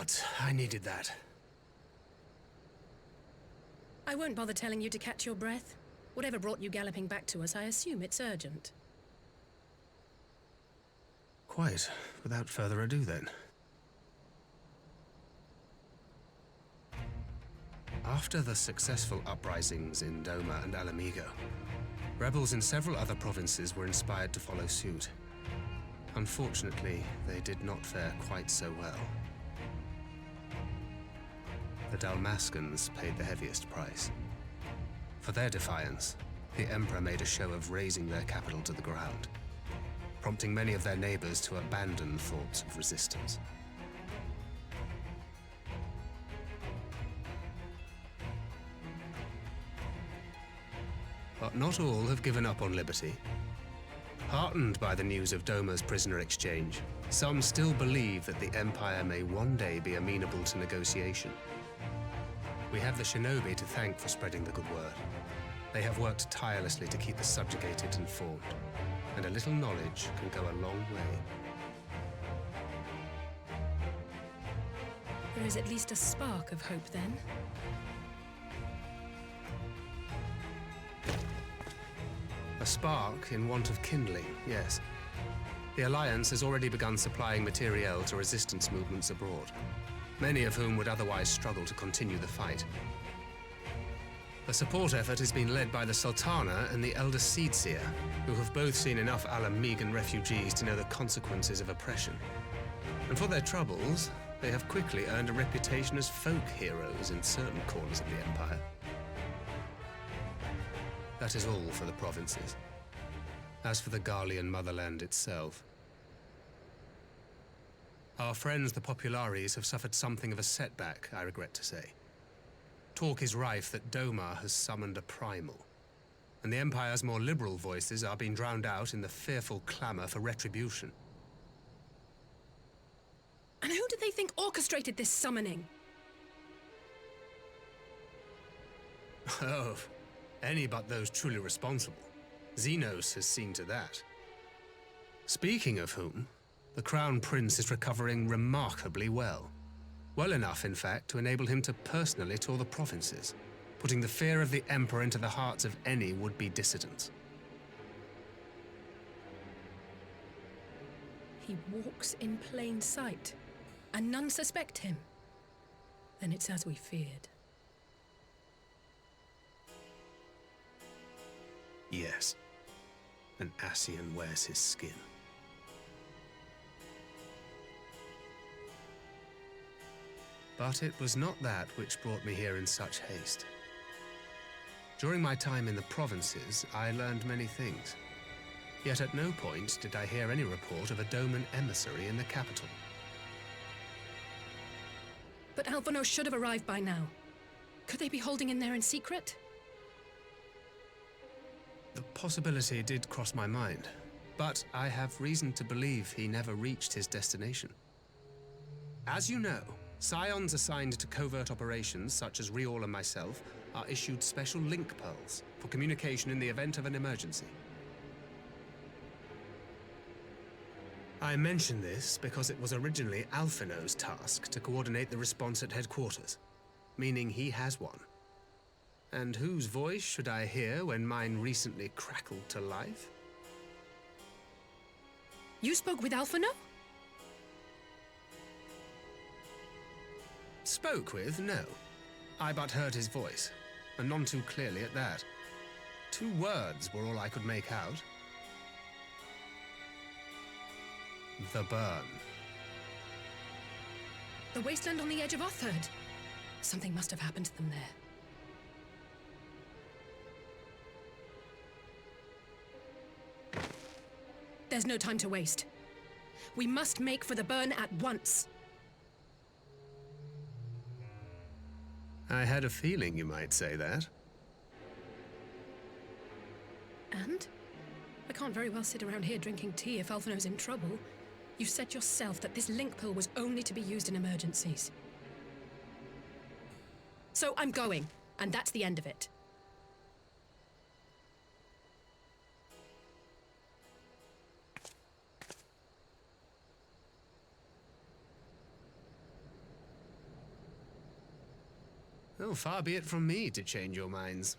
But I needed that. I won't bother telling you to catch your breath. Whatever brought you galloping back to us, I assume it's urgent. Quite. Without further ado, then. After the successful uprisings in Doma and Alamigo, rebels in several other provinces were inspired to follow suit. Unfortunately, they did not fare quite so well. The Dalmascans paid the heaviest price. For their defiance, the Emperor made a show of razing their capital to the ground, prompting many of their neighbors to abandon thoughts of resistance. But not all have given up on liberty. Heartened by the news of Doma's prisoner exchange, some still believe that the Empire may one day be amenable to negotiation. We have the shinobi to thank for spreading the good word. They have worked tirelessly to keep the subjugated informed, and a little knowledge can go a long way. There is at least a spark of hope, then. A spark in want of kindling, yes. The Alliance has already begun supplying materiel to resistance movements abroad, many of whom would otherwise struggle to continue the fight. The support effort has been led by the Sultana and the Elder Seedseer, who have both seen enough Alamigan refugees to know the consequences of oppression. And for their troubles, they have quickly earned a reputation as folk heroes in certain corners of the Empire. That is all for the provinces. As for the Garlean motherland itself, our friends the Populares have suffered something of a setback, I regret to say. Talk is rife that Doma has summoned a primal, and the Empire's more liberal voices are being drowned out in the fearful clamor for retribution. And who did they think orchestrated this summoning? Oh, any but those truly responsible. Xenos has seen to that. Speaking of whom, the Crown Prince is recovering remarkably well. Well enough, in fact, to enable him to personally tour the provinces, putting the fear of the Emperor into the hearts of any would-be dissidents. He walks in plain sight, and none suspect him. Then it's as we feared. Yes, an Ascian wears his skin. But it was not that which brought me here in such haste. During my time in the provinces, I learned many things. Yet at no point did I hear any report of a Doman emissary in the capital. But Alphonse should have arrived by now. Could they be holding in there in secret? The possibility did cross my mind, but I have reason to believe he never reached his destination. As you know, Scions assigned to covert operations, such as Riol and myself, are issued special link pearls for communication in the event of an emergency. I mention this because it was originally Alphino's task to coordinate the response at headquarters, meaning he has one. And whose voice should I hear when mine recently crackled to life? You spoke with Alphino? Spoke with, no. I but heard his voice, and none too clearly at that. 2 words were all I could make out. The burn. The wasteland on the edge of Otherd. Something must have happened to them there. There's no time to waste. We must make for the burn at once. I had a feeling you might say that. And? I can't very well sit around here drinking tea if Alphino's in trouble. You said yourself that this link pill was only to be used in emergencies. So I'm going, and that's the end of it. Oh, far be it from me to change your minds.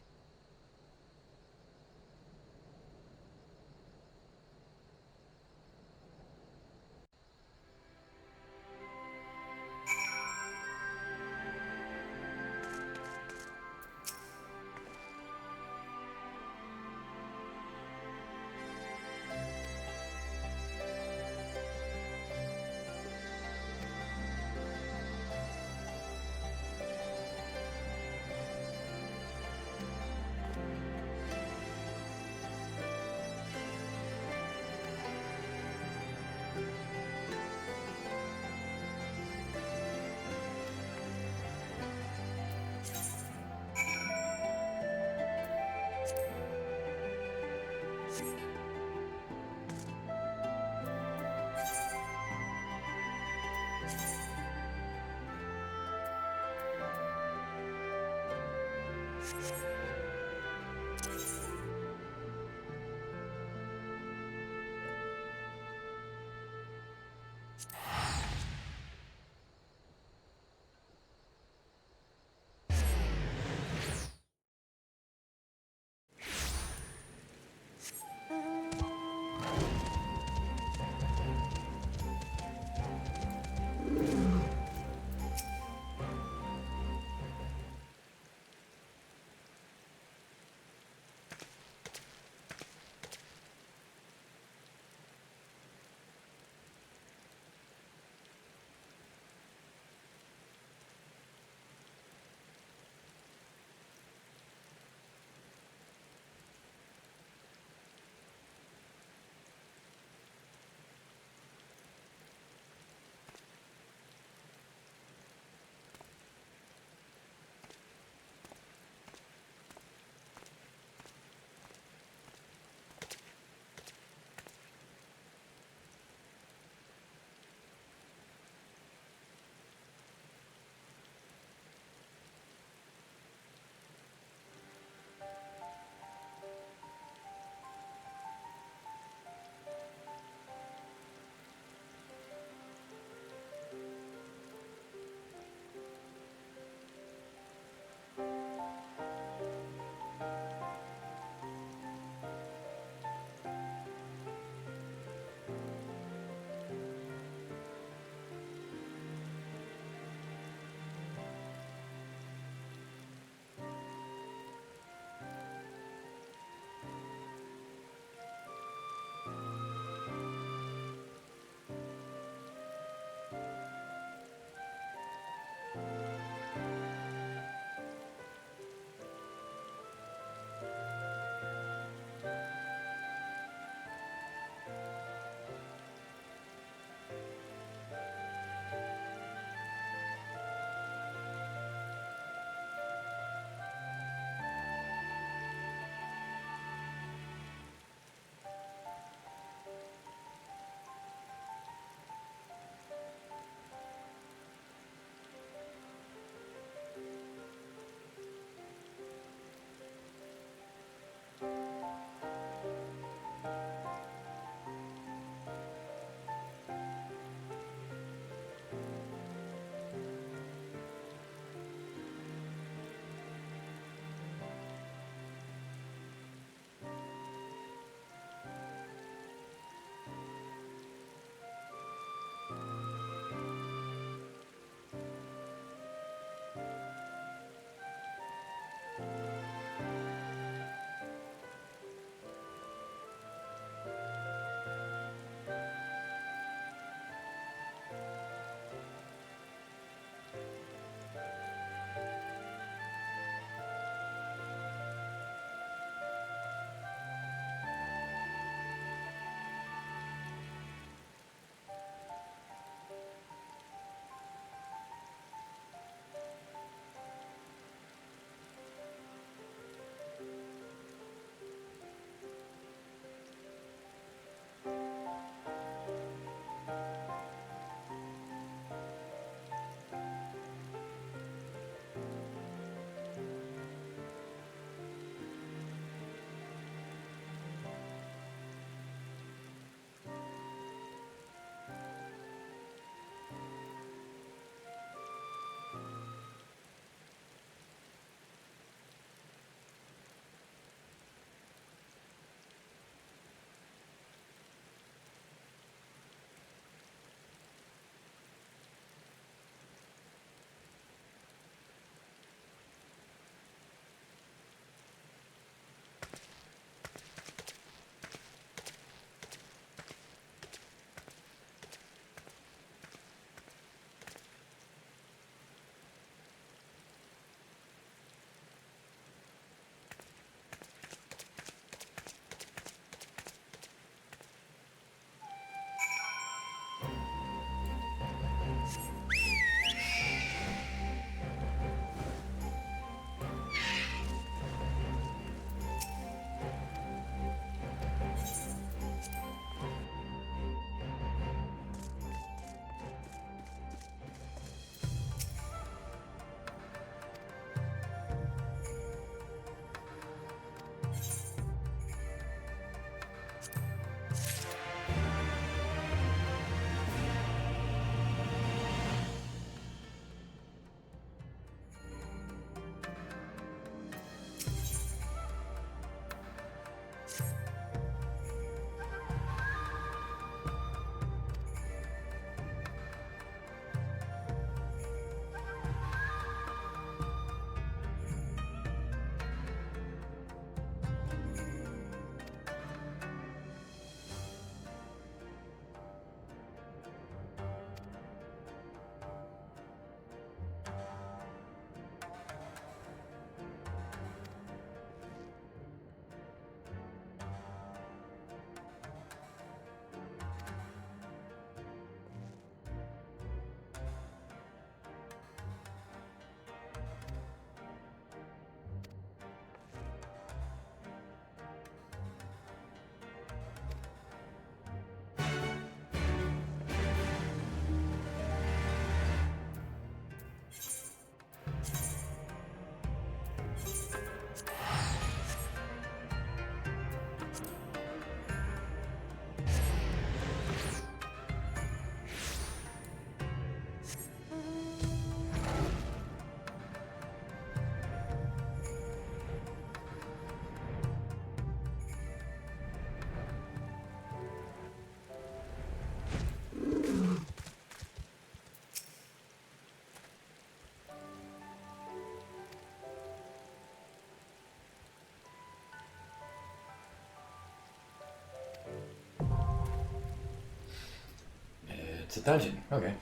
It's a dungeon. Okay.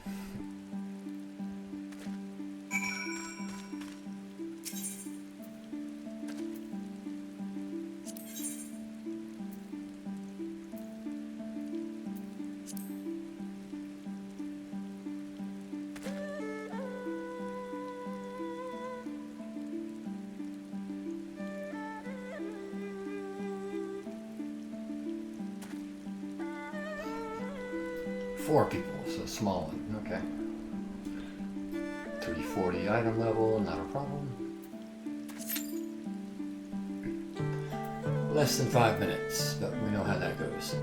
Four people, so small one. Okay. 340 item level, not a problem. Less than 5 minutes, but we know how that goes.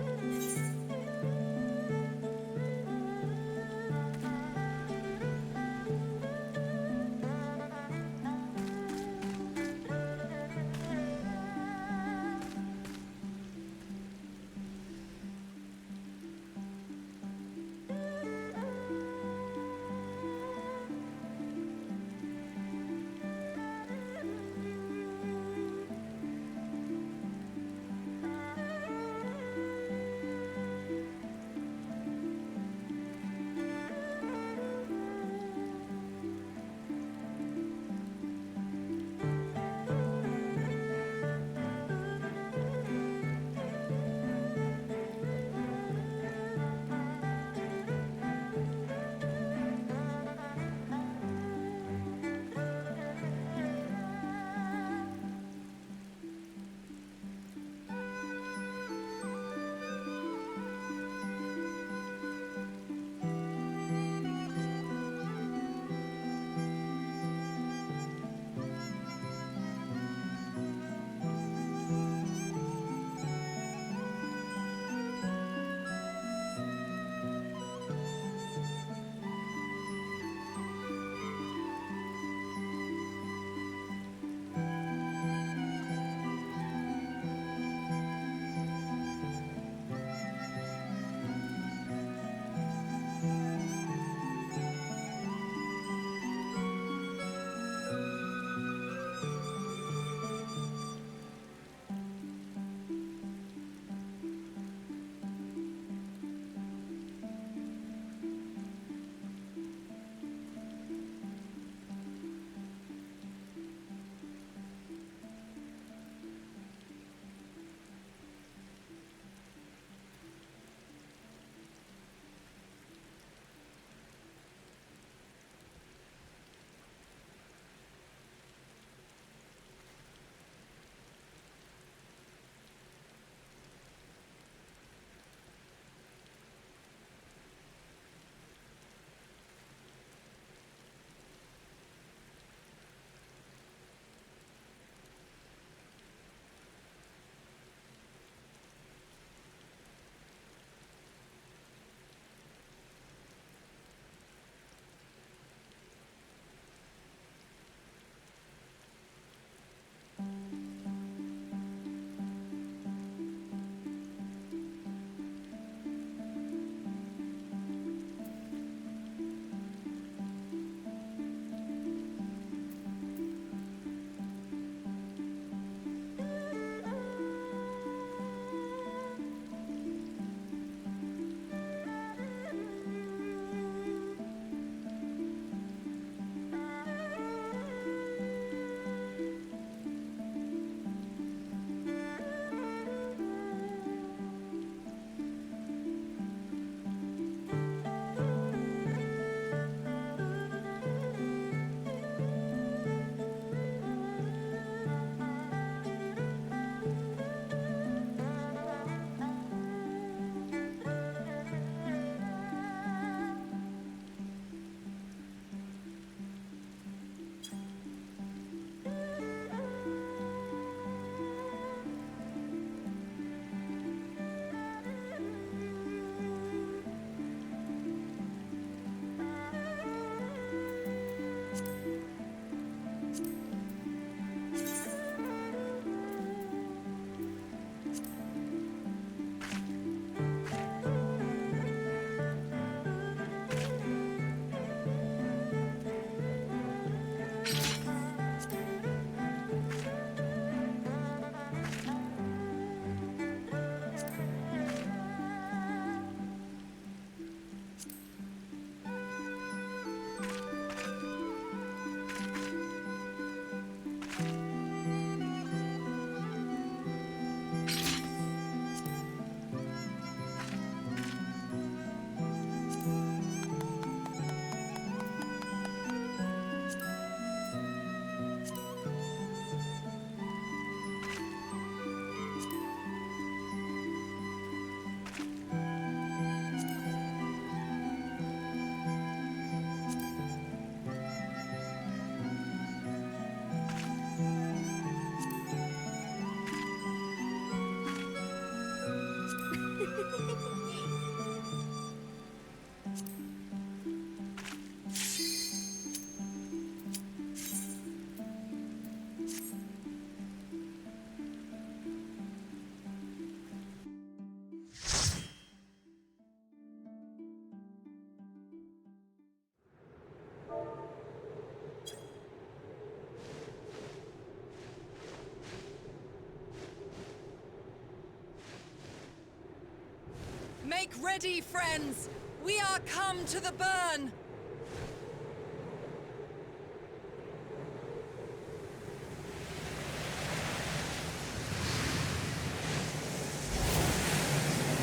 Make ready, friends! We are come to the burn!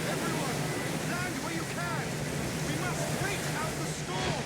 Everyone, land where you can! We must wait out the storm!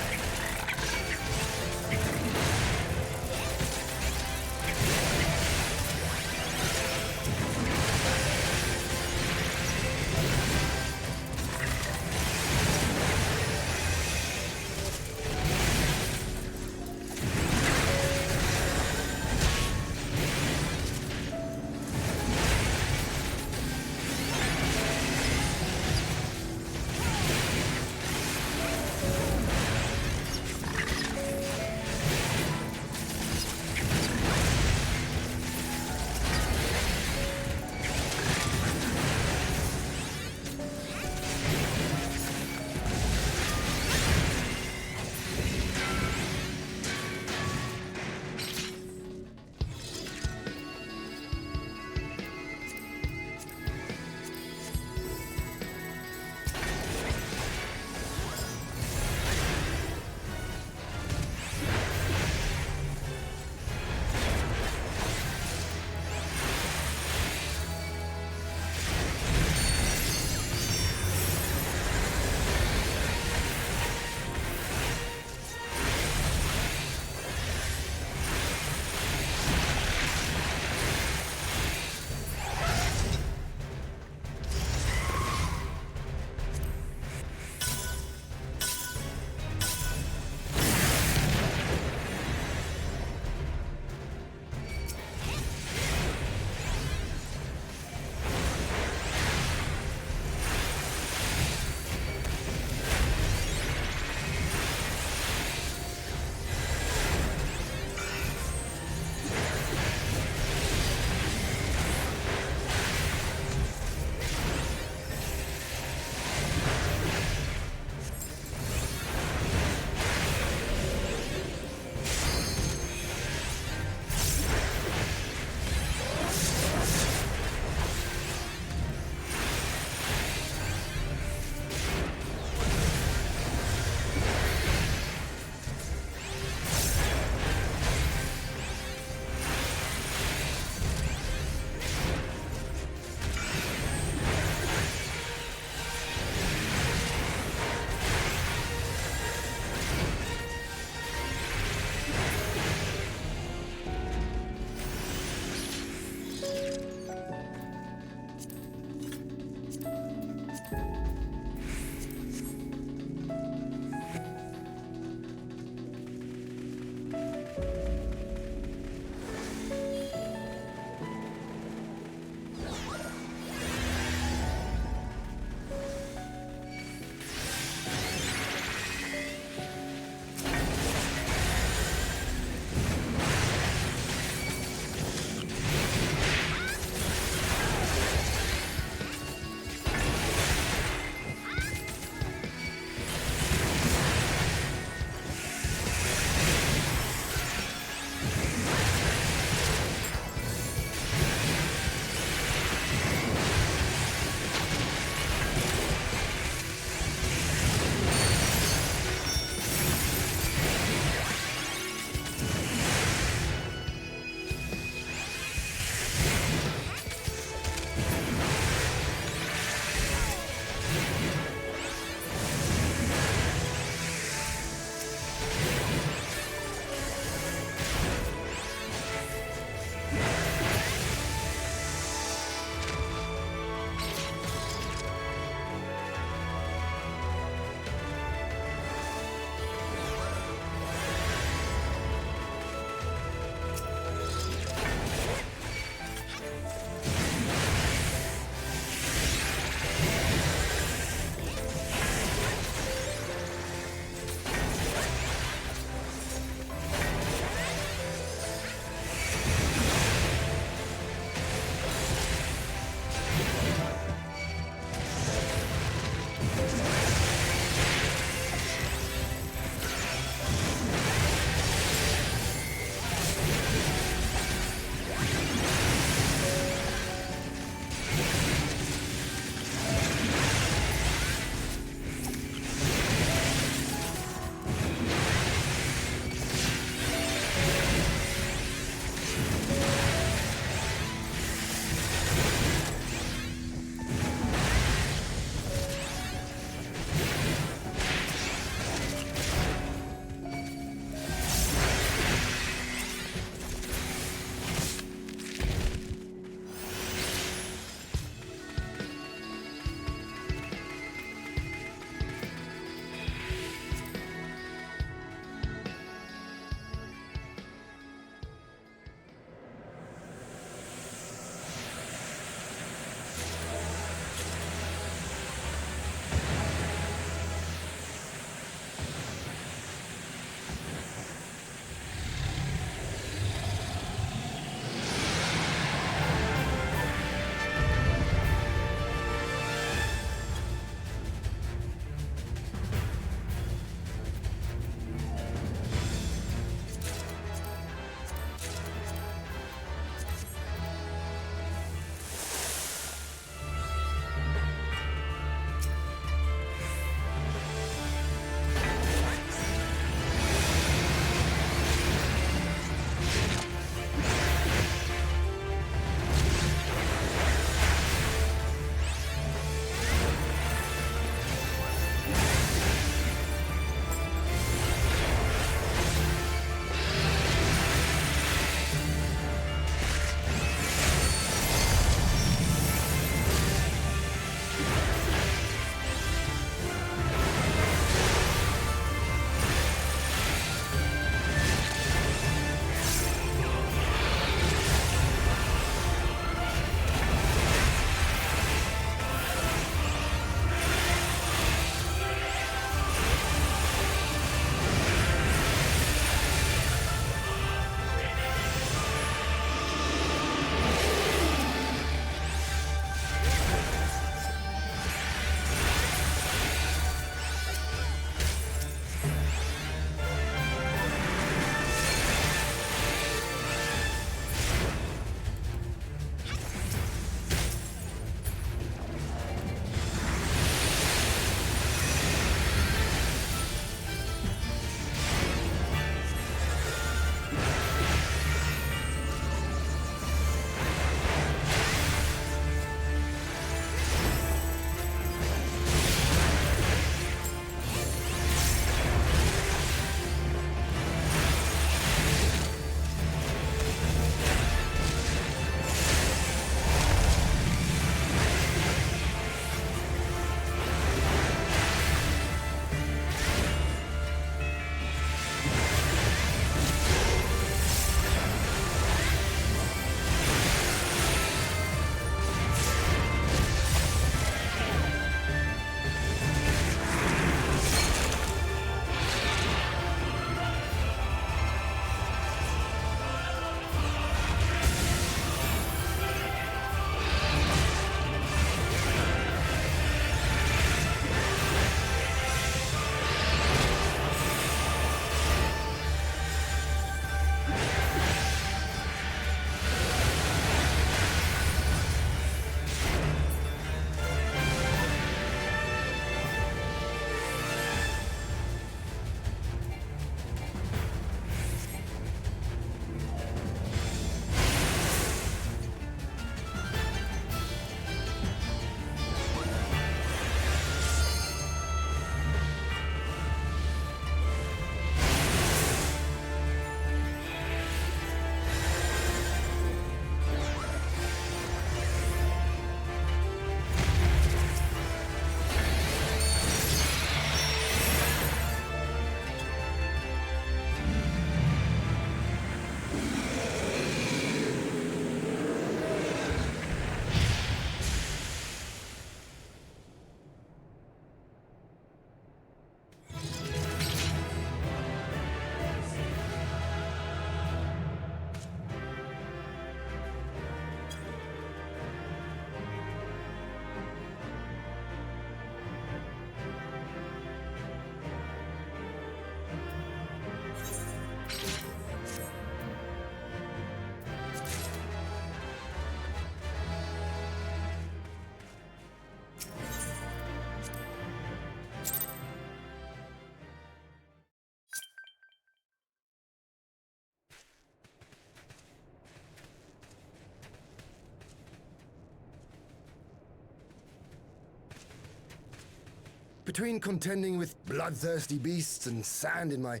Between contending with bloodthirsty beasts and sand in my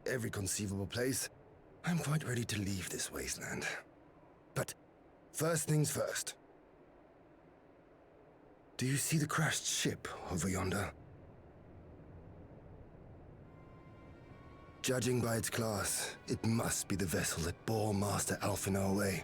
every conceivable place, I'm quite ready to leave this wasteland. But first things first. Do you see the crashed ship over yonder? Judging by its class, it must be the vessel that bore Master Alphinaud away.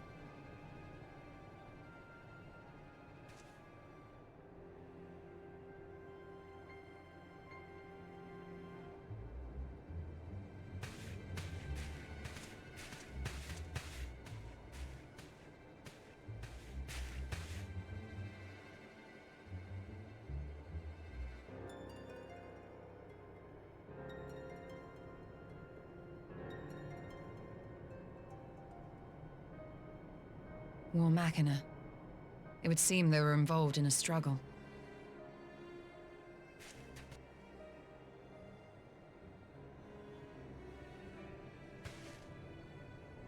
War Machina. It would seem they were involved in a struggle.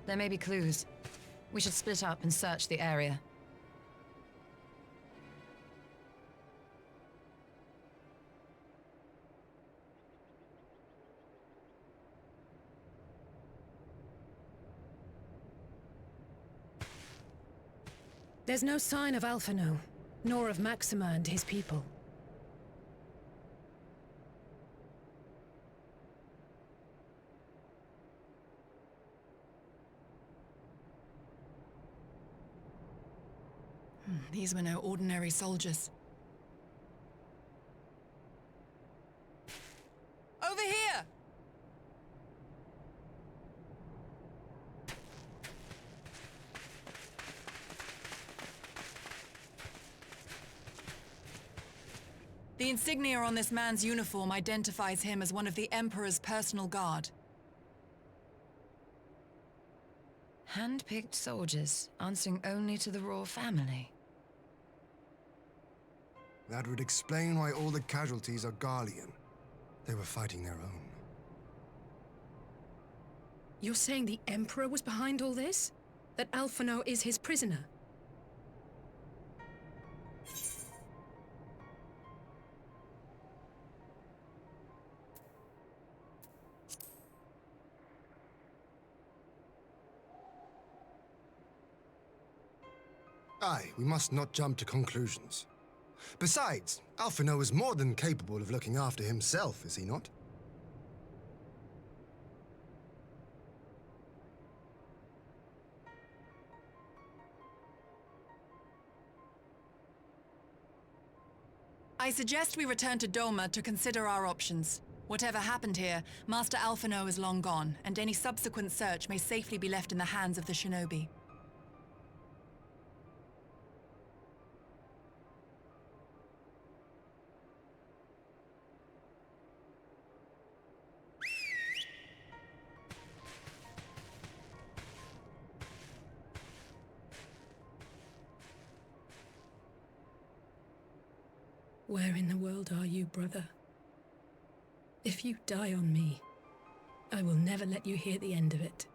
There may be clues. We should split up and search the area. There's no sign of Alphinaud, nor of Maxima and his people. These were no ordinary soldiers. Over here! The insignia on this man's uniform identifies him as one of the Emperor's personal guard. Hand-picked soldiers, answering only to the royal family. That would explain why all the casualties are Garlean. They were fighting their own. You're saying the Emperor was behind all this? That Alphinaud is his prisoner? Aye, we must not jump to conclusions. Besides, Alphinaud is more than capable of looking after himself, is he not? I suggest we return to Doma to consider our options. Whatever happened here, Master Alphinaud is long gone, and any subsequent search may safely be left in the hands of the shinobi. Where in the world are you, brother? If you die on me, I will never let you hear the end of it.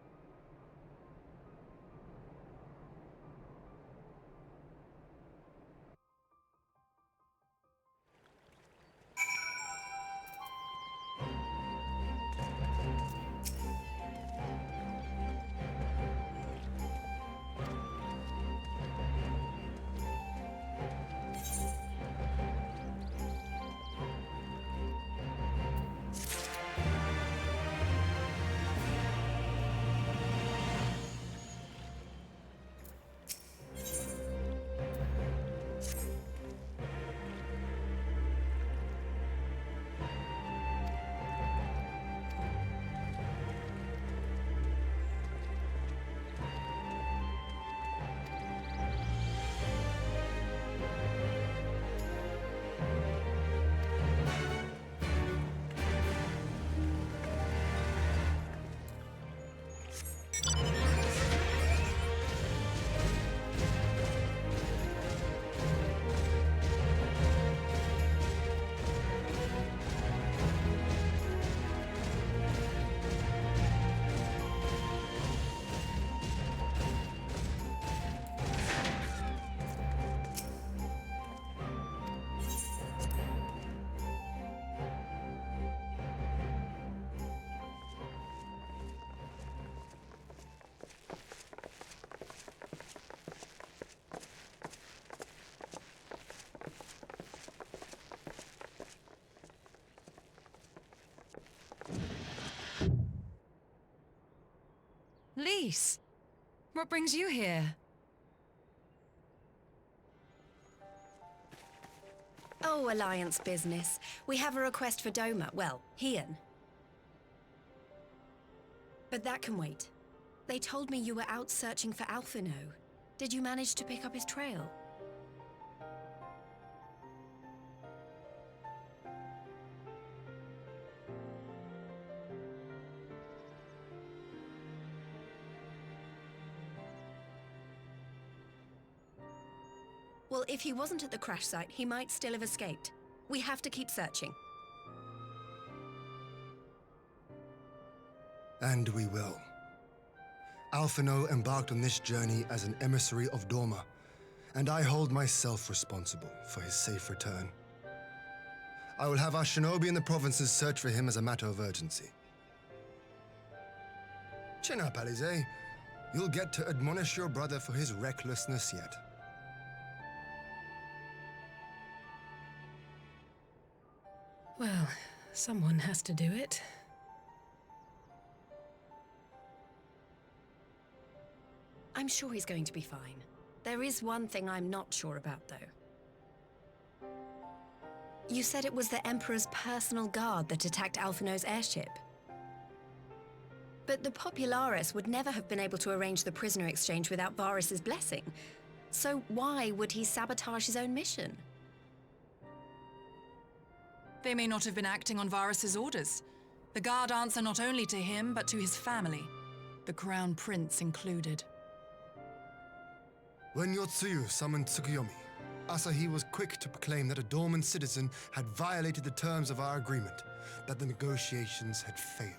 Lise, what brings you here? Oh, Alliance business. We have a request for Doma. Well, Hien. But that can wait. They told me you were out searching for Alphino. Did you manage to pick up his trail? Well, if he wasn't at the crash site, he might still have escaped. We have to keep searching. And we will. Alphino embarked on this journey as an emissary of Doma, and I hold myself responsible for his safe return. I will have our shinobi in the provinces search for him as a matter of urgency. Chin up, Alize. You'll get to admonish your brother for his recklessness yet. Well, someone has to do it. I'm sure he's going to be fine. There is one thing I'm not sure about, though. You said it was the Emperor's personal guard that attacked Alphino's airship. But the Popularis would never have been able to arrange the prisoner exchange without Varys' blessing. So why would he sabotage his own mission? They may not have been acting on Varys' orders. The guard answer not only to him, but to his family, the Crown Prince included. When Yotsuyu summoned Tsukuyomi, Asahi was quick to proclaim that a dormant citizen had violated the terms of our agreement, that the negotiations had failed.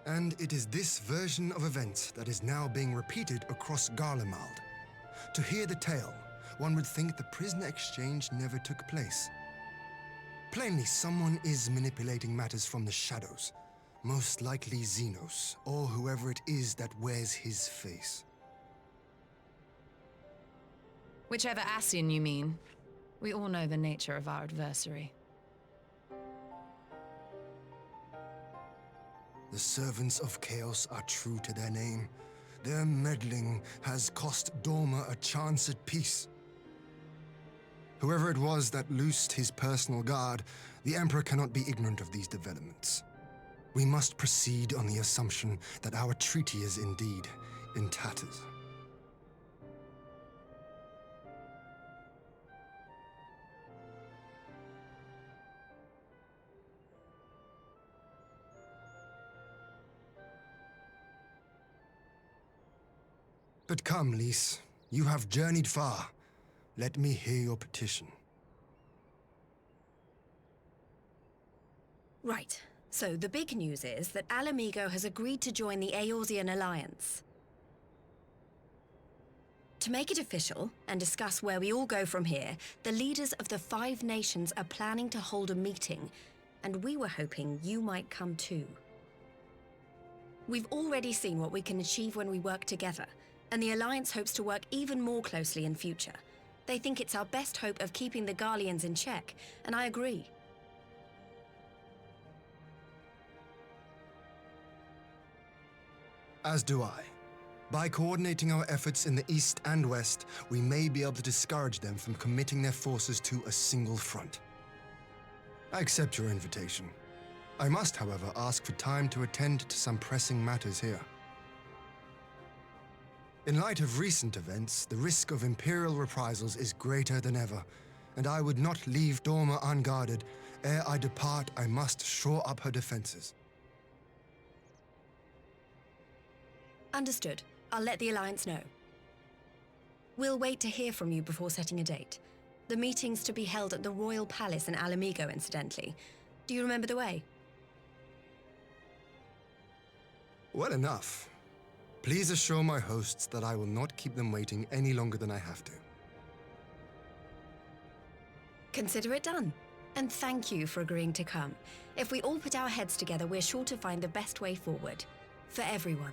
And it is this version of events that is now being repeated across Garlemald. To hear the tale, one would think the prisoner exchange never took place. Plainly, someone is manipulating matters from the shadows. Most likely Xenos, or whoever it is that wears his face. Whichever Ascian you mean. We all know the nature of our adversary. The servants of chaos are true to their name. Their meddling has cost Doma a chance at peace. Whoever it was that loosed his personal guard, the Emperor cannot be ignorant of these developments. We must proceed on the assumption that our treaty is indeed in tatters. But come, Lise. You have journeyed far. Let me hear your petition. Right. So the big news is that Alamigo has agreed to join the Eorzean Alliance. To make it official and discuss where we all go from here, the leaders of the 5 nations are planning to hold a meeting, and we were hoping you might come too. We've already seen what we can achieve when we work together, and the Alliance hopes to work even more closely in future. They think it's our best hope of keeping the Garleans in check, and I agree. As do I. By coordinating our efforts in the east and west, we may be able to discourage them from committing their forces to a single front. I accept your invitation. I must, however, ask for time to attend to some pressing matters here. In light of recent events, the risk of Imperial reprisals is greater than ever, and I would not leave Doma unguarded. Ere I depart, I must shore up her defenses. Understood. I'll let the Alliance know. We'll wait to hear from you before setting a date. The meeting's to be held at the Royal Palace in Alamigo, incidentally. Do you remember the way? Well enough. Please assure my hosts that I will not keep them waiting any longer than I have to. Consider it done. And thank you for agreeing to come. If we all put our heads together, we're sure to find the best way forward. For everyone.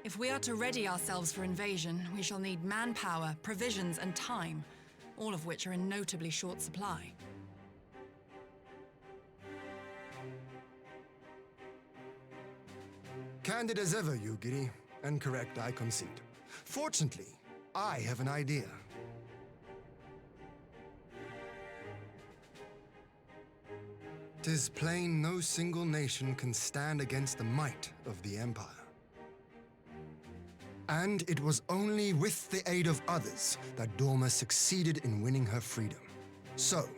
If we are to ready ourselves for invasion, we shall need manpower, provisions, and time, all of which are in notably short supply. Candid as ever, Yugiri, and correct, I concede. Fortunately, I have an idea. Tis plain no single nation can stand against the might of the Empire. And it was only with the aid of others that Dorma succeeded in winning her freedom. So,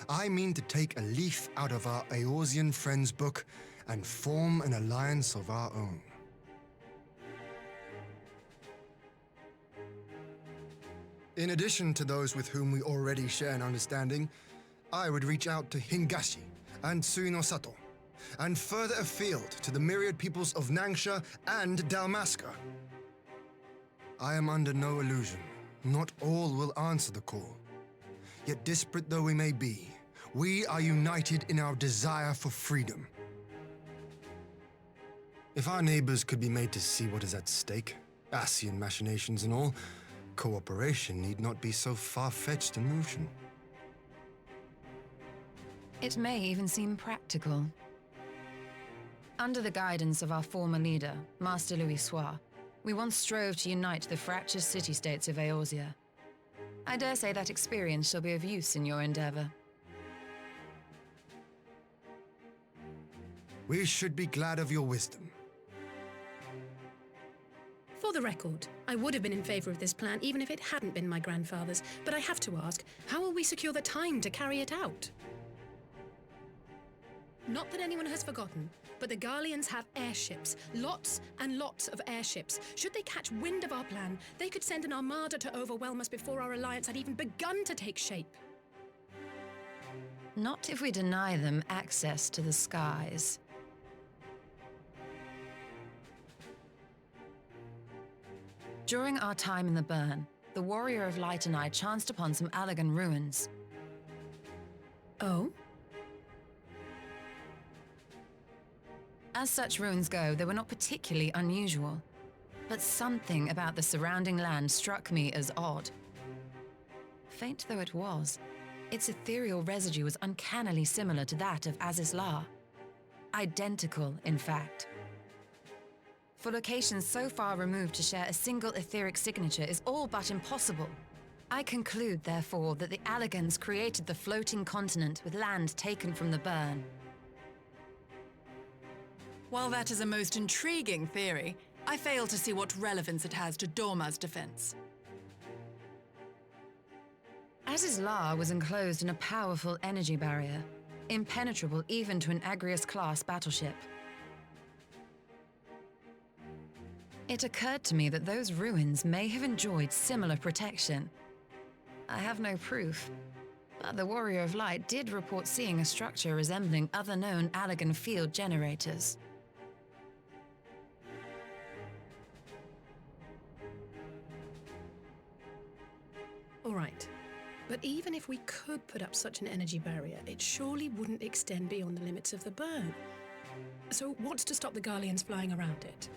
I mean to take a leaf out of our Eorzean friends' book and form an alliance of our own. In addition to those with whom we already share an understanding, I would reach out to Hingashi and Suinosato, and further afield to the myriad peoples of Nangsha and Dalmasca. I am under no illusion. Not all will answer the call. Yet disparate though we may be, we are united in our desire for freedom. If our neighbors could be made to see what is at stake, Ascian machinations and all, cooperation need not be so far-fetched a notion. It may even seem practical. Under the guidance of our former leader, Master Louis Soir, we once strove to unite the fractious city-states of Eorzea. I dare say that experience shall be of use in your endeavor. We should be glad of your wisdom. For the record, I would have been in favor of this plan even if it hadn't been my grandfather's, but I have to ask, how will we secure the time to carry it out? Not that anyone has forgotten, but the Garleans have airships. Lots and lots of airships. Should they catch wind of our plan, they could send an armada to overwhelm us before our alliance had even begun to take shape. Not if we deny them access to the skies. During our time in the Burn, the Warrior of Light and I chanced upon some Allagan ruins. Oh? As such ruins go, they were not particularly unusual, but something about the surrounding land struck me as odd. Faint though it was, its ethereal residue was uncannily similar to that of Azizlar. Identical, in fact. For locations so far removed to share a single etheric signature is all but impossible. I conclude, therefore, that the Allagans created the floating continent with land taken from the Burn. While that is a most intriguing theory, I fail to see what relevance it has to Dorma's defense. Azizlar was enclosed in a powerful energy barrier, impenetrable even to an Agrias-class battleship. It occurred to me that those ruins may have enjoyed similar protection. I have no proof, but the Warrior of Light did report seeing a structure resembling other known Allagan field generators. All right. But even if we could put up such an energy barrier, it surely wouldn't extend beyond the limits of the Burn. So what's to stop the Garleans flying around it?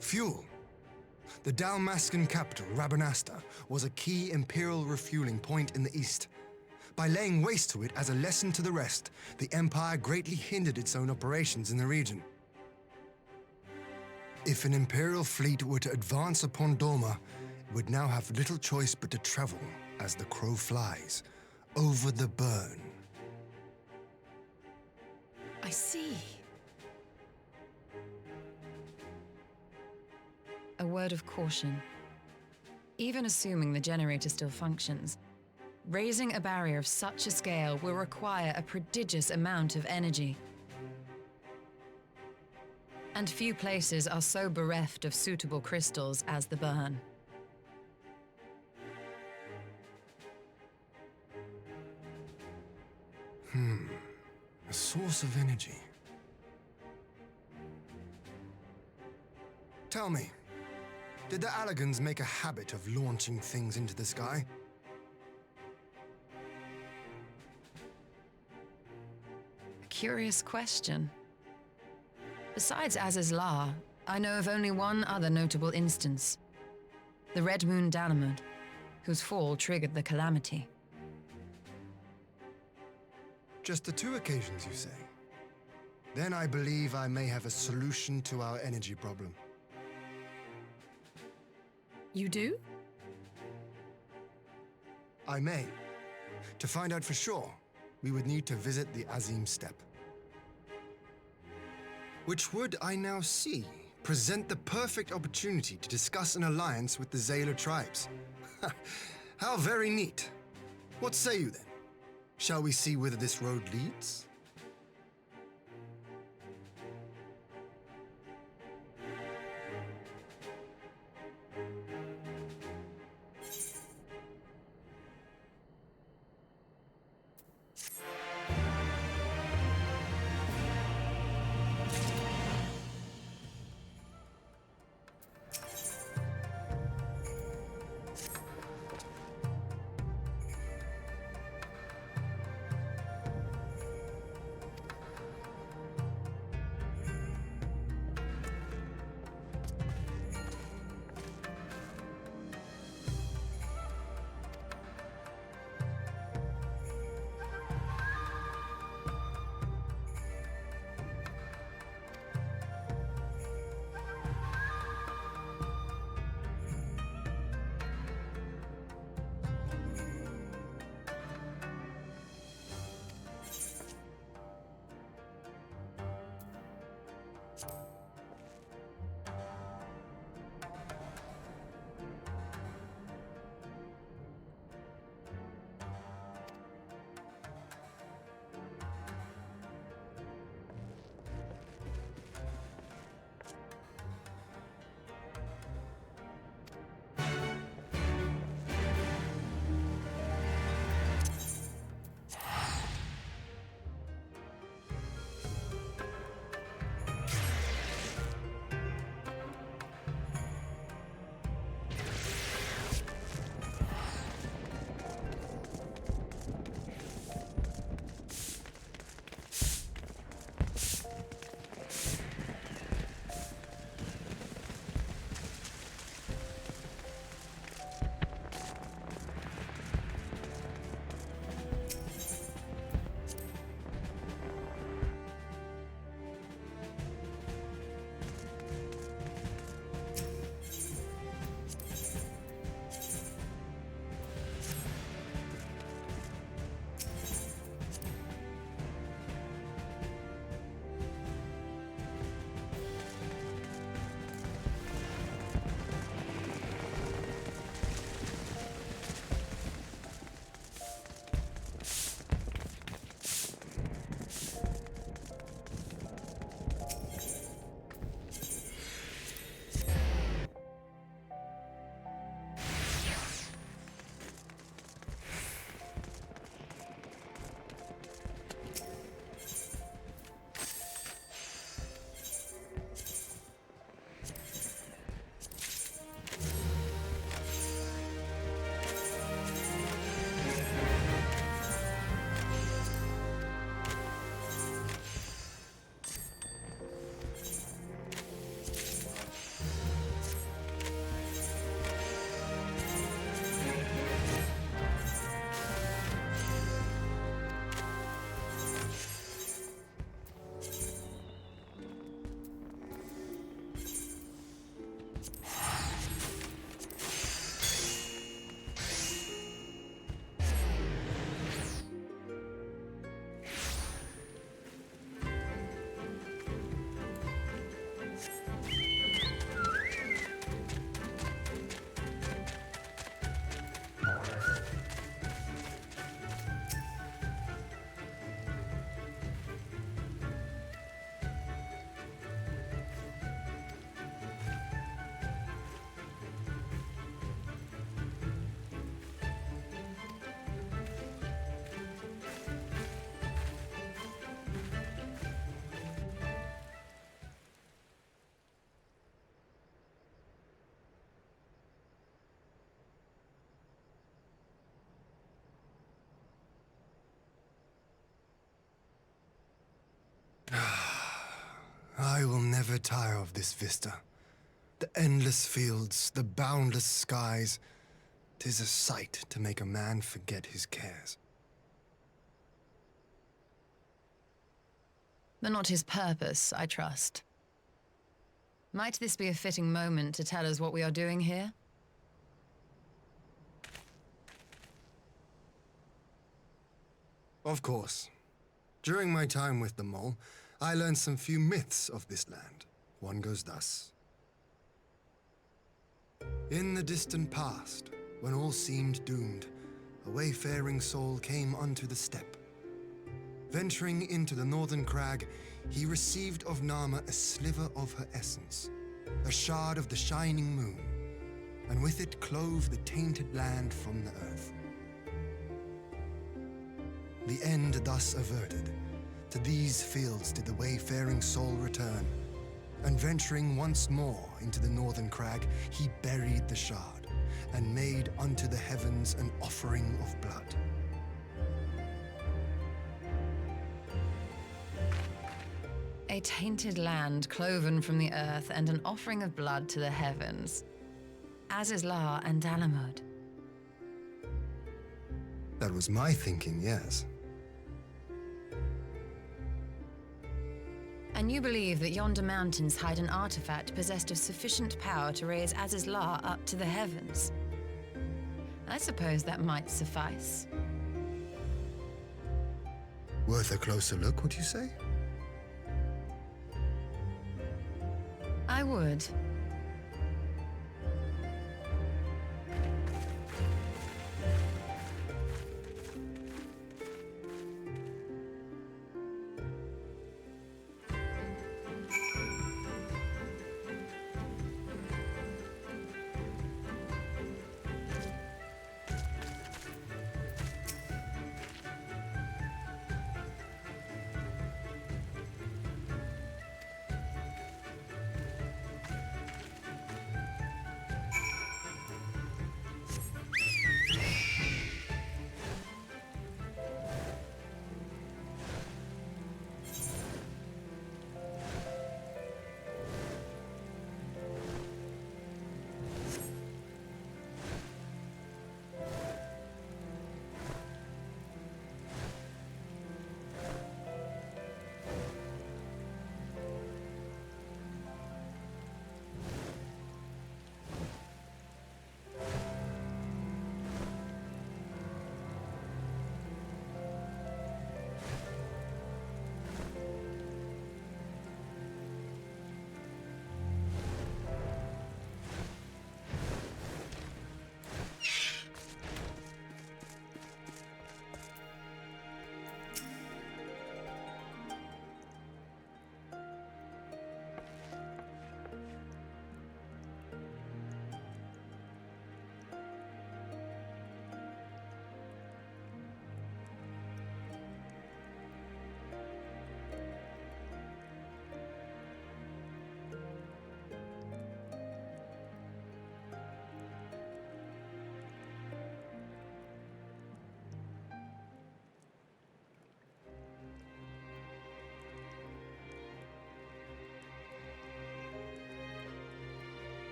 Fuel. The Dalmascan capital, Rabanasta, was a key Imperial refueling point in the east. By laying waste to it as a lesson to the rest, the Empire greatly hindered its own operations in the region. If an Imperial fleet were to advance upon Dorma, it would now have little choice but to travel, as the crow flies, over the Burn. I see. A word of caution. Even assuming the generator still functions, raising a barrier of such a scale will require a prodigious amount of energy. And few places are so bereft of suitable crystals as the Burn. A source of energy. Tell me, did the Allagans make a habit of launching things into the sky? curious question. Besides Az's Law, I know of only one other notable instance. The Red Moon Dalamud, whose fall triggered the calamity. Just the 2 occasions, you say? Then I believe I may have a solution to our energy problem. You do? I may. To find out for sure, we would need to visit the Azim Steppe. Which would, I now see, present the perfect opportunity to discuss an alliance with the Zayla tribes. How very neat. What say you then? Shall we see whither this road leads? I will never tire of this vista. The endless fields, the boundless skies. 'Tis a sight to make a man forget his cares. But not his purpose, I trust. Might this be a fitting moment to tell us what we are doing here? Of course. During my time with the Mole, I learned some few myths of this land. One goes thus. In the distant past, when all seemed doomed, a wayfaring soul came unto the steppe. Venturing into the northern crag, he received of Nama a sliver of her essence, a shard of the shining moon, and with it clove the tainted land from the earth. The end thus averted, to these fields did the wayfaring soul return, and venturing once more into the northern crag, he buried the shard, and made unto the heavens an offering of blood. A tainted land cloven from the earth and an offering of blood to the heavens. Azizlar and Dalamud. That was my thinking, yes. And you believe that yonder mountains hide an artifact possessed of sufficient power to raise Azizlar up to the heavens? I suppose that might suffice. Worth a closer look, would you say? I would.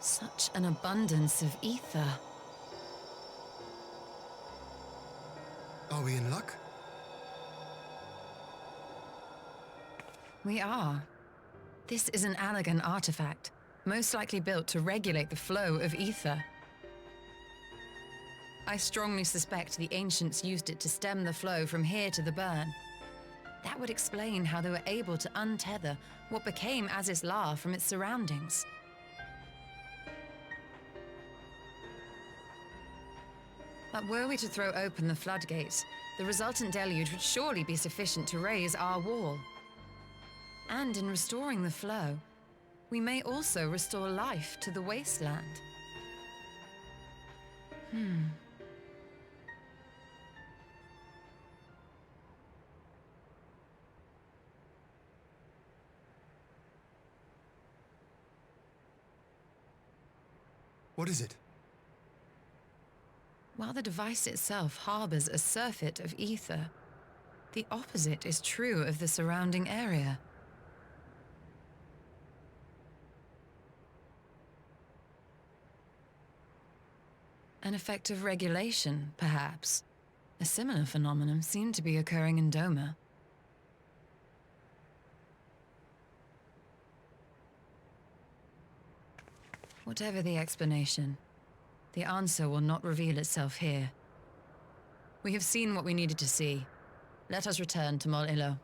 Such an abundance of ether. Are we in luck? We are. This is an Allegan artifact, most likely built to regulate the flow of ether. I strongly suspect the ancients used it to stem the flow from here to the burn. That would explain how they were able to untether what became Azys La from its surroundings. But were we to throw open the floodgates, the resultant deluge would surely be sufficient to raise our wall. And in restoring the flow, we may also restore life to the wasteland. What is it? While the device itself harbors a surfeit of ether, the opposite is true of the surrounding area. An effect of regulation, perhaps. A similar phenomenon seemed to be occurring in Doma. Whatever the explanation, the answer will not reveal itself here. We have seen what we needed to see. Let us return to Mol Ilo.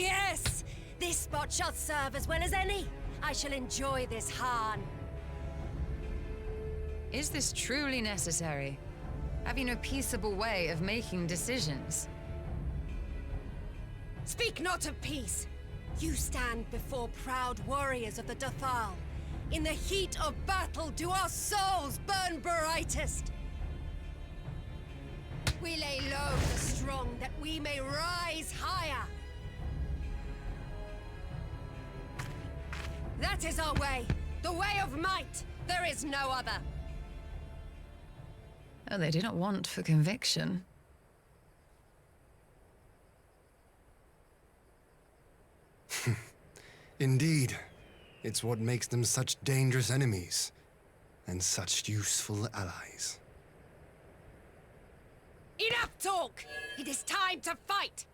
Yes! This spot shall serve as well as any. I shall enjoy this harn. Is this truly necessary? Have you no peaceable way of making decisions? Speak not of peace. You stand before proud warriors of the Dathal. In the heat of battle do our souls burn brightest. We lay low the strong that we may rise higher. That is our way. The way of might. There is no other. Oh, they do not want for conviction. Indeed. It's what makes them such dangerous enemies, and such useful allies. Enough talk! It is time to fight!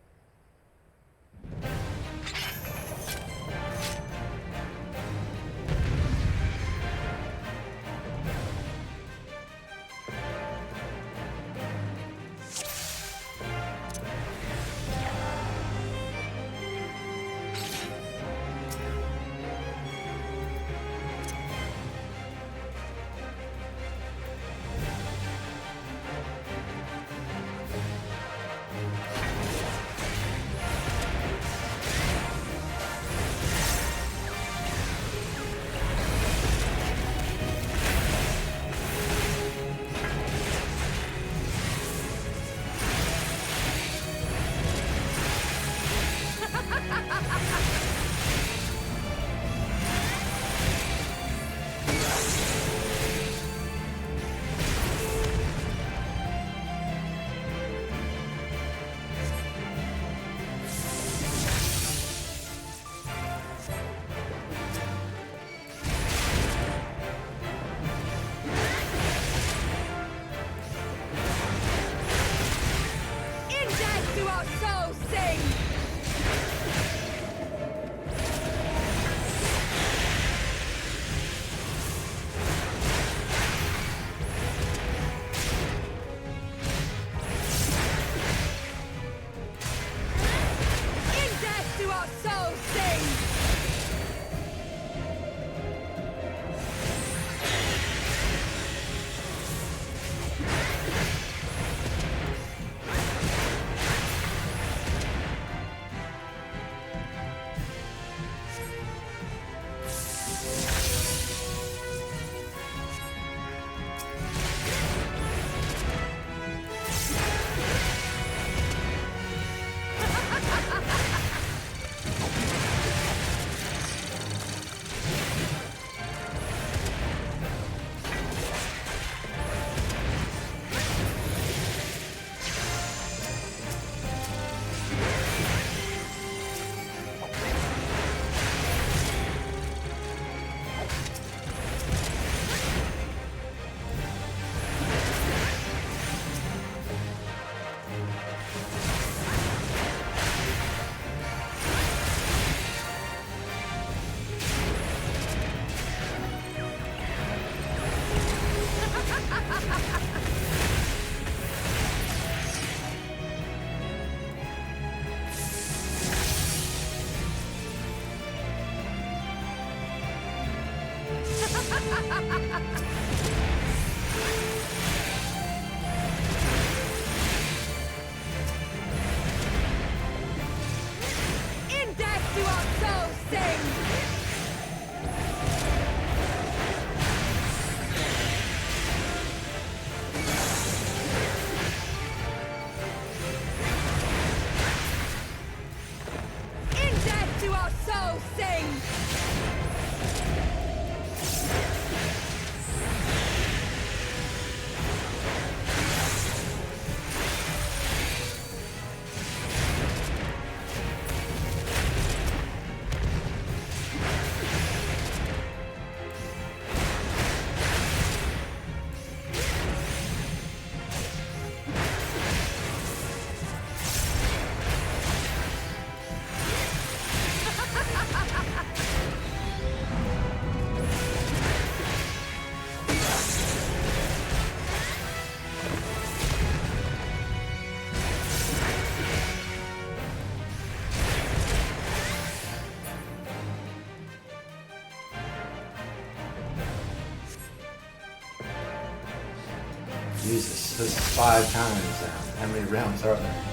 Jesus, this is 5 times now. How many rounds are there?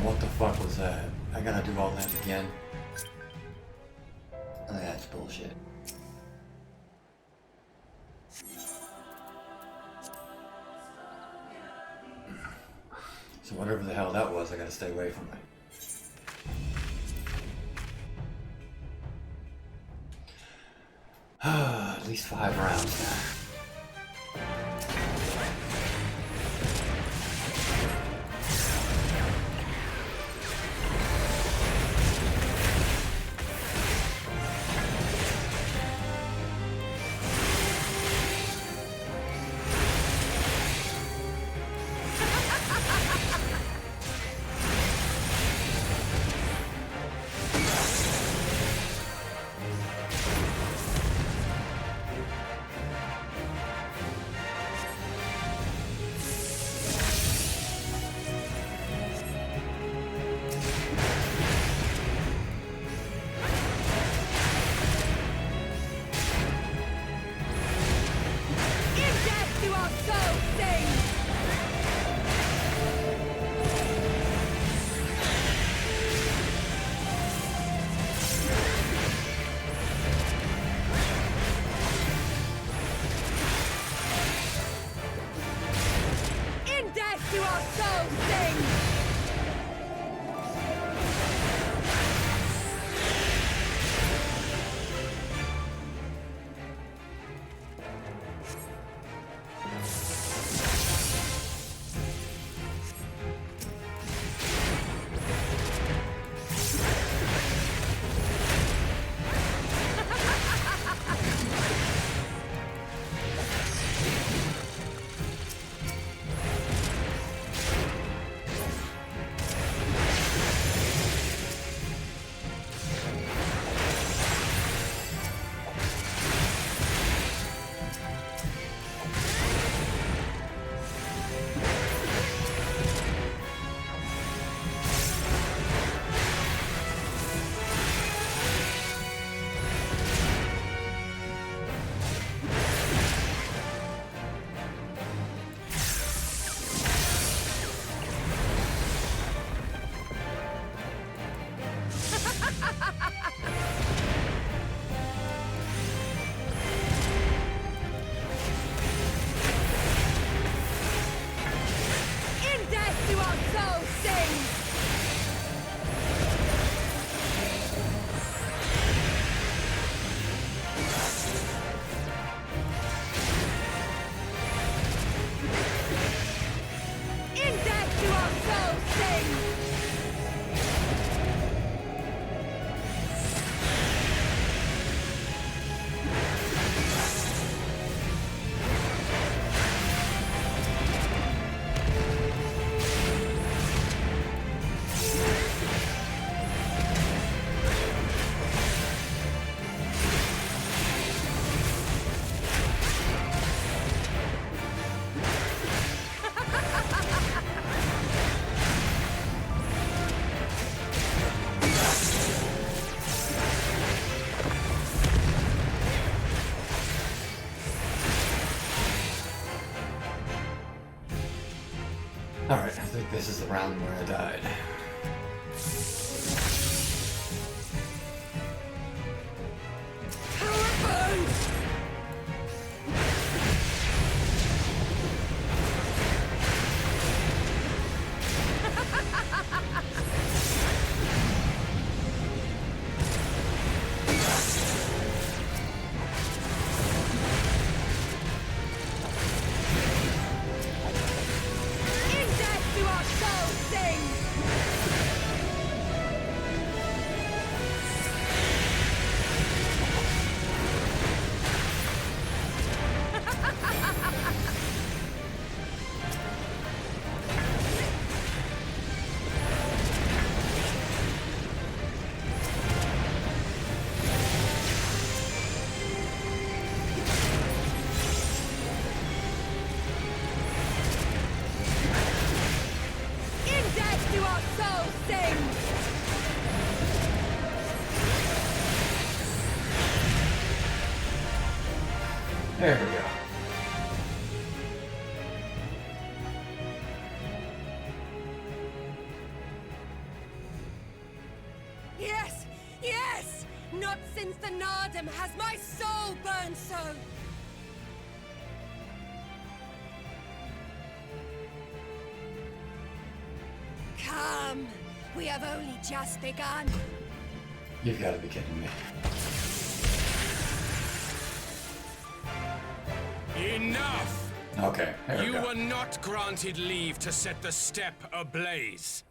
What the fuck was that? I gotta do all that again. That's bullshit. So whatever the hell that was, I gotta stay away from it. At least 5 rounds now. Alright, I think this is the round where I died. our souls sing! There we go. Yes! Yes! Not since the Nardum has my soul burned so! Come! We have only just begun. You've got to be kidding me. Enough! Okay, there we You go. were not granted leave to set the steppe ablaze.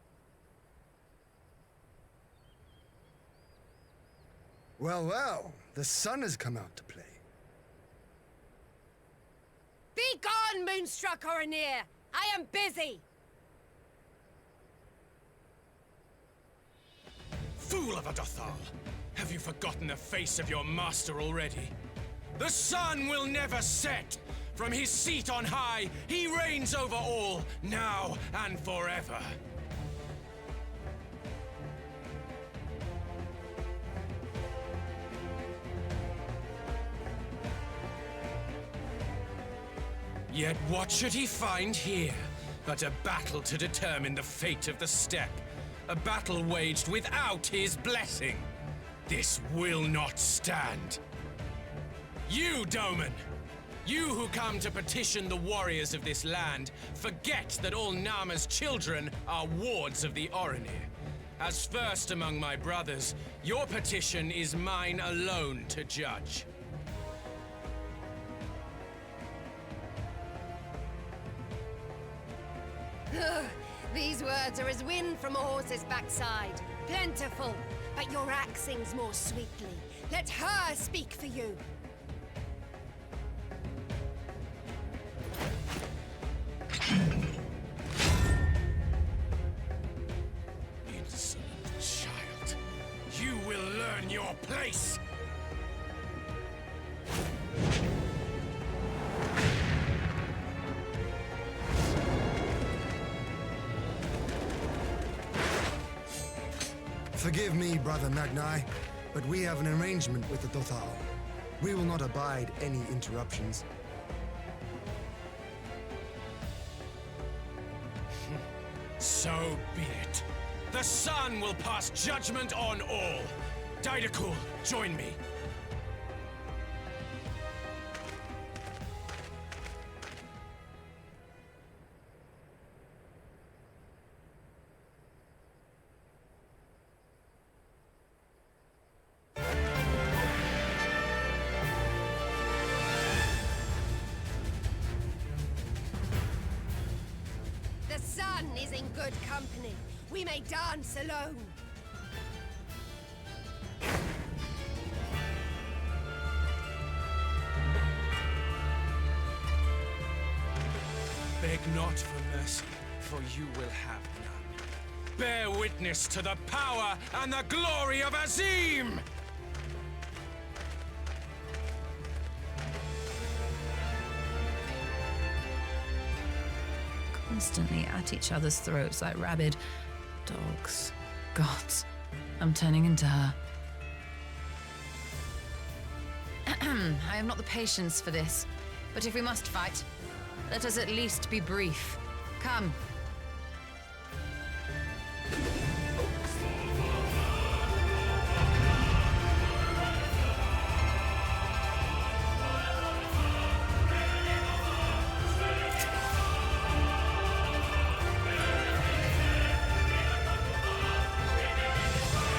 Well, well, the sun has come out to play. Be gone, Moonstruck Oranir! I am busy! Fool of a Dothal! Have you forgotten the face of your master already? The sun will never set! From his seat on high, he reigns over all, now and forever. Yet what should he find here but a battle to determine the fate of the steppe? A battle waged without his blessing. This will not stand. You, Doman! You who come to petition the warriors of this land, forget that all Nama's children are wards of the Oranir. As first among my brothers, your petition is mine alone to judge. These words are as wind from a horse's backside. Plentiful, but your axe sings more sweetly. Let her speak for you. Insolent child. You will learn your place! Forgive me, Brother Magni, but we have an arrangement with the Dothal. We will not abide any interruptions. So be it. The sun will pass judgment on all. Didakul, join me. The sun is in good company. We may dance alone. Beg not for mercy, for you will have none. Bear witness to the power and the glory of Azim! Constantly at each other's throats like rabid dogs. Gods, I'm turning into her. I have not the patience for this, but if we must fight, let us at least be brief. Come.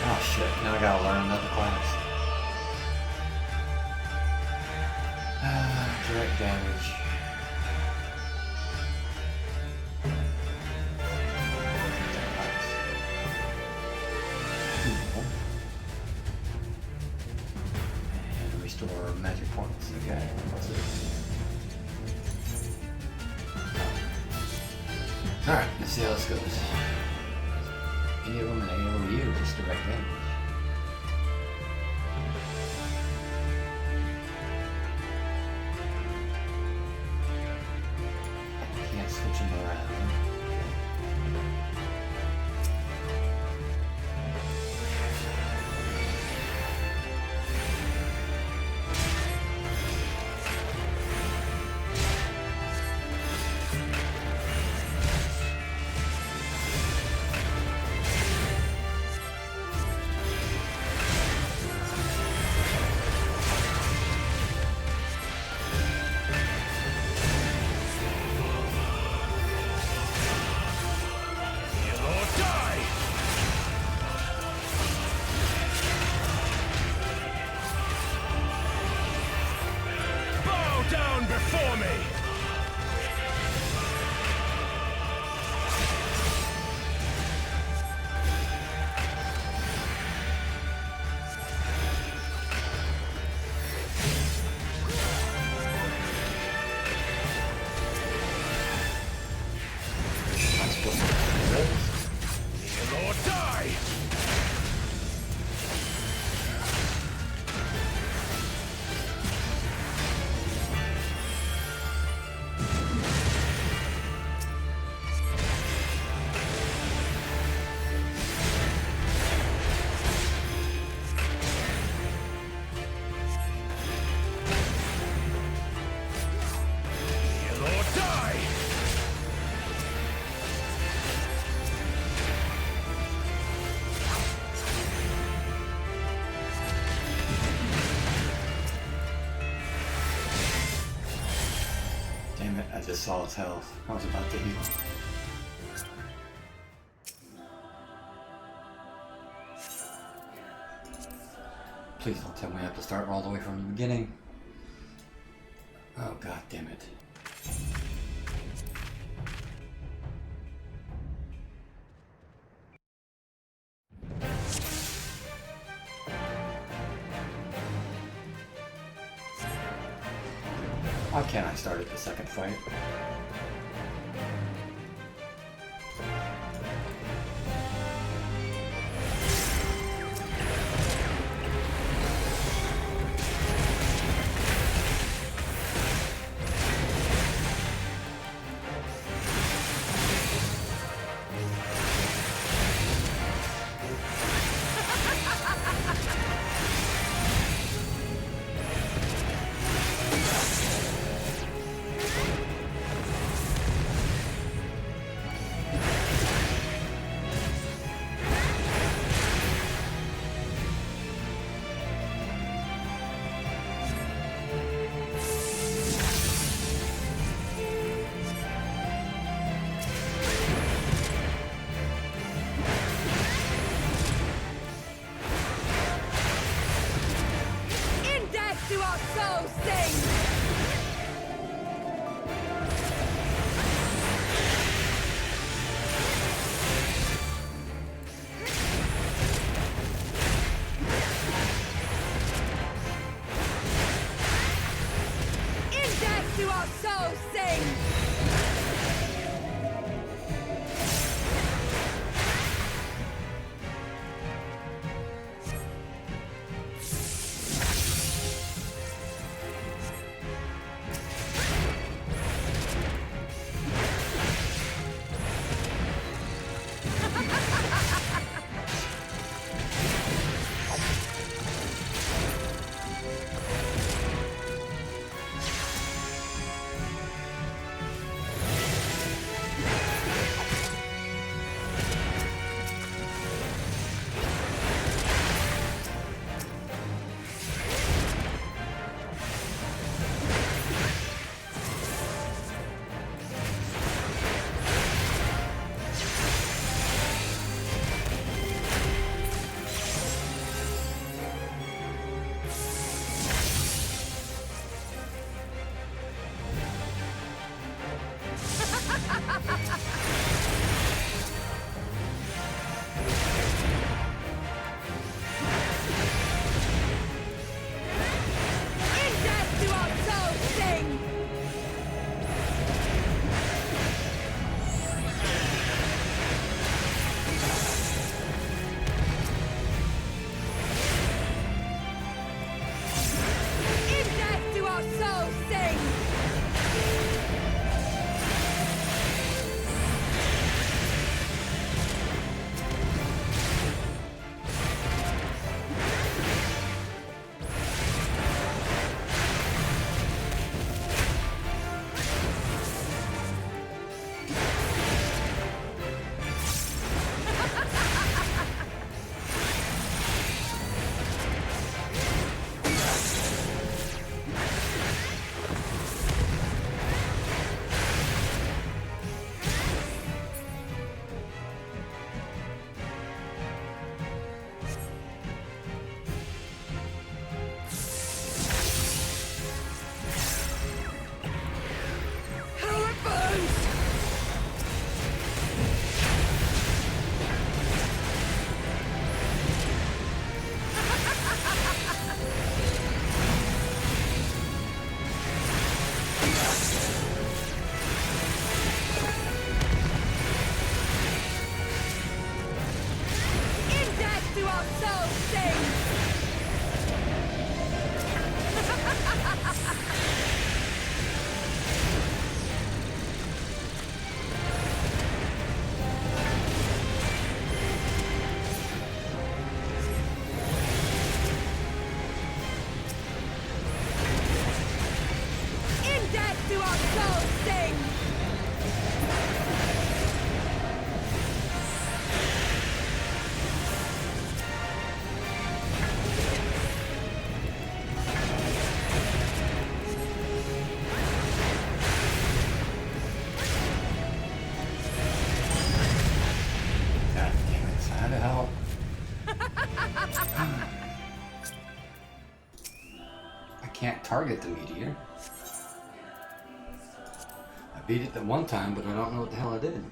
Oh shit, now I gotta learn another class. Direct damage. And restore magic points. Okay, what's it? Alright, let's see how this goes. Any of them in AOU is direct damage. Can't switch them around. just saw his health. I was about to heal. Please don't tell me I have to start all the way from the beginning. Oh, god damn it. Why can't I start at the second fight? target the meteor. I beat it the one time, but I don't know what the hell I did.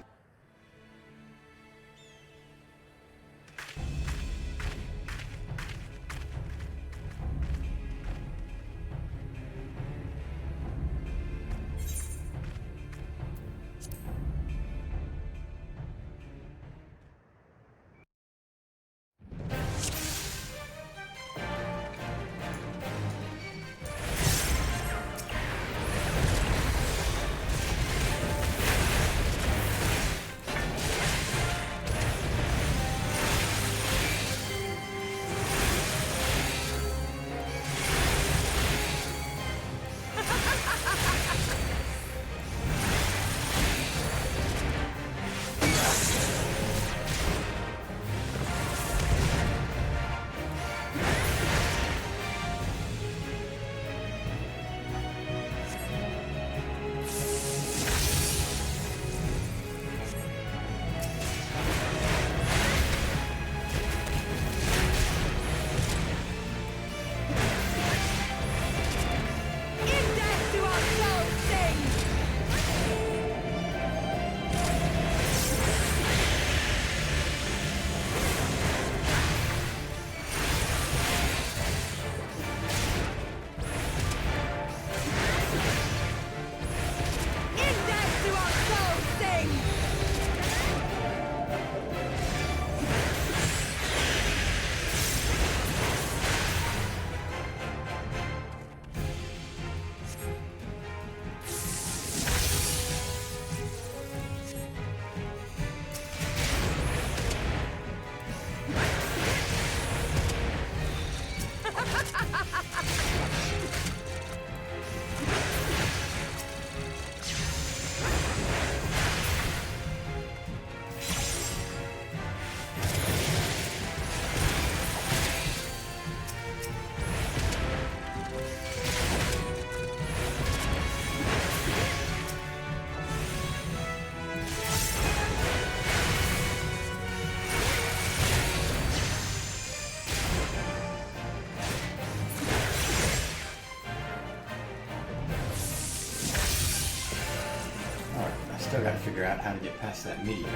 Still gotta figure out how to get past that meteor.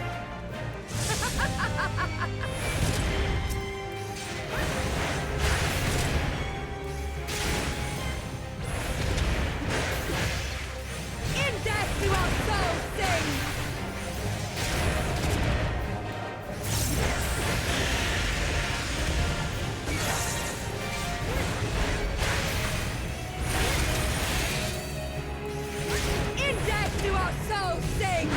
In death do our souls sing! In death do our souls sing!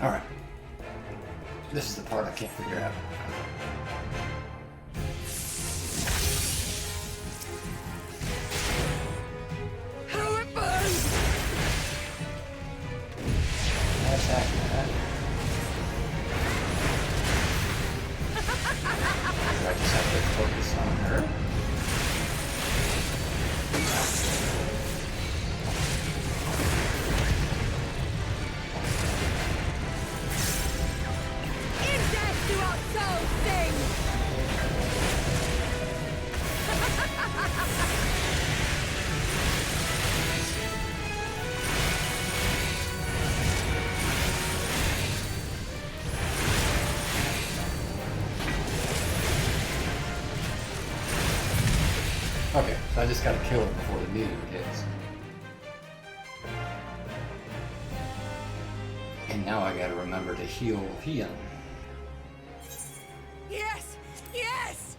Alright. This is the part I can't figure out. How it burns! That's accurate. Do I just have to focus on her? In death do our souls sing! Okay, so I just gotta kill her before the meteor hits. And now I gotta remember to heal Hian. Yes! Yes!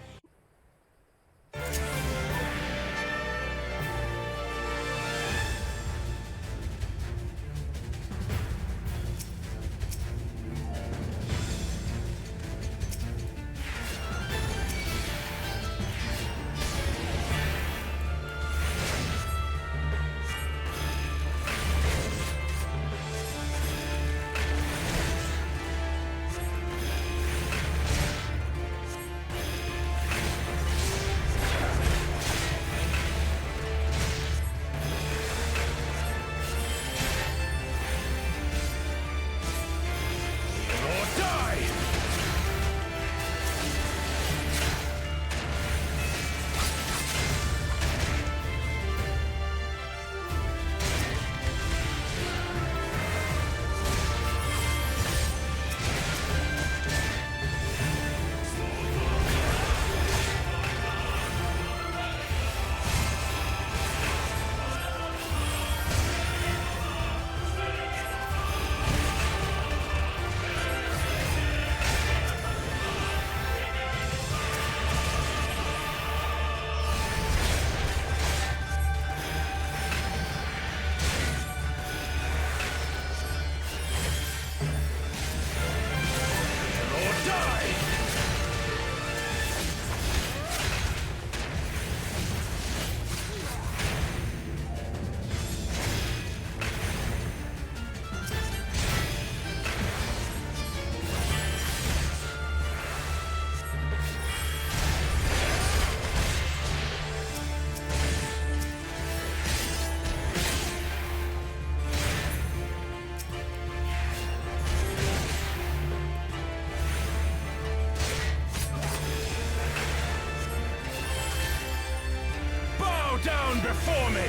before me!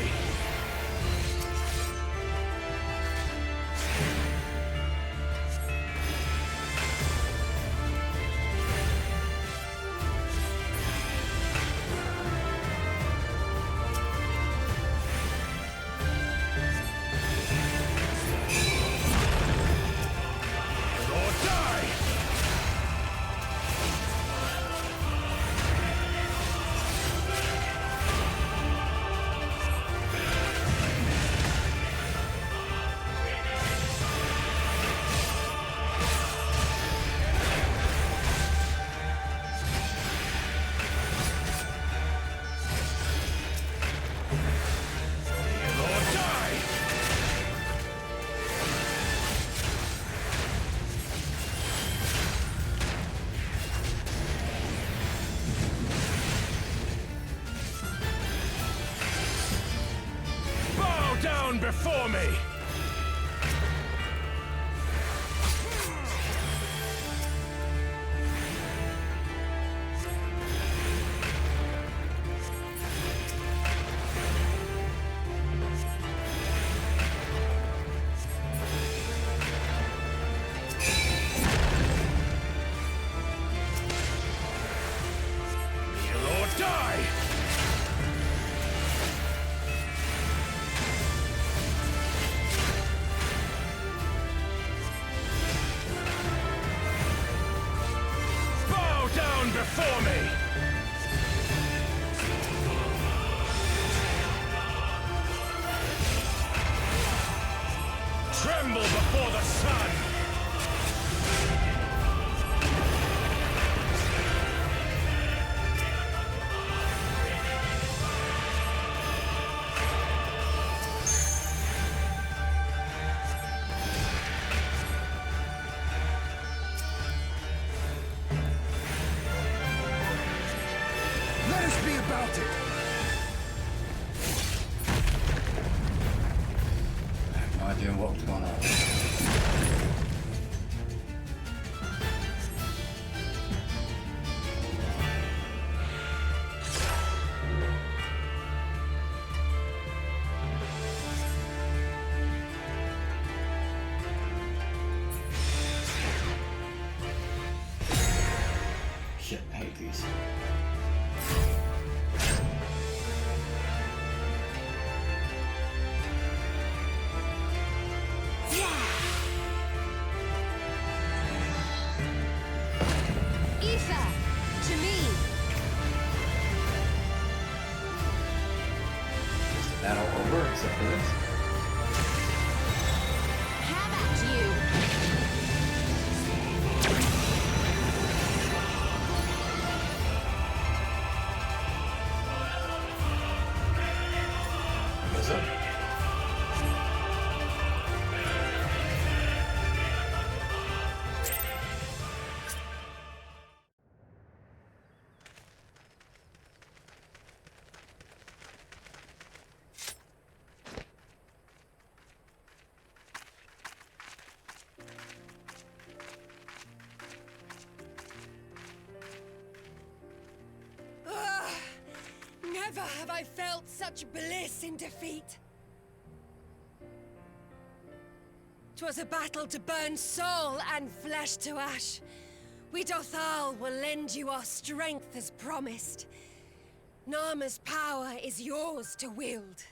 Before me! Kneel or die! Before me! Tremble before the sun! Let us be about it! I have no idea what's going on. Shit, I hate these. Battle over except for this. Have at you! Is it? Never have I felt such bliss in defeat. 'Twas a battle to burn soul and flesh to ash. We Dothal will lend you our strength as promised. Narma's power is yours to wield.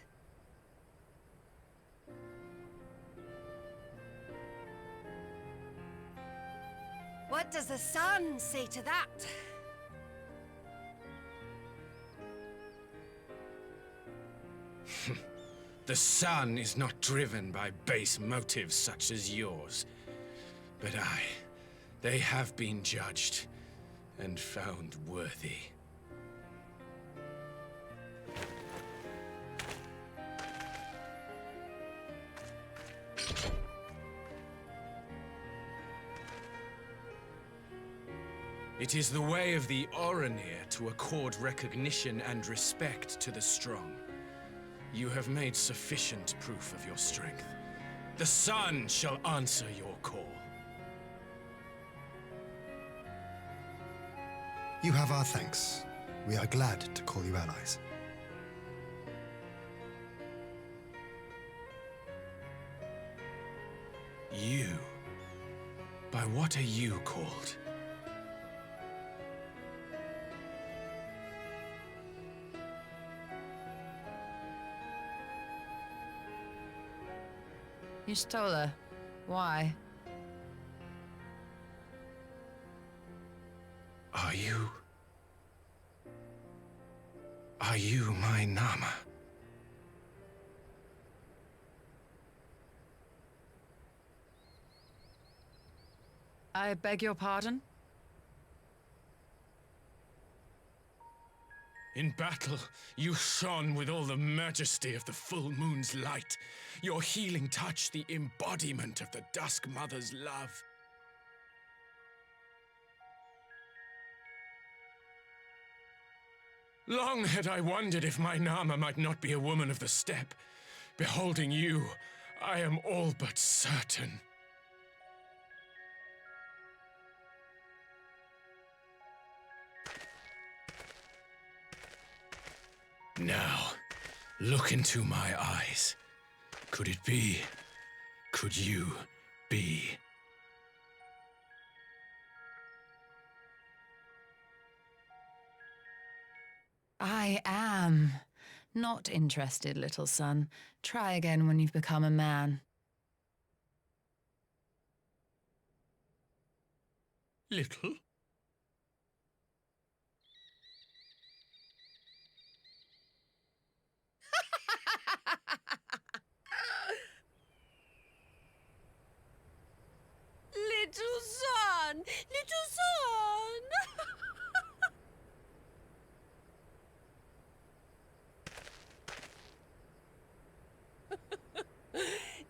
What does the sun say to that? The sun is not driven by base motives such as yours. But they have been judged and found worthy. It is the way of the Oranir to accord recognition and respect to the strong. You have made sufficient proof of your strength. The sun shall answer your call. You have our thanks. We are glad to call you allies. You? By what are you called? You stole her. Why? Are you my Nama? I beg your pardon? In battle, you shone with all the majesty of the full moon's light. Your healing touch, the embodiment of the Dusk Mother's love. Long had I wondered if my Nama might not be a woman of the steppe. Beholding you, I am all but certain. Now, look into my eyes. Could it be? Could you be? I am. Not interested, little son. Try again when you've become a man. Little? Little son! Little son!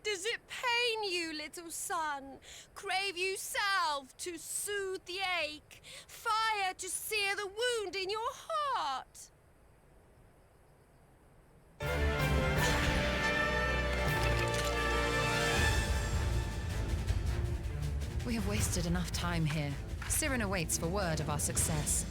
Does it pain you, little son? Crave you salve to soothe the ache? Fire to sear the wound in your heart? We have wasted enough time here. Siren awaits for word of our success.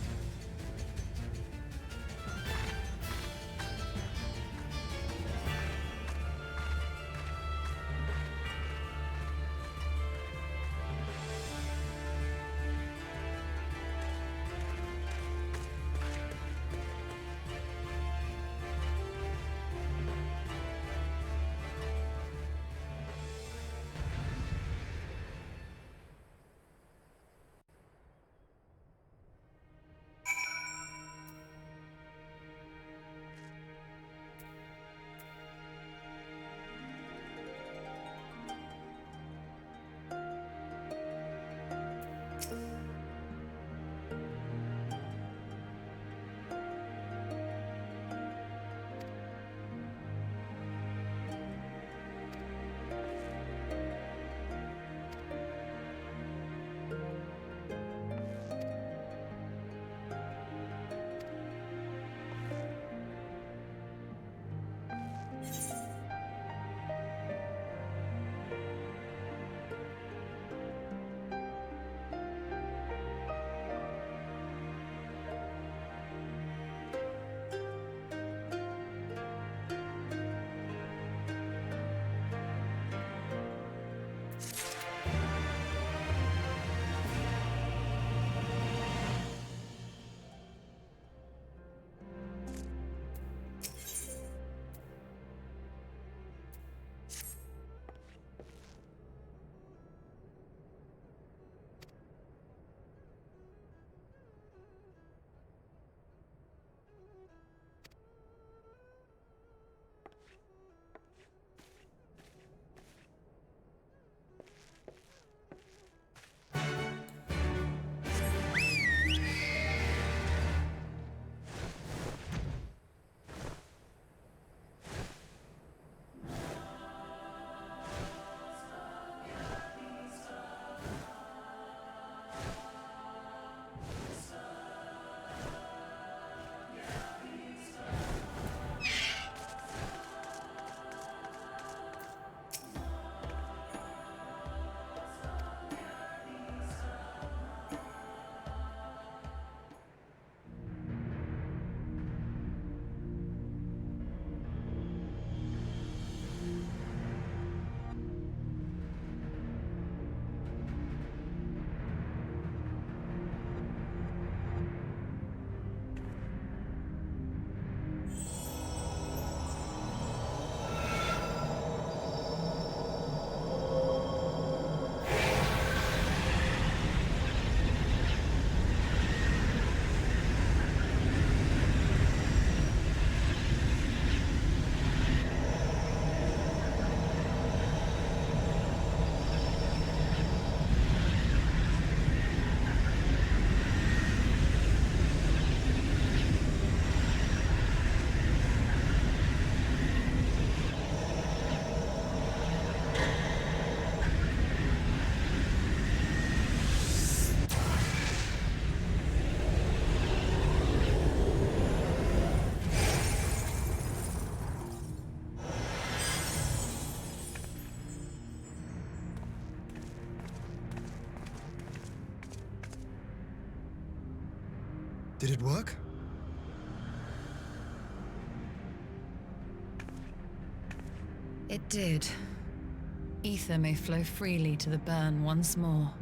Did it work? It did. Ether may flow freely to the burn once more.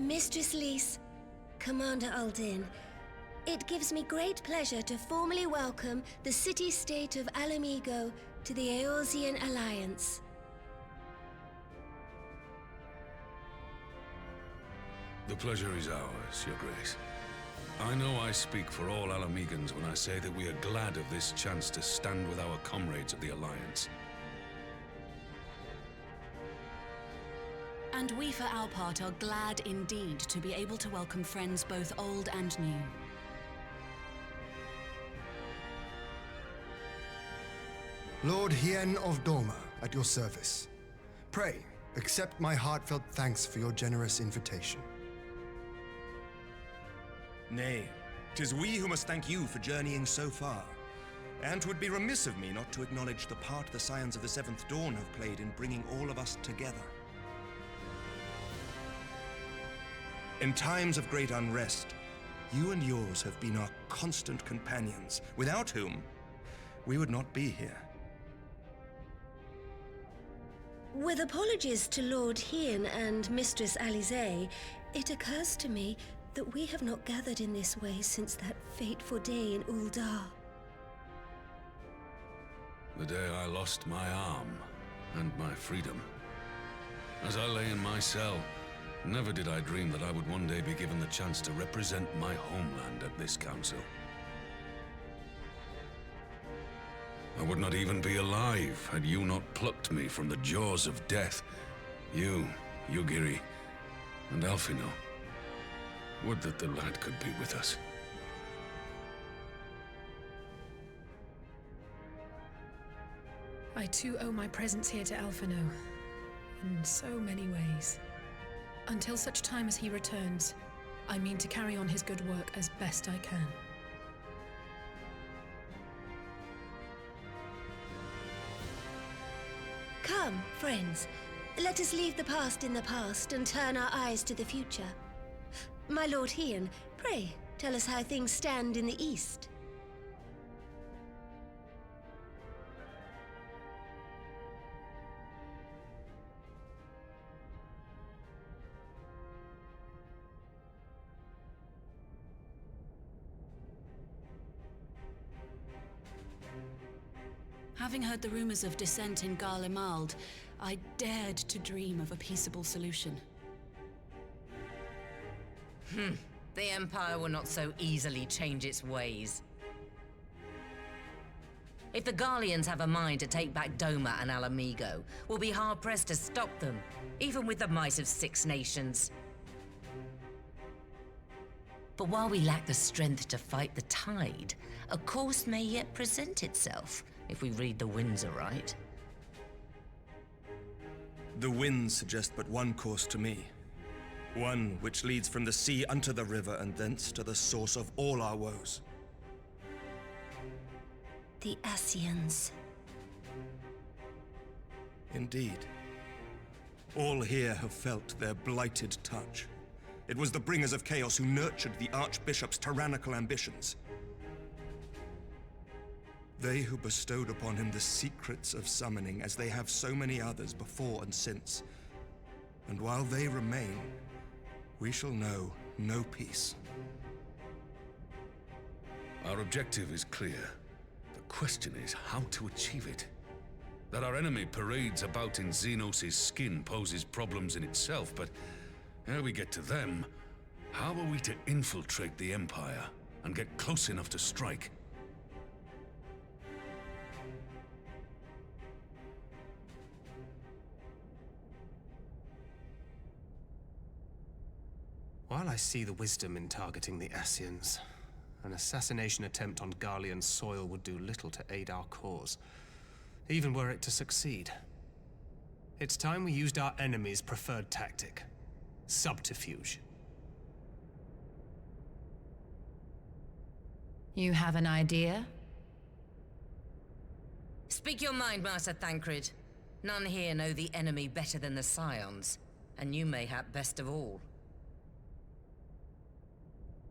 Mistress Lys, Commander Aldin, it gives me great pleasure to formally welcome the city-state of Alamigo to the Eorzean Alliance. The pleasure is ours, Your Grace. I know I speak for all Alamegans when I say that we are glad of this chance to stand with our comrades of the Alliance. And we for our part are glad indeed to be able to welcome friends both old and new. Lord Hien of Doma, at your service. Pray, accept my heartfelt thanks for your generous invitation. Nay, 'tis we who must thank you for journeying so far. And 'twould be remiss of me not to acknowledge the part the Scions of the Seventh Dawn have played in bringing all of us together. In times of great unrest, you and yours have been our constant companions, without whom we would not be here. With apologies to Lord Hien and Mistress Alisaie, it occurs to me that we have not gathered in this way since that fateful day in Uldar. The day I lost my arm and my freedom. As I lay in my cell, never did I dream that I would one day be given the chance to represent my homeland at this council. I would not even be alive had you not plucked me from the jaws of death. You, Yugiri, and Alphino. Would that the lad could be with us. I too owe my presence here to Alphino, in so many ways. Until such time as he returns, I mean to carry on his good work as best I can. Come, friends, let us leave the past in the past and turn our eyes to the future. My Lord Hien, pray, tell us how things stand in the east. Having heard the rumors of dissent in Garlemald, I dared to dream of a peaceable solution. The Empire will not so easily change its ways. If the Garleans have a mind to take back Doma and Alamigo, we'll be hard-pressed to stop them, even with the might of 6 nations. But while we lack the strength to fight the tide, a course may yet present itself, if we read the winds aright. The winds suggest but one course to me. One which leads from the sea unto the river and thence to the source of all our woes. The Ascians. Indeed. All here have felt their blighted touch. It was the bringers of chaos who nurtured the Archbishop's tyrannical ambitions. They who bestowed upon him the secrets of summoning, as they have so many others before and since. And while they remain, we shall know no peace. Our objective is clear. The question is how to achieve it. That our enemy parades about in Xenos' skin poses problems in itself, but ere we get to them, how are we to infiltrate the Empire and get close enough to strike? While I see the wisdom in targeting the Ascians, an assassination attempt on Garlean soil would do little to aid our cause, even were it to succeed. It's time we used our enemy's preferred tactic: subterfuge. You have an idea? Speak your mind, Master Thancred. None here know the enemy better than the Scions, and you mayhap best of all.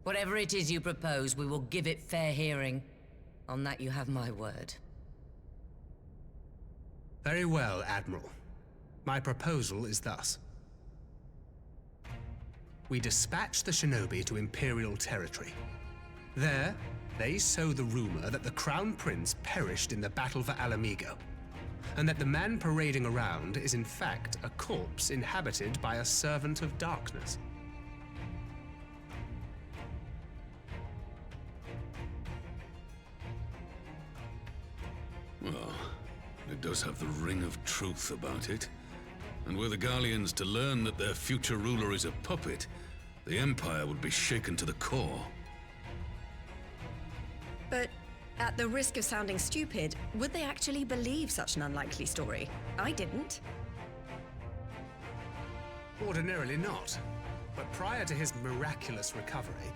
Whatever it is you propose, we will give it fair hearing. On that you have my word. Very well, Admiral. My proposal is thus. we dispatch the shinobi to Imperial territory. There, they sow the rumor that the Crown Prince perished in the battle for Alamigo, and that the man parading around is in fact a corpse inhabited by a servant of darkness. Well, it does have the ring of truth about it. And were the Garleans to learn that their future ruler is a puppet, the Empire would be shaken to the core. But at the risk of sounding stupid, would they actually believe such an unlikely story? I didn't. Ordinarily not. But prior to his miraculous recovery,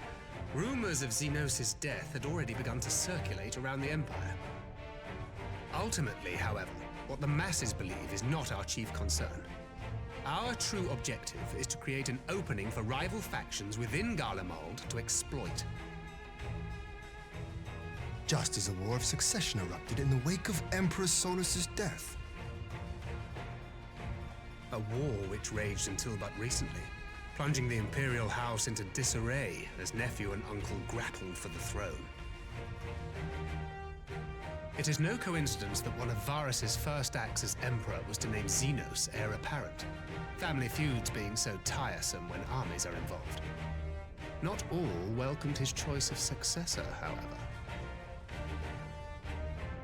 rumors of Xenos' death had already begun to circulate around the Empire. Ultimately, however, what the masses believe is not our chief concern. Our true objective is to create an opening for rival factions within Garlemald to exploit. Just as a war of succession erupted in the wake of Emperor Solus's death. A war which raged until but recently, plunging the Imperial House into disarray as nephew and uncle grappled for the throne. It is no coincidence that one of Varus's first acts as Emperor was to name Xenos heir apparent, family feuds being so tiresome when armies are involved. Not all welcomed his choice of successor, however.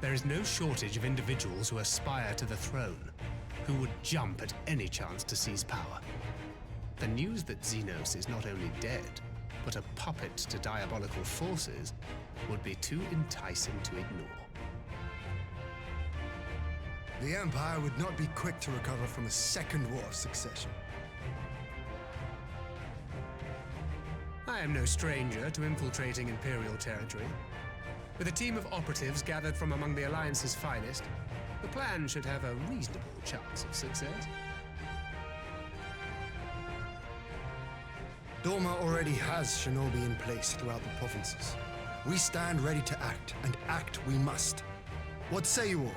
There is no shortage of individuals who aspire to the throne, who would jump at any chance to seize power. The news that Xenos is not only dead, but a puppet to diabolical forces would be too enticing to ignore. The Empire would not be quick to recover from a second war of succession. I am no stranger to infiltrating Imperial territory. With a team of operatives gathered from among the Alliance's finest, the plan should have a reasonable chance of success. Doma already has shinobi in place throughout the provinces. We stand ready to act, and act we must. What say you all?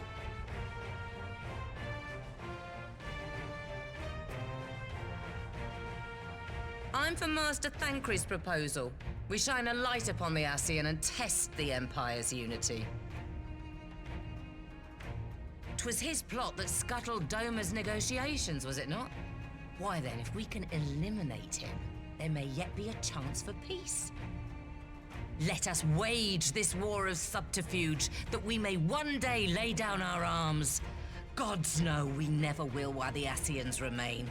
I'm for Master Thancred's proposal. We shine a light upon the Ascian and test the Empire's unity. 'Twas his plot that scuttled Doma's negotiations, was it not? Why then, if we can eliminate him, there may yet be a chance for peace. Let us wage this war of subterfuge, that we may one day lay down our arms. Gods know we never will while the Ascians remain.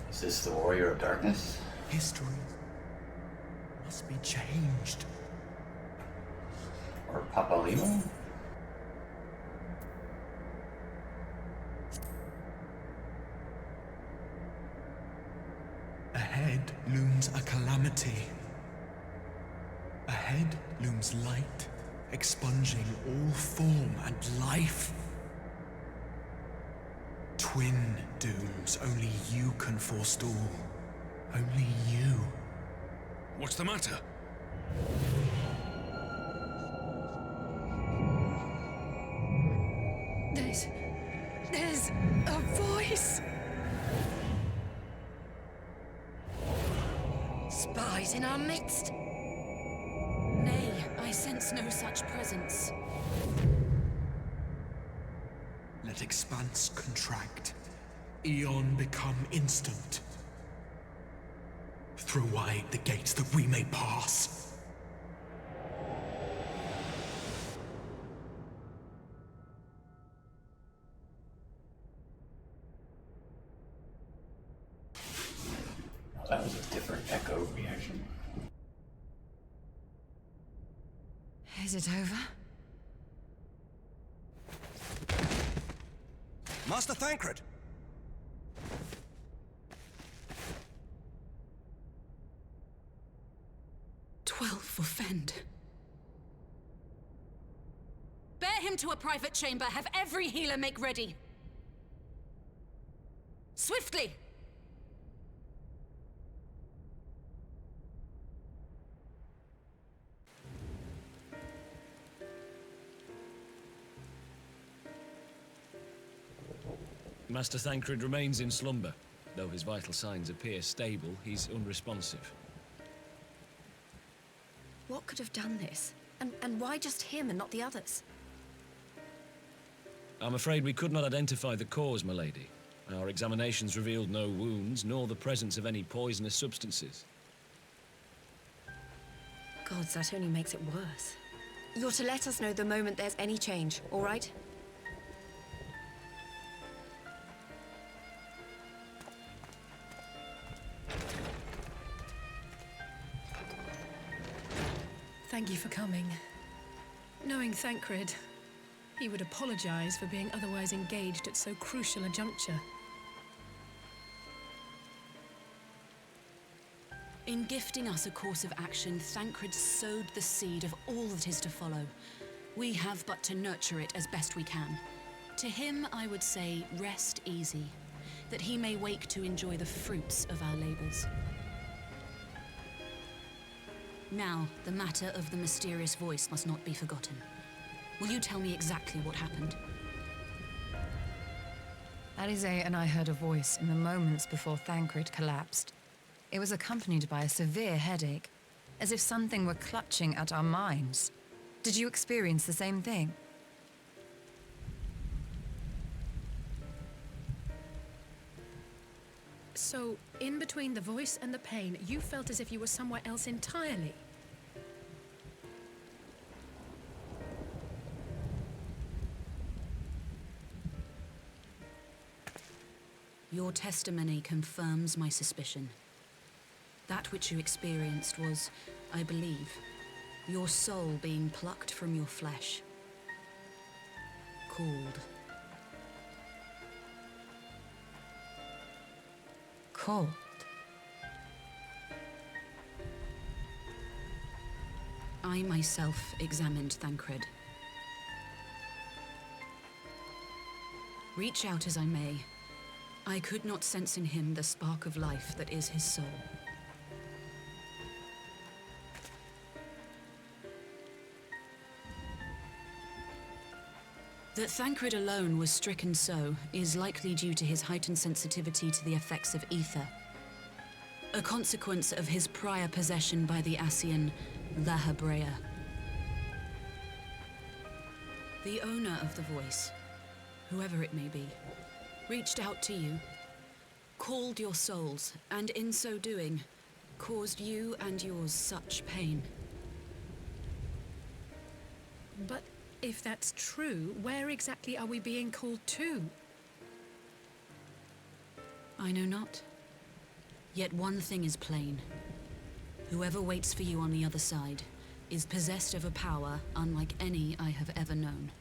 Is this the Warrior of Darkness? History must be changed. Or Papalimo? Ahead looms a calamity. Ahead looms light, expunging all form and life. Twin dooms only you can forestall. Only you. What's the matter? There's a voice. Spies in our midst? Nay, I sense no such presence. Let expanse contract. Eon become instant. Throw wide the gates that we may pass. That was a different echo reaction. Is it over? Master Thancred! well forfend. Bear him to a private chamber. Have every healer make ready. Swiftly! Master Thancred remains in slumber. Though his vital signs appear stable, he's unresponsive. What could have done this? And why just him and not the others? I'm afraid we could not identify the cause, my lady. Our examinations revealed no wounds, nor the presence of any poisonous substances. Gods, that only makes it worse. You're to let us know the moment there's any change, all right? Thank you for coming. Knowing Thancred, he would apologize for being otherwise engaged at so crucial a juncture. In gifting us a course of action, Thancred sowed the seed of all that is to follow. We have but to nurture it as best we can. To him, I would say, rest easy, that he may wake to enjoy the fruits of our labors. Now, the matter of the mysterious voice must not be forgotten. Will you tell me exactly what happened? Alize and I heard a voice in the moments before Thancred collapsed. It was accompanied by a severe headache, as if something were clutching at our minds. Did you experience the same thing? So, in between the voice and the pain, you felt as if you were somewhere else entirely. Your testimony confirms my suspicion. That which you experienced was, I believe, your soul being plucked from your flesh. Called. Called? I myself examined Thancred. Reach out as I may, I could not sense in him the spark of life that is his soul. That Thancred alone was stricken so is likely due to his heightened sensitivity to the effects of ether, a consequence of his prior possession by the Ascian Lahabrea. The owner of the voice, whoever it may be, reached out to you, called your souls, and in so doing, caused you and yours such pain. But if that's true, where exactly are we being called to? I know not. Yet one thing is plain. Whoever waits for you on the other side is possessed of a power unlike any I have ever known.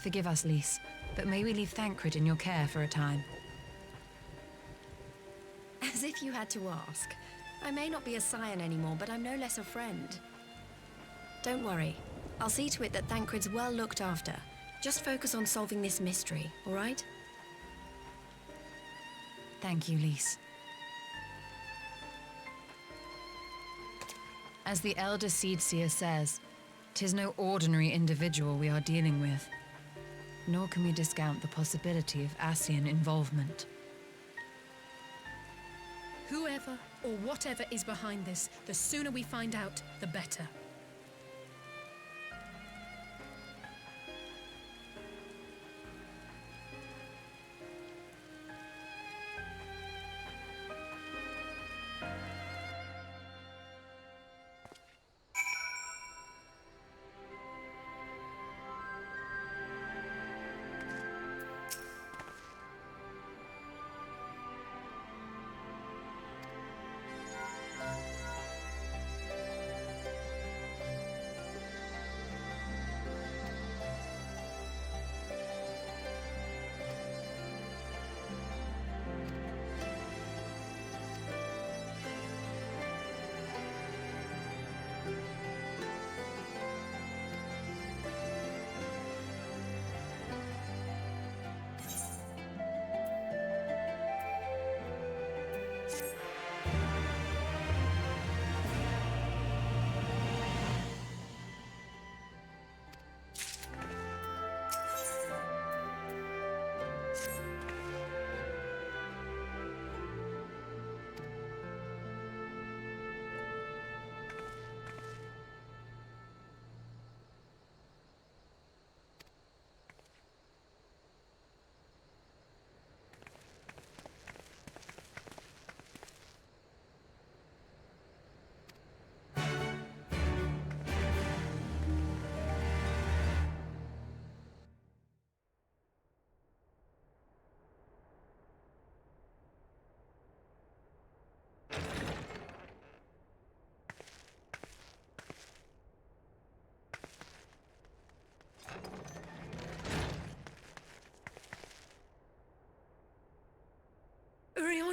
Forgive us, Lys, but may we leave Thancred in your care for a time? As if you had to ask. I may not be a scion anymore, but I'm no less a friend. Don't worry. I'll see to it that Thancred's well looked after. Just focus on solving this mystery, all right? Thank you, Lys. As the Elder Seedseer says, 'tis no ordinary individual we are dealing with. Nor can we discount the possibility of Ascian involvement. Whoever or whatever is behind this, the sooner we find out, the better.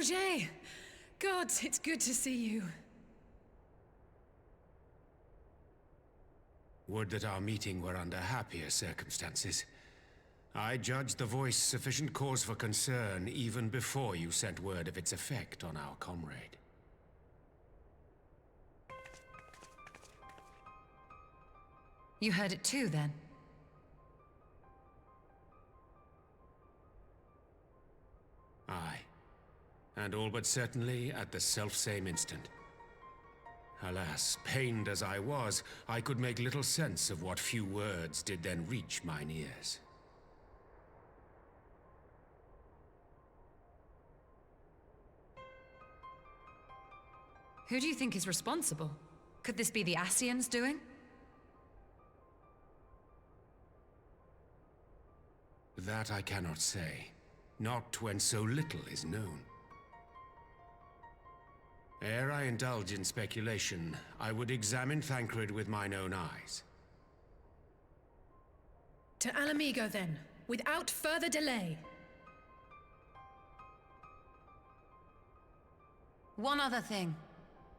Orianger! Gods, it's good to see you. Would that our meeting were under happier circumstances. I judged the voice sufficient cause for concern even before you sent word of its effect on our comrade. You heard it too, then? Aye. And all but certainly at the selfsame instant. Alas, pained as I was, I could make little sense of what few words did then reach mine ears. Who do you think is responsible? Could this be the Ascians doing? That I cannot say. Not when so little is known. Ere I indulge in speculation, I would examine Thancred with mine own eyes. To Alamigo, then, without further delay. One other thing.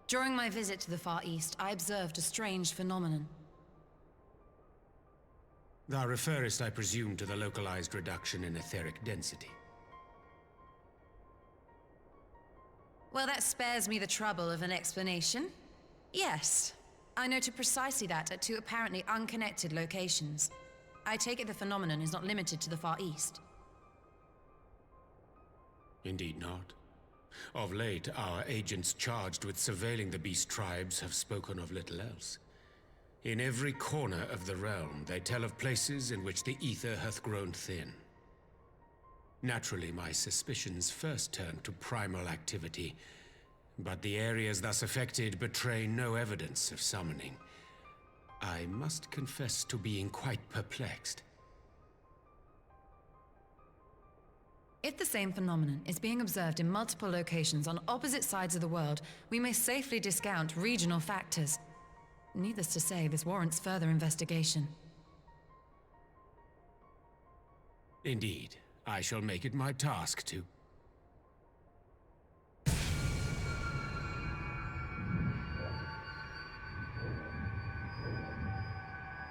During my visit to the Far East, I observed a strange phenomenon. Thou referrest, I presume, to the localized reduction in etheric density. Well, that spares me the trouble of an explanation. Yes, I noted precisely that at two apparently unconnected locations. I take it the phenomenon is not limited to the Far East. Indeed not. Of late, our agents charged with surveilling the beast tribes have spoken of little else. In every corner of the realm, they tell of places in which the ether hath grown thin. Naturally, my suspicions first turned to primal activity, but the areas thus affected betray no evidence of summoning. I must confess to being quite perplexed. If the same phenomenon is being observed in multiple locations on opposite sides of the world, we may safely discount regional factors. Needless to say, this warrants further investigation. Indeed, I shall make it my task to.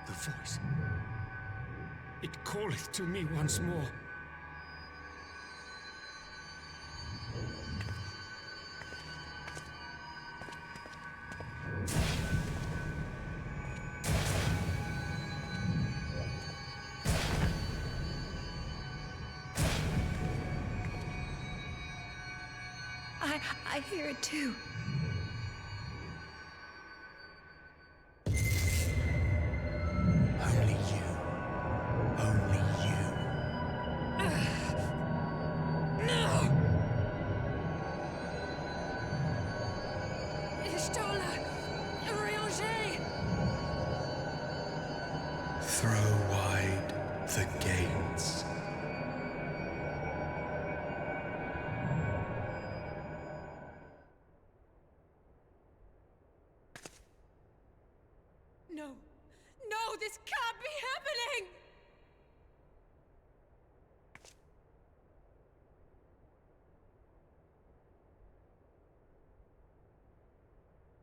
The voice. It calleth to me once more. I hear it too. Only you. Only you. No! Ishtola! Orianger! Throw wide the gates. No! No, this can't be happening!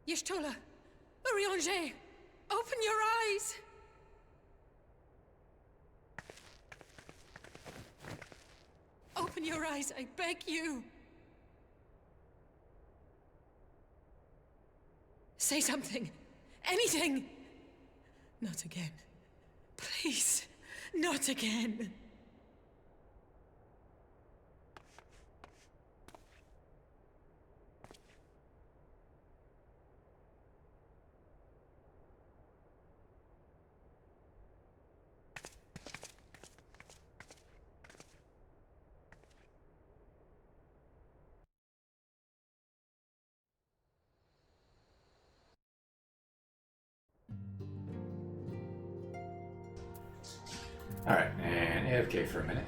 Y'shtola! Orianger! Open your eyes! Open your eyes, I beg you! Say something! Anything! Not again. Please, not again. Alright, and AFK for a minute.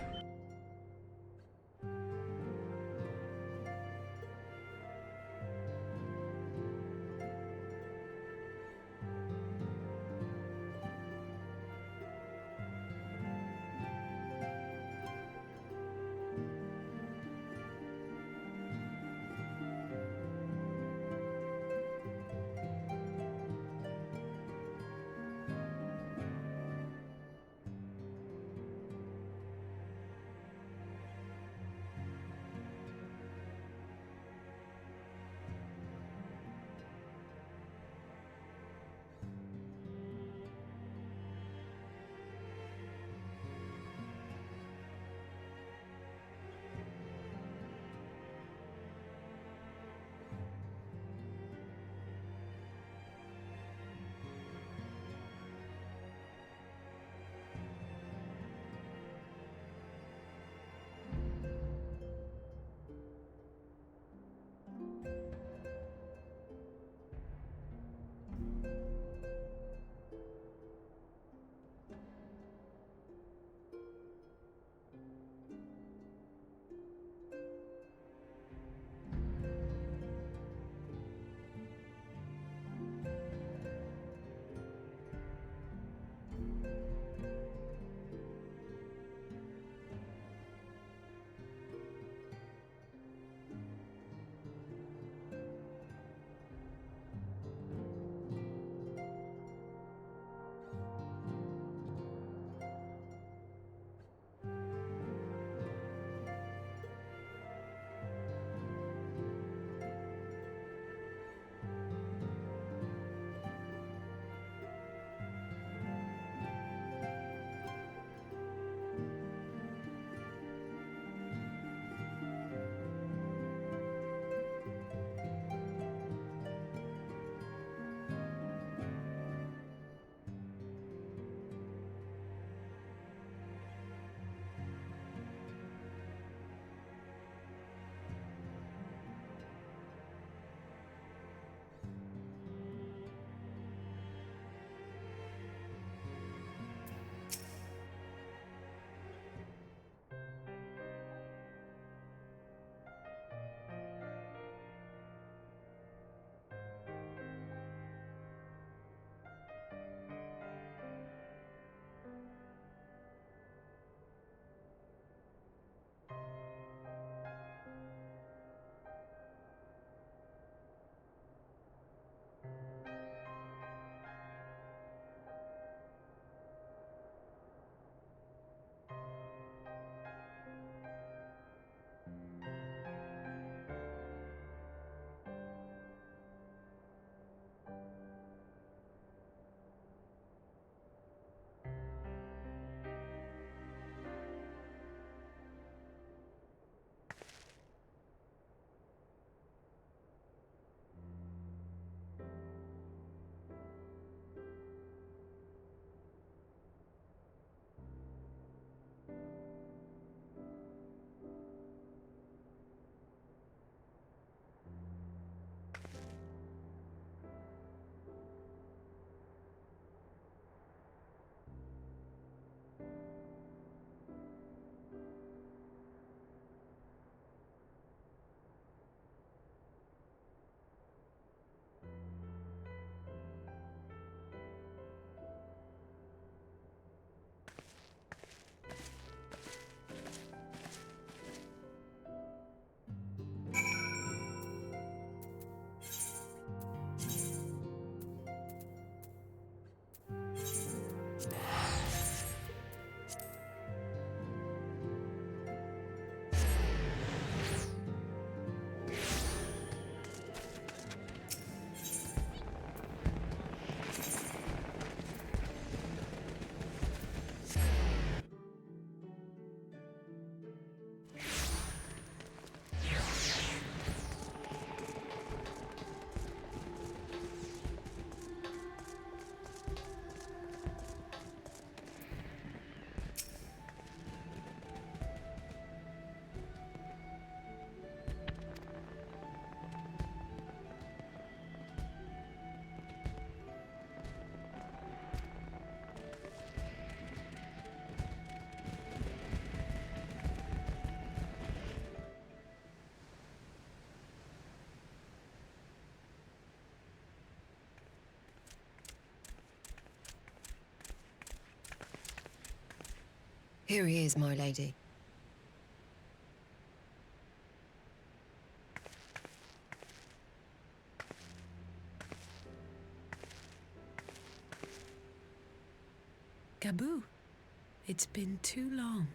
Here he is, my lady. Gabu, it's been too long.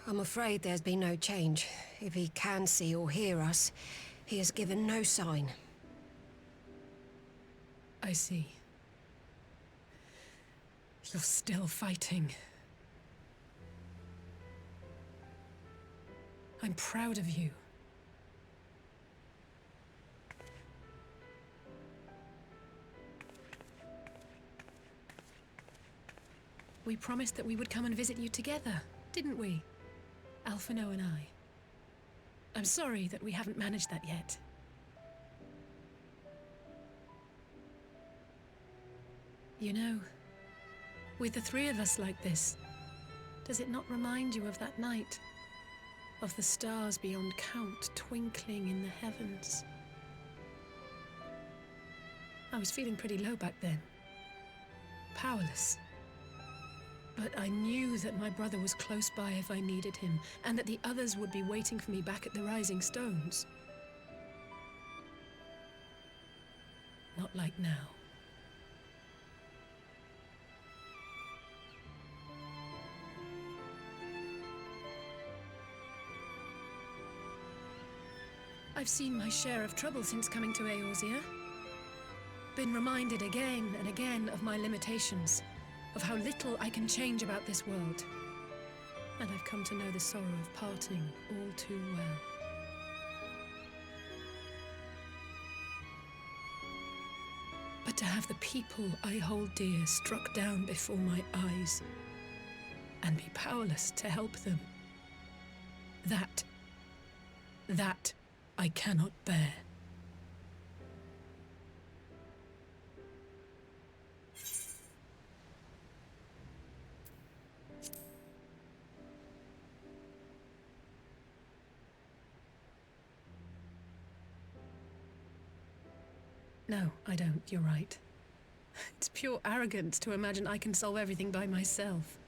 I'm afraid there's been no change. If he can see or hear us, he has given no sign. I see. You're still fighting. I'm proud of you. We promised that we would come and visit you together, didn't we? Alphino and I. I'm sorry that we haven't managed that yet. You know, with the three of us like this, does it not remind you of that night? Of the stars beyond count twinkling in the heavens? I was feeling pretty low back then. Powerless. But I knew that my brother was close by if I needed him, and that the others would be waiting for me back at the Rising Stones. Not like now. I've seen my share of trouble since coming to Eorzea. Been reminded again and again of my limitations, of how little I can change about this world. And I've come to know the sorrow of parting all too well. But to have the people I hold dear struck down before my eyes, and be powerless to help them, that I cannot bear. No, I don't. You're right. It's pure arrogance to imagine I can solve everything by myself.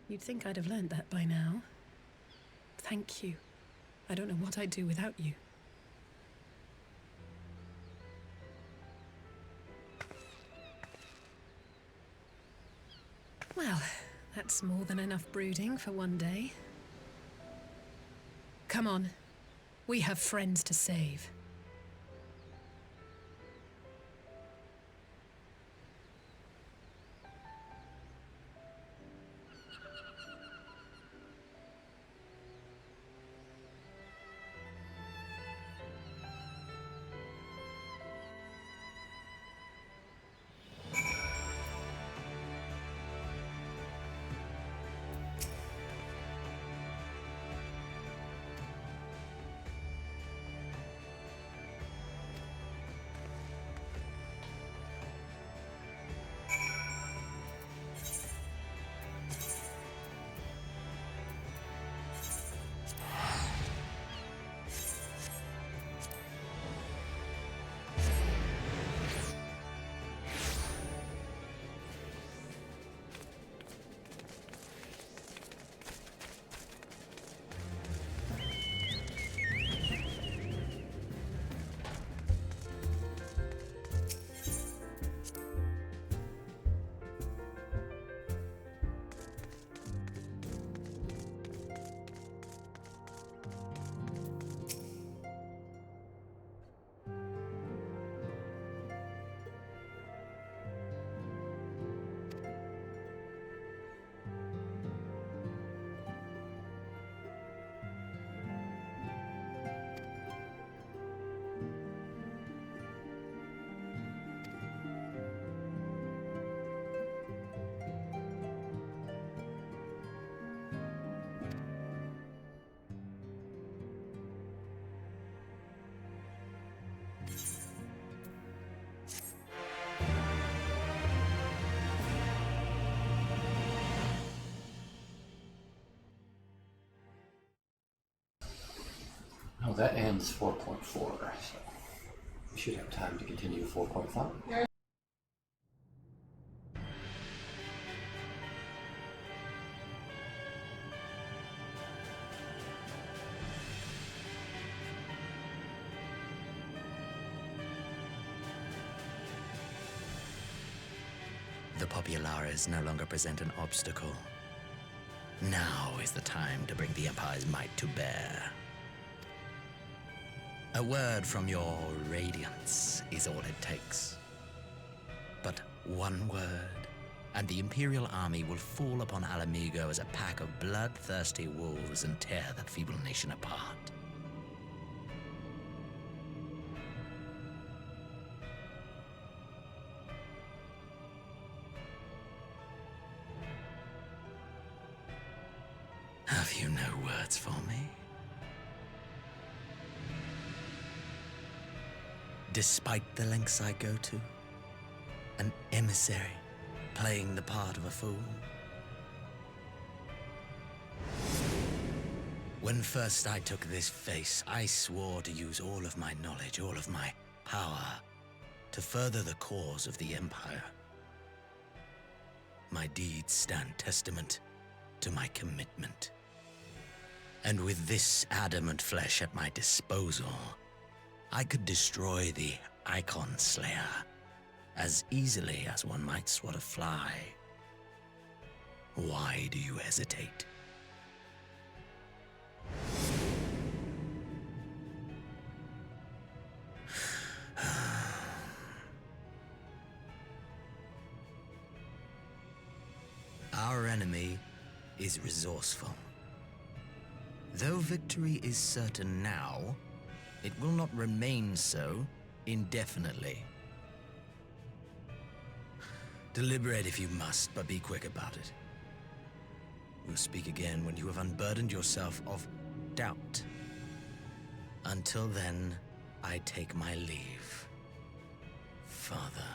You'd think I'd have learned that by now. Thank you. I don't know what I'd do without you. Well, that's more than enough brooding for one day. Come on. We have friends to save. Oh, that ends 4.4. So. We should have time to continue 4.5. The Populares no longer present an obstacle. Now is the time to bring the Empire's might to bear. A word from your Radiance is all it takes. But one word, and the Imperial army will fall upon Alamigo as a pack of bloodthirsty wolves and tear that feeble nation apart. Have you no words for me? Despite the lengths I go to, an emissary playing the part of a fool. When first I took this face, I swore to use all of my knowledge, all of my power, to further the cause of the Empire. My deeds stand testament to my commitment. And with this adamant flesh at my disposal, I could destroy the Icon Slayer as easily as one might swat a fly. Why do you hesitate? Our enemy is resourceful. Though victory is certain now, it will not remain so indefinitely. Deliberate if you must, but be quick about it. We'll speak again when you have unburdened yourself of doubt. Until then, I take my leave, Father.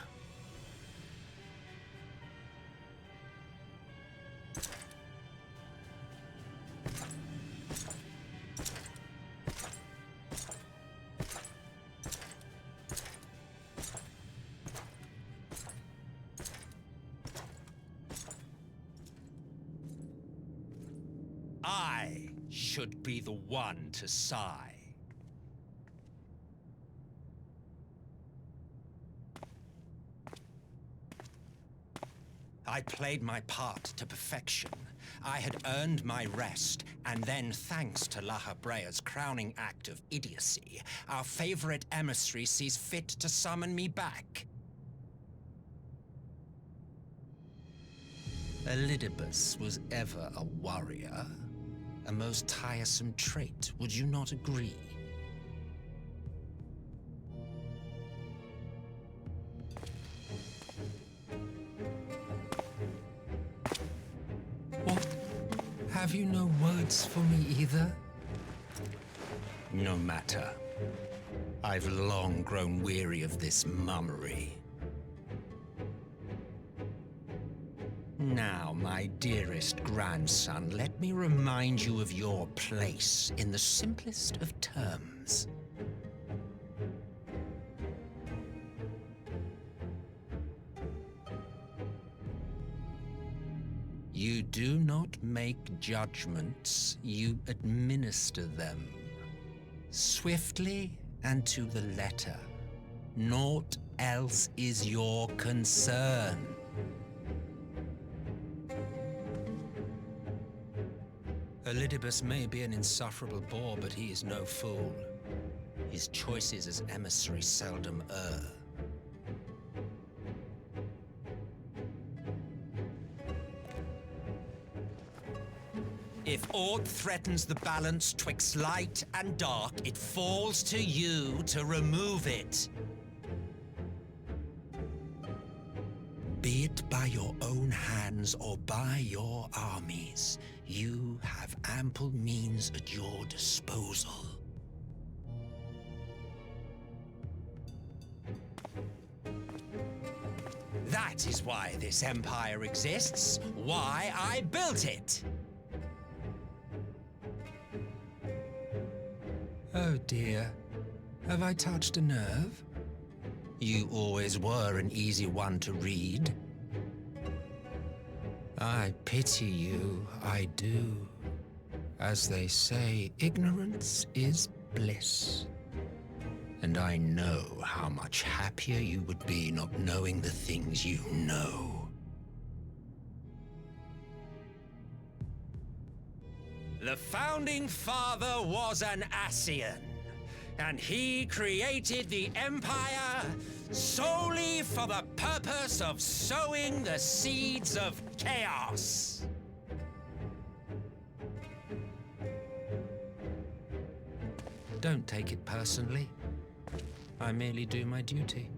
I should be the one to sigh. I played my part to perfection. I had earned my rest, and then, thanks to La Habrea's crowning act of idiocy, our favorite emissary sees fit to summon me back. Elidibus was ever a warrior. A most tiresome trait, would you not agree? What? Have you no words for me either? No matter. I've long grown weary of this mummery. Now, my dearest grandson, let me remind you of your place in the simplest of terms. You do not make judgments, you administer them. Swiftly and to the letter. Naught else is your concern. Elidibus may be an insufferable bore, but he is no fool. His choices as emissary seldom err. If aught threatens the balance twixt light and dark, it falls to you to remove it. Be it by your own hands or by your armies, you have ample means at your disposal. That is why this empire exists, why I built it. Oh dear, have I touched a nerve? You always were an easy one to read. I pity you, I do. As they say, ignorance is bliss. And I know how much happier you would be not knowing the things you know. The Founding Father was an Ascian, and he created the Empire solely for the purpose of sowing the seeds of chaos. Don't take it personally. I merely do my duty.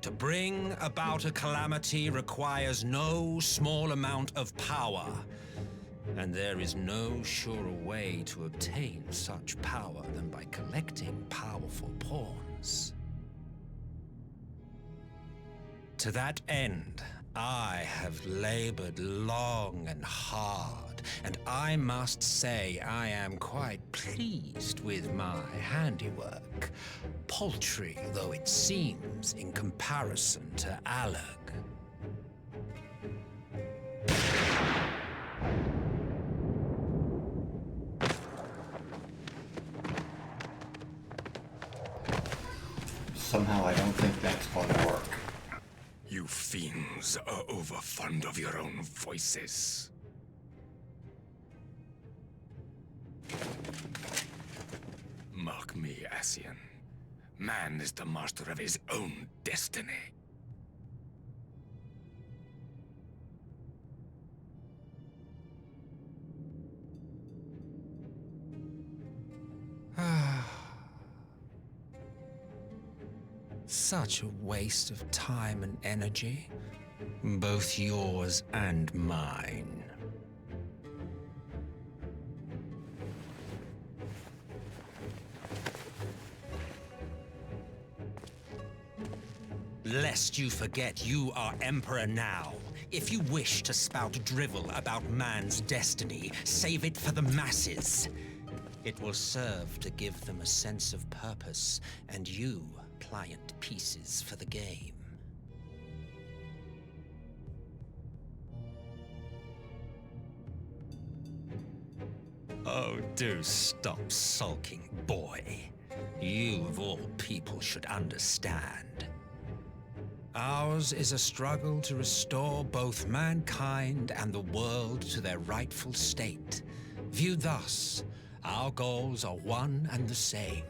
To bring about a calamity requires no small amount of power, and there is no surer way to obtain such power than by collecting powerful pawns. To that end, I have labored long and hard, and I must say I am quite pleased with my handiwork, paltry though it seems in comparison to Alag. Somehow I don't think that's going to work. You fiends are overfond of your own voices. Mark me, Ascian. Man is the master of his own destiny. Such a waste of time and energy, both yours and mine. Lest you forget you are Emperor now. If you wish to spout drivel about man's destiny, save it for the masses. It will serve to give them a sense of purpose, and you pliant pieces for the game. Oh, do stop sulking, boy. You, of all people, should understand. Ours is a struggle to restore both mankind and the world to their rightful state. Viewed thus, our goals are one and the same.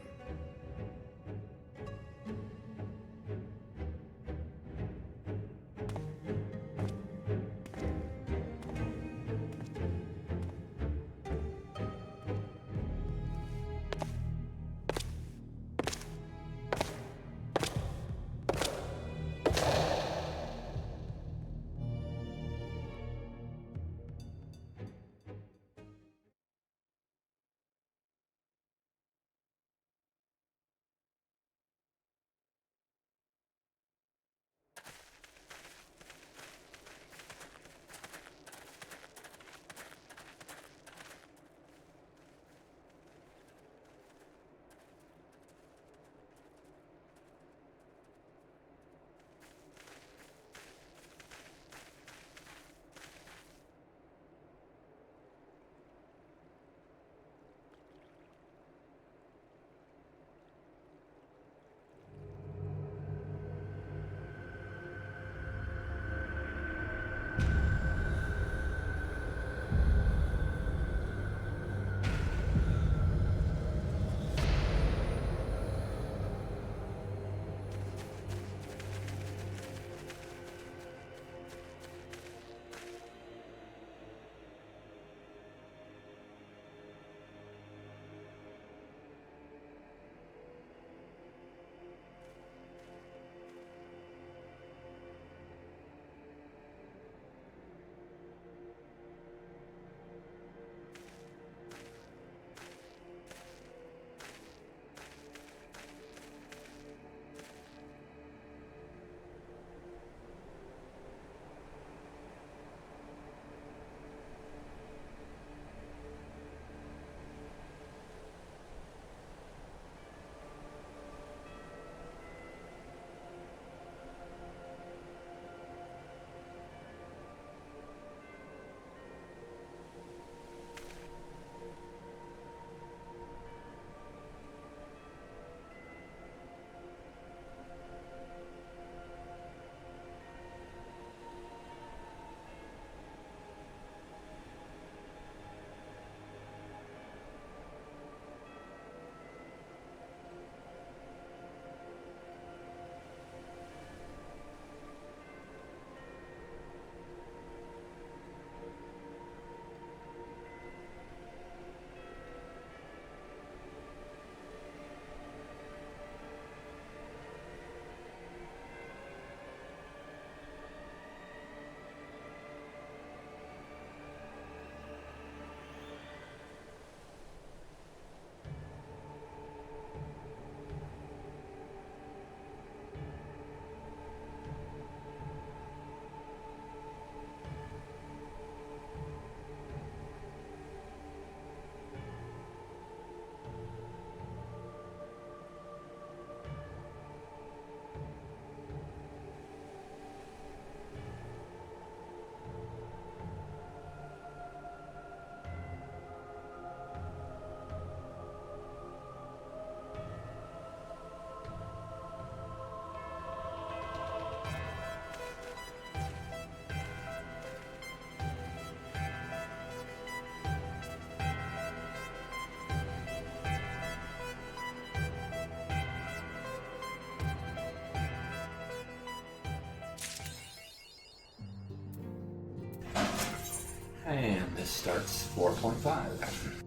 And this starts 4.5.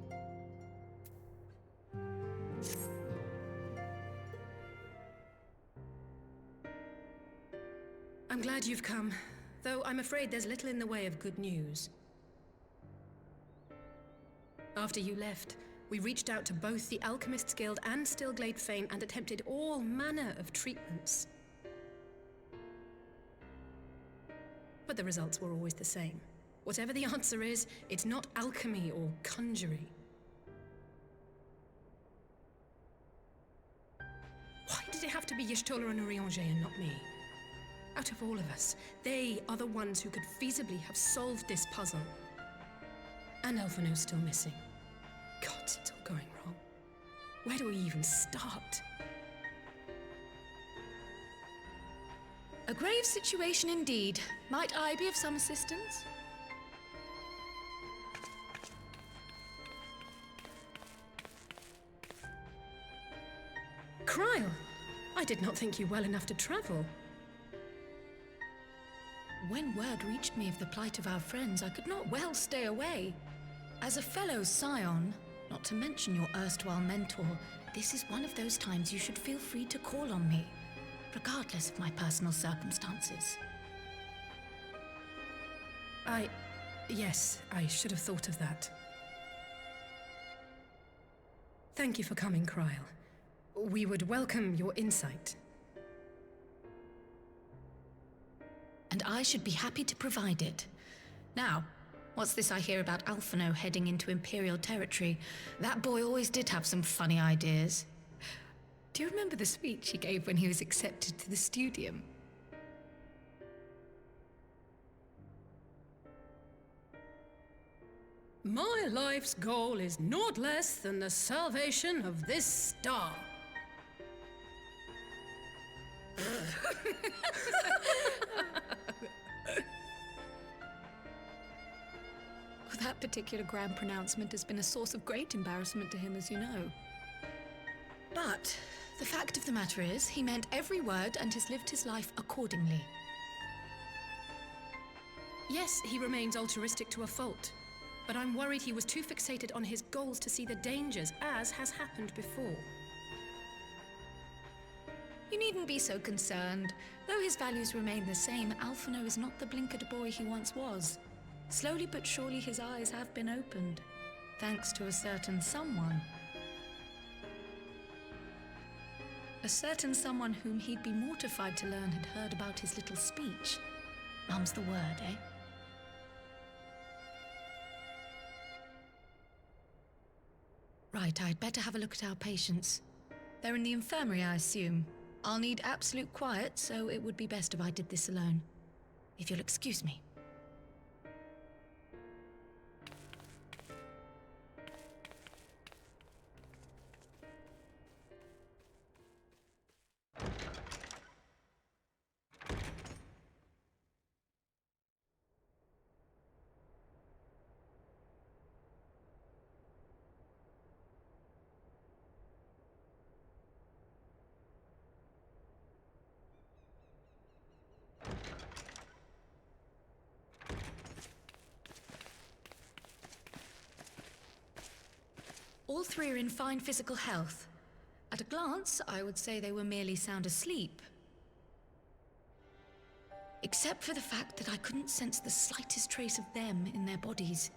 I'm glad you've come, though I'm afraid there's little in the way of good news. After you left, we reached out to both the Alchemists Guild and Stillglade Fane and attempted all manner of treatments. But the results were always the same. Whatever the answer is, it's not alchemy or conjuring. Why did it have to be Y'shtola and Urianger and not me? Out of all of us, they are the ones who could feasibly have solved this puzzle. And Alphino's still missing. God, it's all going wrong. Where do we even start? A grave situation indeed. Might I be of some assistance? Kryle, I did not think you well enough to travel. When word reached me of the plight of our friends, I could not well stay away. As a fellow scion, not to mention your erstwhile mentor, this is one of those times you should feel free to call on me, regardless of my personal circumstances. Yes, I should have thought of that. Thank you for coming, Kryle. We would welcome your insight. And I should be happy to provide it. Now, what's this I hear about Alphino heading into Imperial territory? That boy always did have some funny ideas. Do you remember the speech he gave when he was accepted to the Studium? My life's goal is naught less than the salvation of this star. That particular grand pronouncement has been a source of great embarrassment to him, as you know. But the fact of the matter is, he meant every word and has lived his life accordingly. Yes, he remains altruistic to a fault, but I'm worried he was too fixated on his goals to see the dangers, as has happened before. You needn't be so concerned. Though his values remain the same, Alphino is not the blinkered boy he once was. Slowly but surely his eyes have been opened, thanks to a certain someone. A certain someone whom he'd be mortified to learn had heard about his little speech. Mum's the word, eh? Right, I'd better have a look at our patients. They're in the infirmary, I assume. I'll need absolute quiet, so it would be best if I did this alone. If you'll excuse me. All three are in fine physical health. At a glance, I would say they were merely sound asleep. Except for the fact that I couldn't sense the slightest trace of them in their bodies.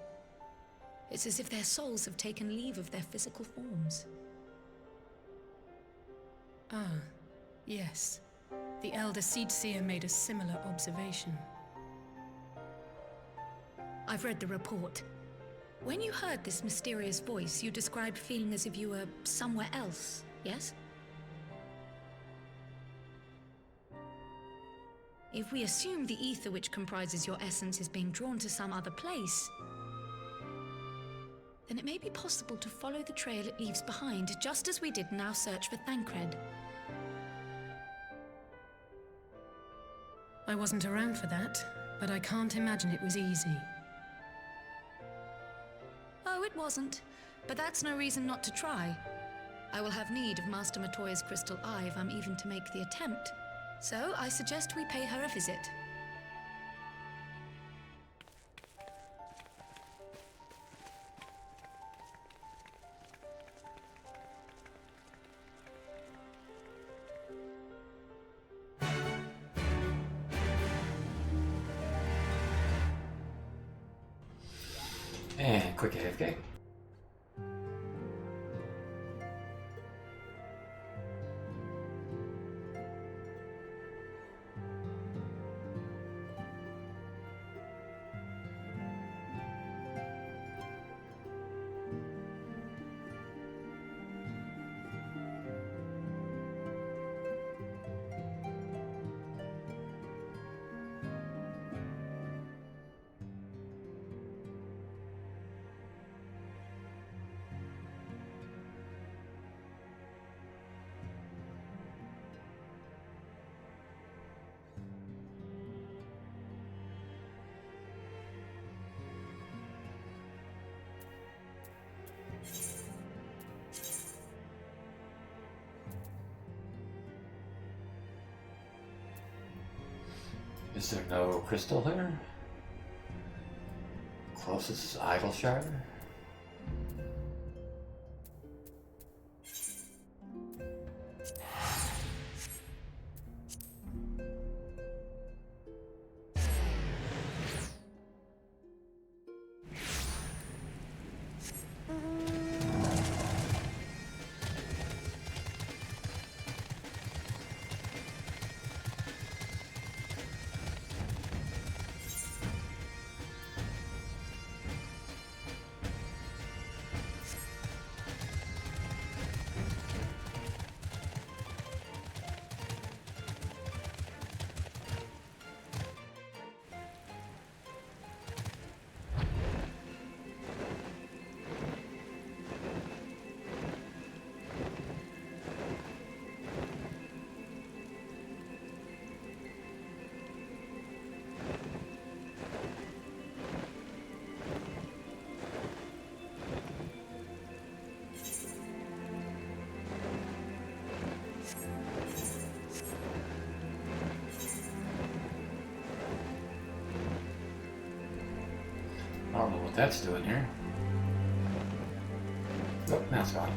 It's as if their souls have taken leave of their physical forms. Ah, yes. The Elder Seedseer made a similar observation. I've read the report. When you heard this mysterious voice, you described feeling as if you were somewhere else, yes? If we assume the ether which comprises your essence is being drawn to some other place, then it may be possible to follow the trail it leaves behind, just as we did in our search for Thancred. I wasn't around for that, but I can't imagine it was easy. Oh, it wasn't. But that's no reason not to try. I will have need of Master Matoya's crystal eye if I'm even to make the attempt. So I suggest we pay her a visit. quick AFK. Is there no crystal here? Closest is Idle Shard? I don't know what that's doing here. Oh, now it's gone.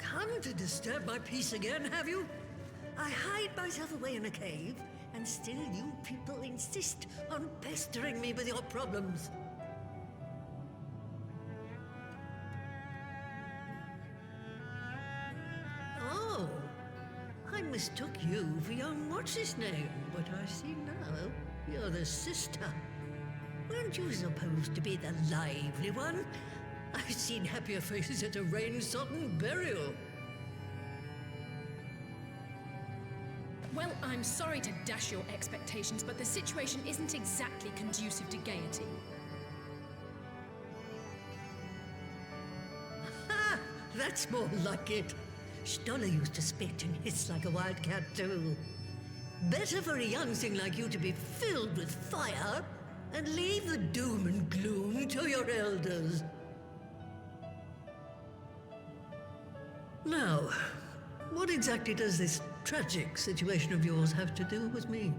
Come to disturb my peace again, have you? I hide myself away in a cave, and still you people insist on pestering me with your problems. Oh, I mistook you for young what's-his-name, but I see now you're the sister. Weren't you supposed to be the lively one? I've seen happier faces at a rain-sodden burial. Well, I'm sorry to dash your expectations, but the situation isn't exactly conducive to gaiety. Ha! That's more like it. Stoller used to spit and hiss like a wildcat too. Better for a young thing like you to be filled with fire and leave the doom and gloom to your elders. Now, what exactly does this tragic situation of yours have to do with me?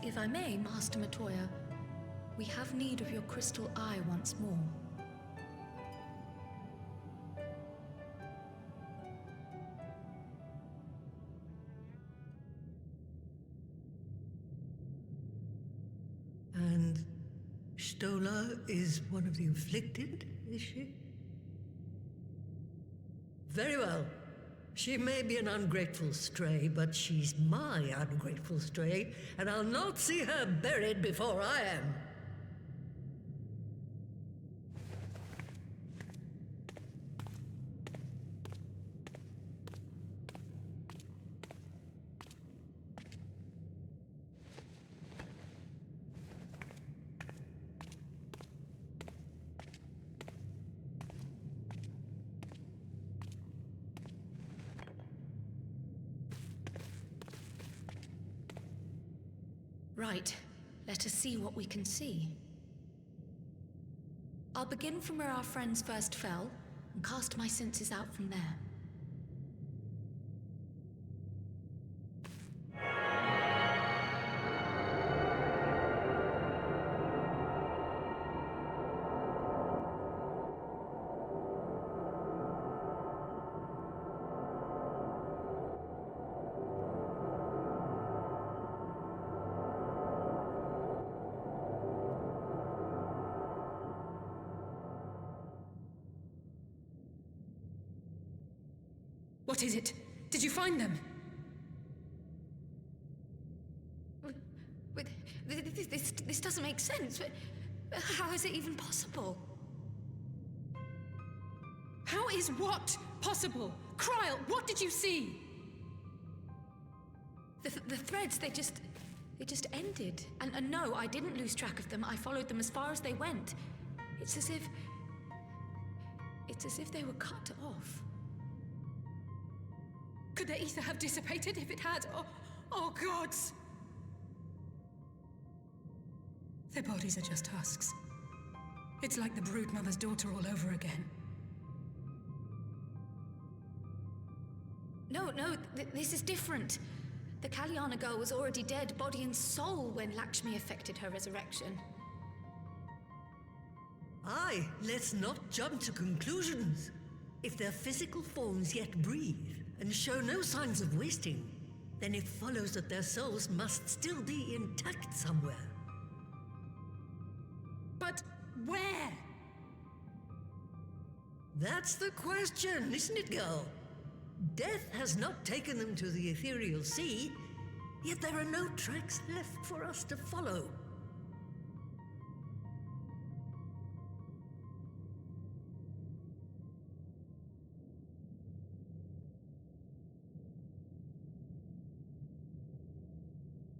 If I may, Master Matoya, we have need of your crystal eye once more. And Stoller is one of the afflicted, is she? Very well. She may be an ungrateful stray, but she's my ungrateful stray, and I'll not see her buried before I am. Right. Let us see what we can see. I'll begin from where our friends first fell, and cast my senses out from there. What is it? Did you find them? This doesn't make sense. How is it even possible? How is what possible? Kryl, what did you see? The threads, they just ended. And no, I didn't lose track of them. I followed them as far as they went. It's as if they were cut off. Could the ether have dissipated if it had? Oh gods! Their bodies are just husks. It's like the Broodmother's daughter all over again. No, this is different. The Kalyana girl was already dead, body and soul, when Lakshmi effected her resurrection. Aye, let's not jump to conclusions. If their physical forms yet breathe, and show no signs of wasting, then it follows that their souls must still be intact somewhere. But where? That's the question, isn't it, girl? Death has not taken them to the ethereal sea, yet there are no tracks left for us to follow.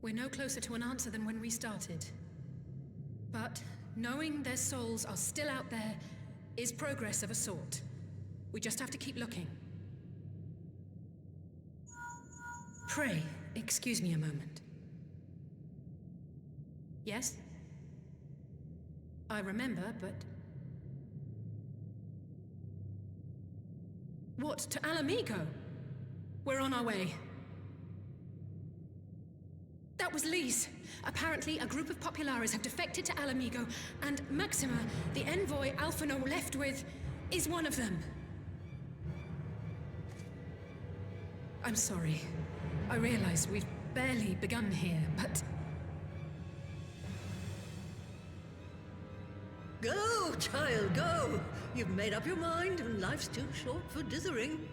We're no closer to an answer than when we started. But knowing their souls are still out there is progress of a sort. We just have to keep looking. Pray, excuse me a moment. Yes? I remember, but... What, to Alamigo? We're on our way. That was Lee's. Apparently, a group of Populares have defected to Alamigo, and Maxima, the envoy Alphino left with, is one of them. I'm sorry. I realize we've barely begun here, but... Go, child, go! You've made up your mind, and life's too short for dithering.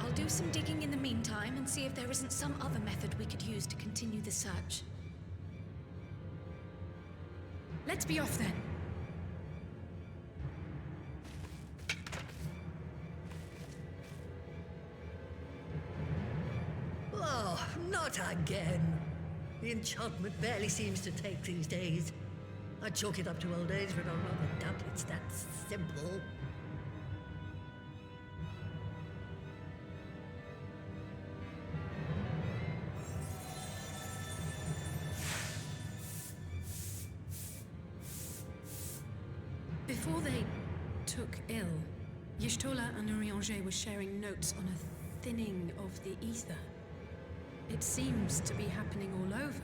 I'll do some digging in the meantime and see if there isn't some other method we could use to continue the search. Let's be off then. Oh, not again. The enchantment barely seems to take these days. I chalk it up to old age, but I rather doubt it's that simple. Before they took ill, Y'shtola and Urianger were sharing notes on a thinning of the ether. It seems to be happening all over.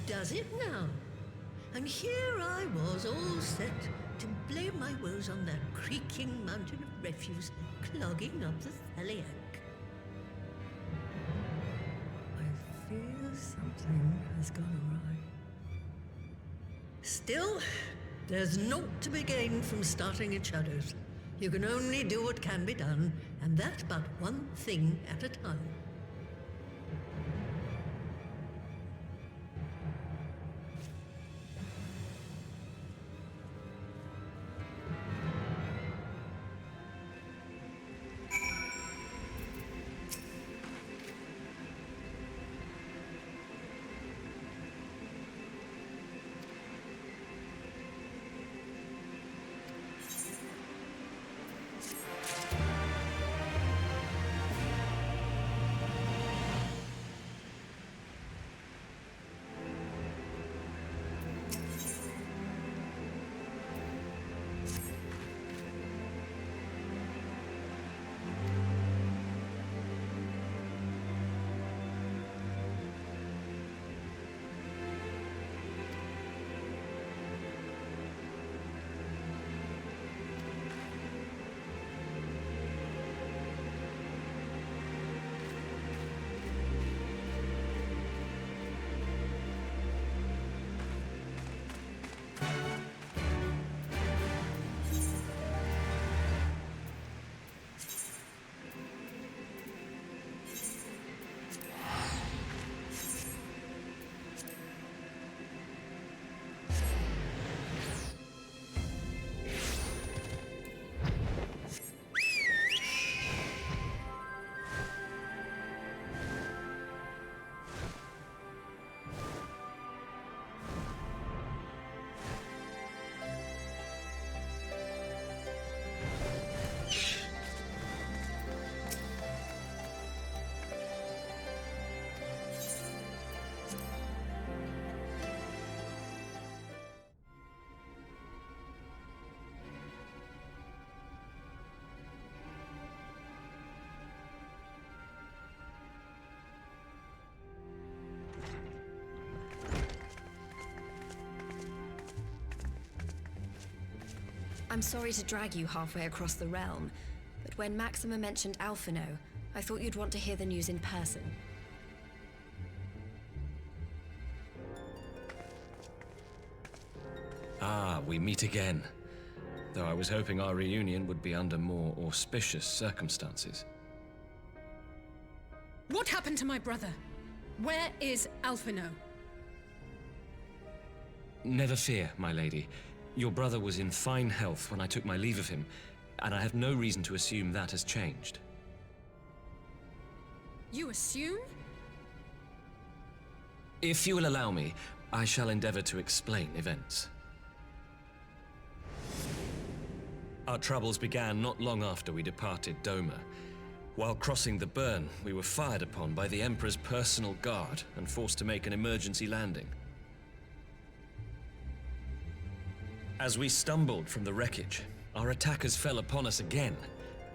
Does it now? And here I was, all set to blame my woes on that creaking mountain of refuse clogging up the Thaliac. I fear something has gone awry. Still, there's naught to be gained from starting in shadows. You can only do what can be done, and that but one thing at a time. I'm sorry to drag you halfway across the realm, but when Maxima mentioned Alphino, I thought you'd want to hear the news in person. Ah, we meet again. Though I was hoping our reunion would be under more auspicious circumstances. What happened to my brother? Where is Alphino? Never fear, my lady. Your brother was in fine health when I took my leave of him, and I have no reason to assume that has changed. You assume? If you will allow me, I shall endeavor to explain events. Our troubles began not long after we departed Doma. While crossing the burn, we were fired upon by the Emperor's personal guard and forced to make an emergency landing. As we stumbled from the wreckage, our attackers fell upon us again,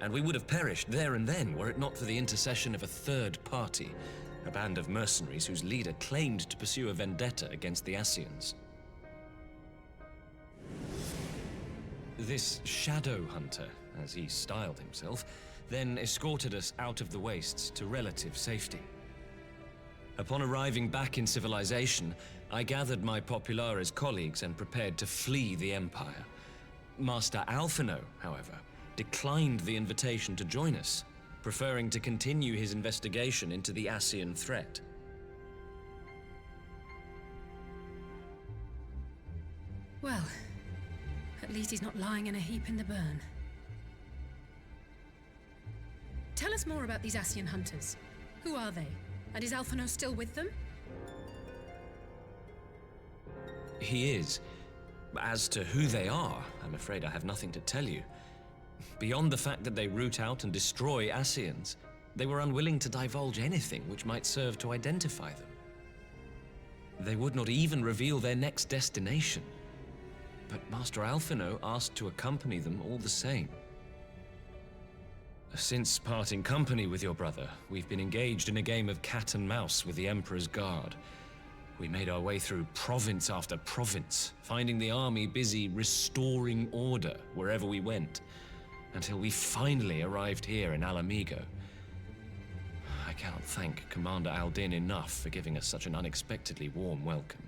and we would have perished there and then were it not for the intercession of a third party, a band of mercenaries whose leader claimed to pursue a vendetta against the Ascians. This Shadow Hunter, as he styled himself, then escorted us out of the wastes to relative safety. Upon arriving back in civilization, I gathered my Populares colleagues and prepared to flee the Empire. Master Alphino, however, declined the invitation to join us, preferring to continue his investigation into the Ascian threat. Well, at least he's not lying in a heap in the burn. Tell us more about these Ascian hunters. Who are they? And is Alphino still with them? He is. As to who they are, I'm afraid I have nothing to tell you. Beyond the fact that they root out and destroy Ascians, they were unwilling to divulge anything which might serve to identify them. They would not even reveal their next destination. But Master Alphino asked to accompany them all the same. Since parting company with your brother, we've been engaged in a game of cat and mouse with the Emperor's guard. We made our way through province after province, finding the army busy restoring order wherever we went, until we finally arrived here in Alamigo. I cannot thank Commander Aldin enough for giving us such an unexpectedly warm welcome.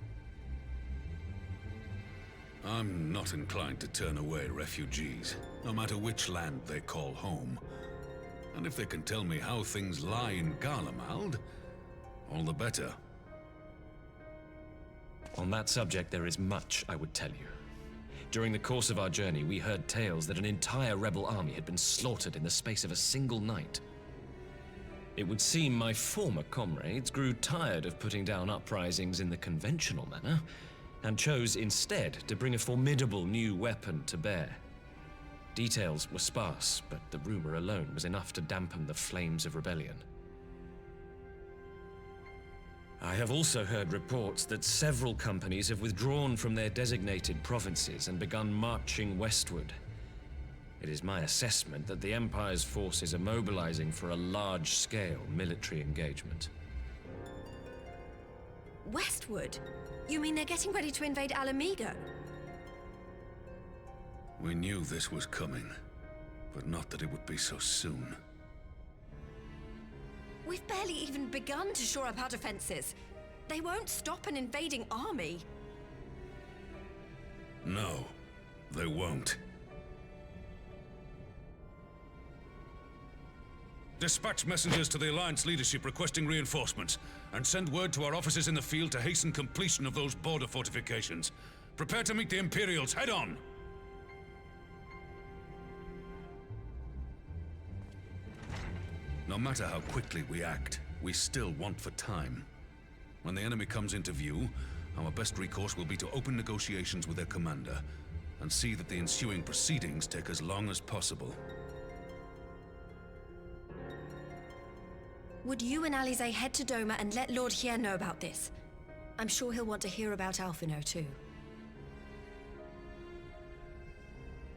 I'm not inclined to turn away refugees, no matter which land they call home. And if they can tell me how things lie in Garlemald, all the better. On that subject, there is much I would tell you. During the course of our journey, we heard tales that an entire rebel army had been slaughtered in the space of a single night. It would seem my former comrades grew tired of putting down uprisings in the conventional manner, and chose instead to bring a formidable new weapon to bear. Details were sparse, but the rumor alone was enough to dampen the flames of rebellion. I have also heard reports that several companies have withdrawn from their designated provinces and begun marching westward. It is my assessment that the Empire's forces are mobilizing for a large-scale military engagement. Westward? You mean they're getting ready to invade Alamigo? We knew this was coming, but not that it would be so soon. We've barely even begun to shore up our defenses. They won't stop an invading army. No, they won't. Dispatch messengers to the Alliance leadership requesting reinforcements, and send word to our officers in the field to hasten completion of those border fortifications. Prepare to meet the Imperials head on! No matter how quickly we act, we still want for time. When the enemy comes into view, our best recourse will be to open negotiations with their commander, and see that the ensuing proceedings take as long as possible. Would you and Alize head to Doma and let Lord Hien know about this? I'm sure he'll want to hear about Alphino too.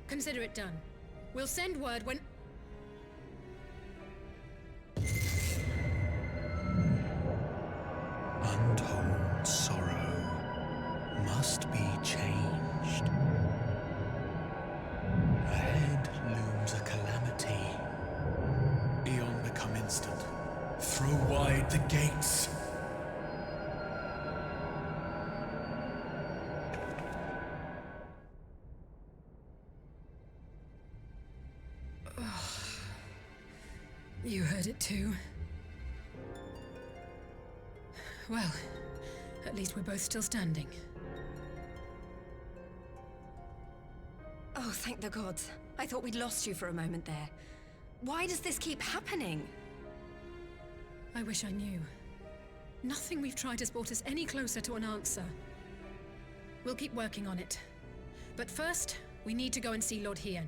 Consider it done. We'll send word when... Untold sorrow must be changed. throw wide the gates. You heard it too. Well, at least we're both still standing. Oh, thank the gods. I thought we'd lost you for a moment there. Why does this keep happening? I wish I knew. Nothing we've tried has brought us any closer to an answer. We'll keep working on it. But first, we need to go and see Lord Hien.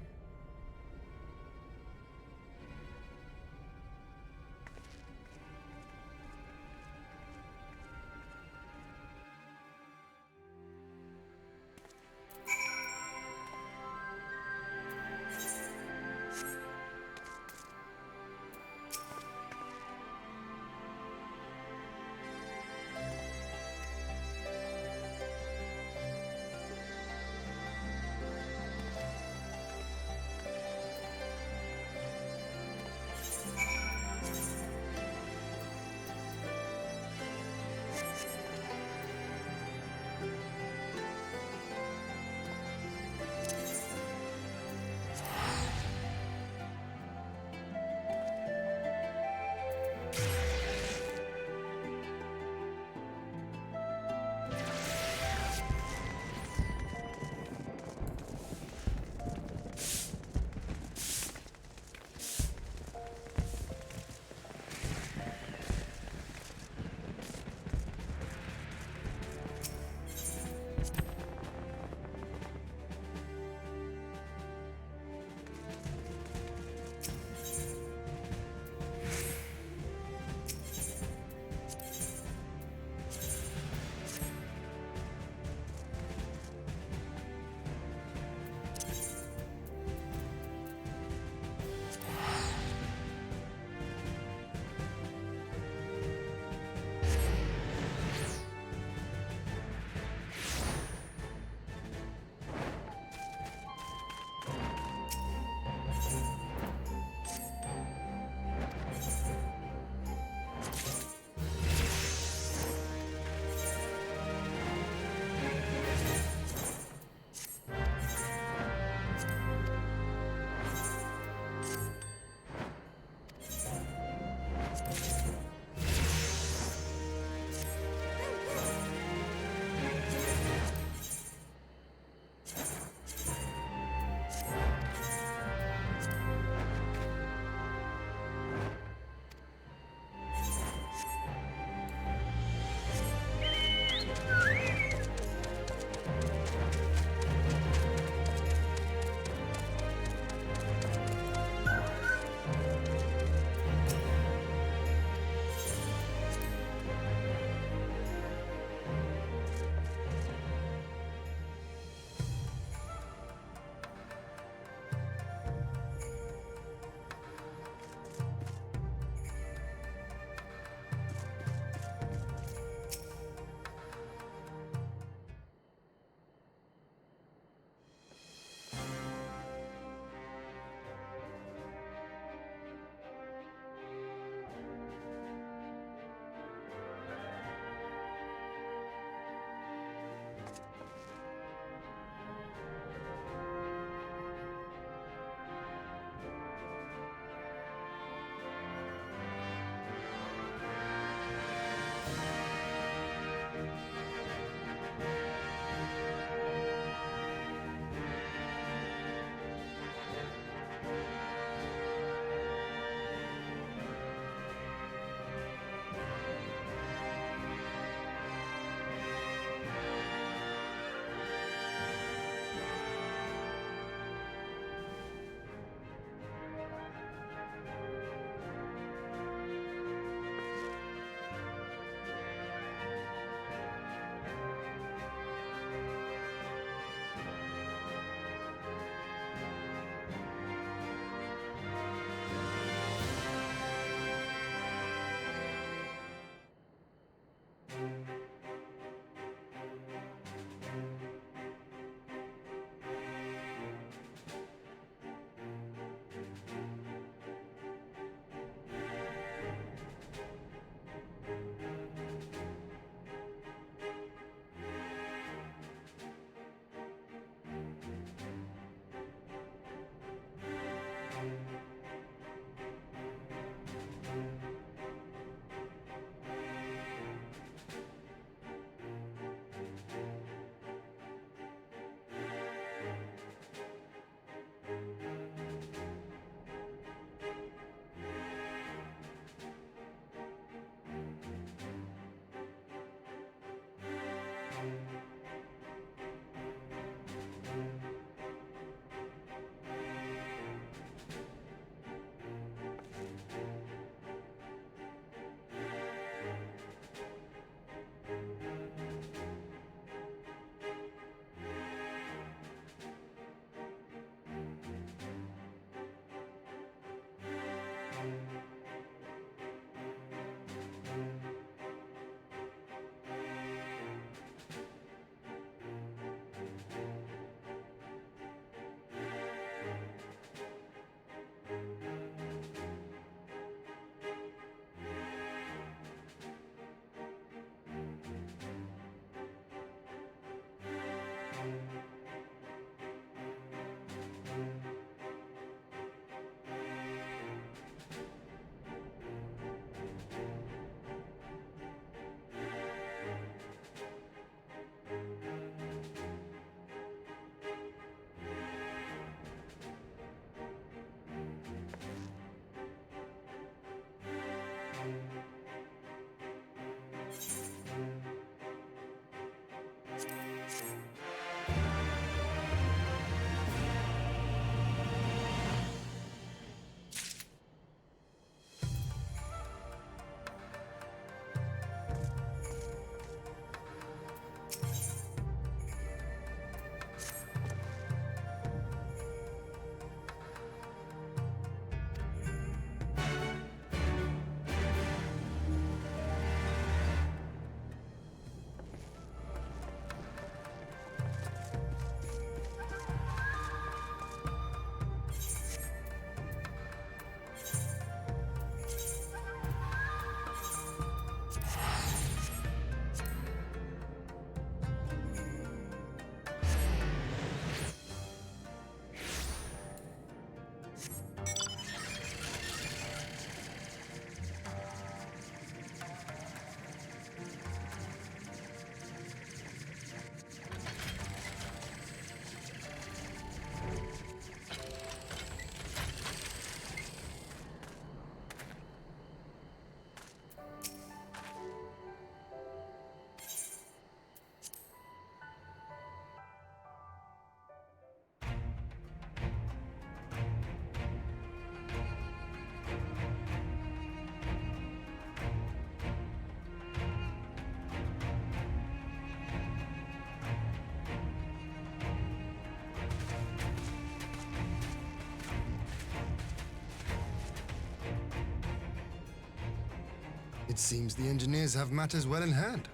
It seems the engineers have matters well in hand.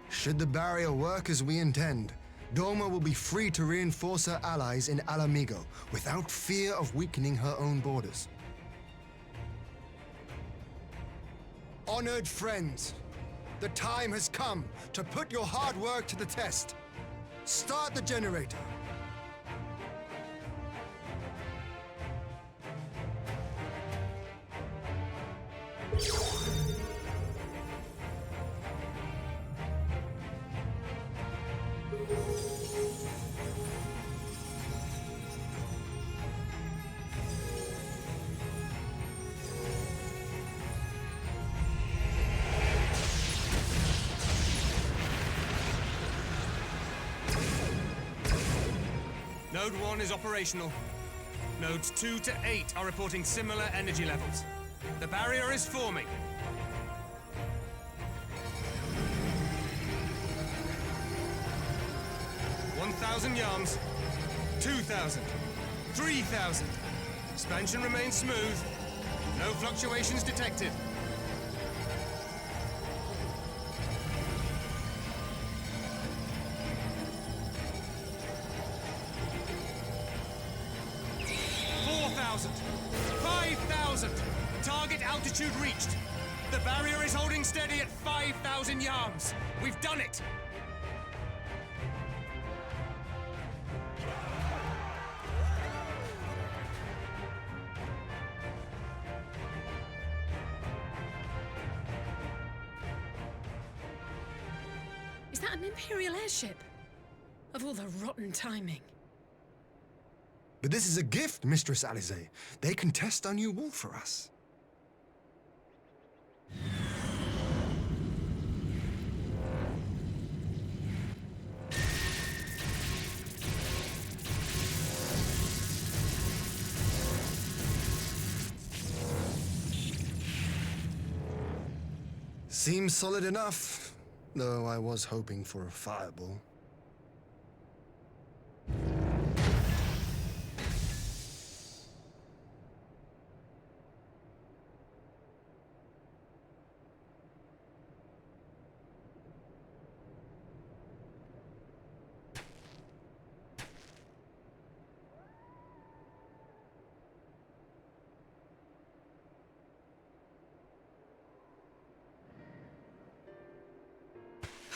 Should the barrier work as we intend, Doma will be free to reinforce her allies in Alamigo without fear of weakening her own borders. Honored friends, the time has come to put your hard work to the test. Start the generator. Node 1 is operational. Nodes 2 to 8 are reporting similar energy levels. The barrier is forming. $1,000 yards. 2,000. 3,000. Expansion remains smooth. No fluctuations detected. Target altitude reached. The barrier is holding steady at 5,000 yards. We've done it! Is that an Imperial airship? Of all the rotten timing. But this is a gift, Mistress Alize. They can test our new wall for us. Seems solid enough, though I was hoping for a fireball.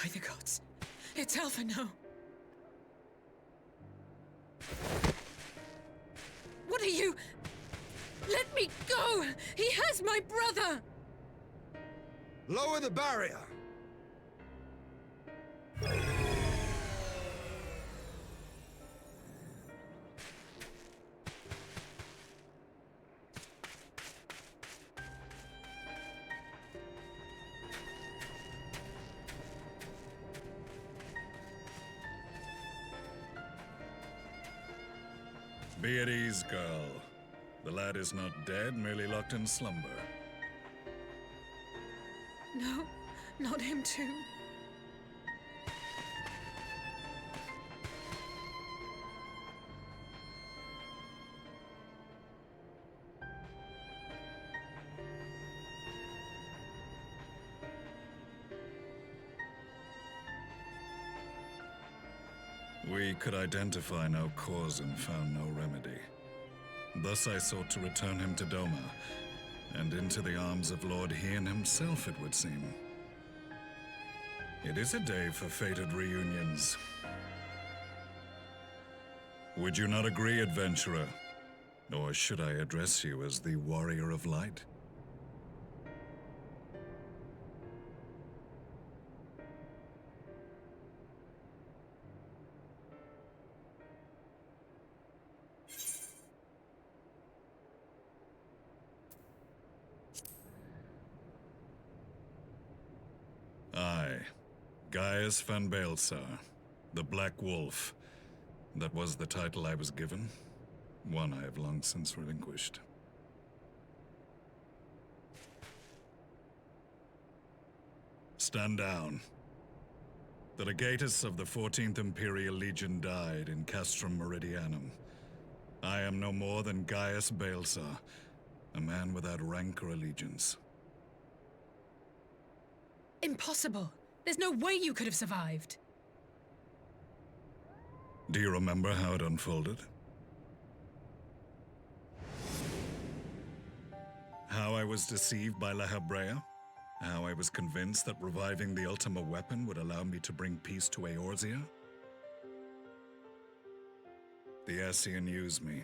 By the gods, it's Alphino. What are you? Let me go! He has my brother! Lower the barrier! Be at ease, girl. The lad is not dead, merely locked in slumber. No, not him too. We could identify no cause and found no remedy. Thus I sought to return him to Doma, and into the arms of Lord Hien himself, it would seem. It is a day for fated reunions. Would you not agree, adventurer? Or should I address you as the Warrior of Light? I, Gaius van Baelsar, the Black Wolf. That was the title I was given, one I have long since relinquished. Stand down. The legatus of the 14th Imperial Legion died in Castrum Meridianum. I am no more than Gaius Baelsar, A man without rank or allegiance. Impossible. There's no way you could have survived. Do you remember how it unfolded? How I was deceived by La Habrea? How I was convinced that reviving the Ultima weapon would allow me to bring peace to Eorzea? The Ascian used me,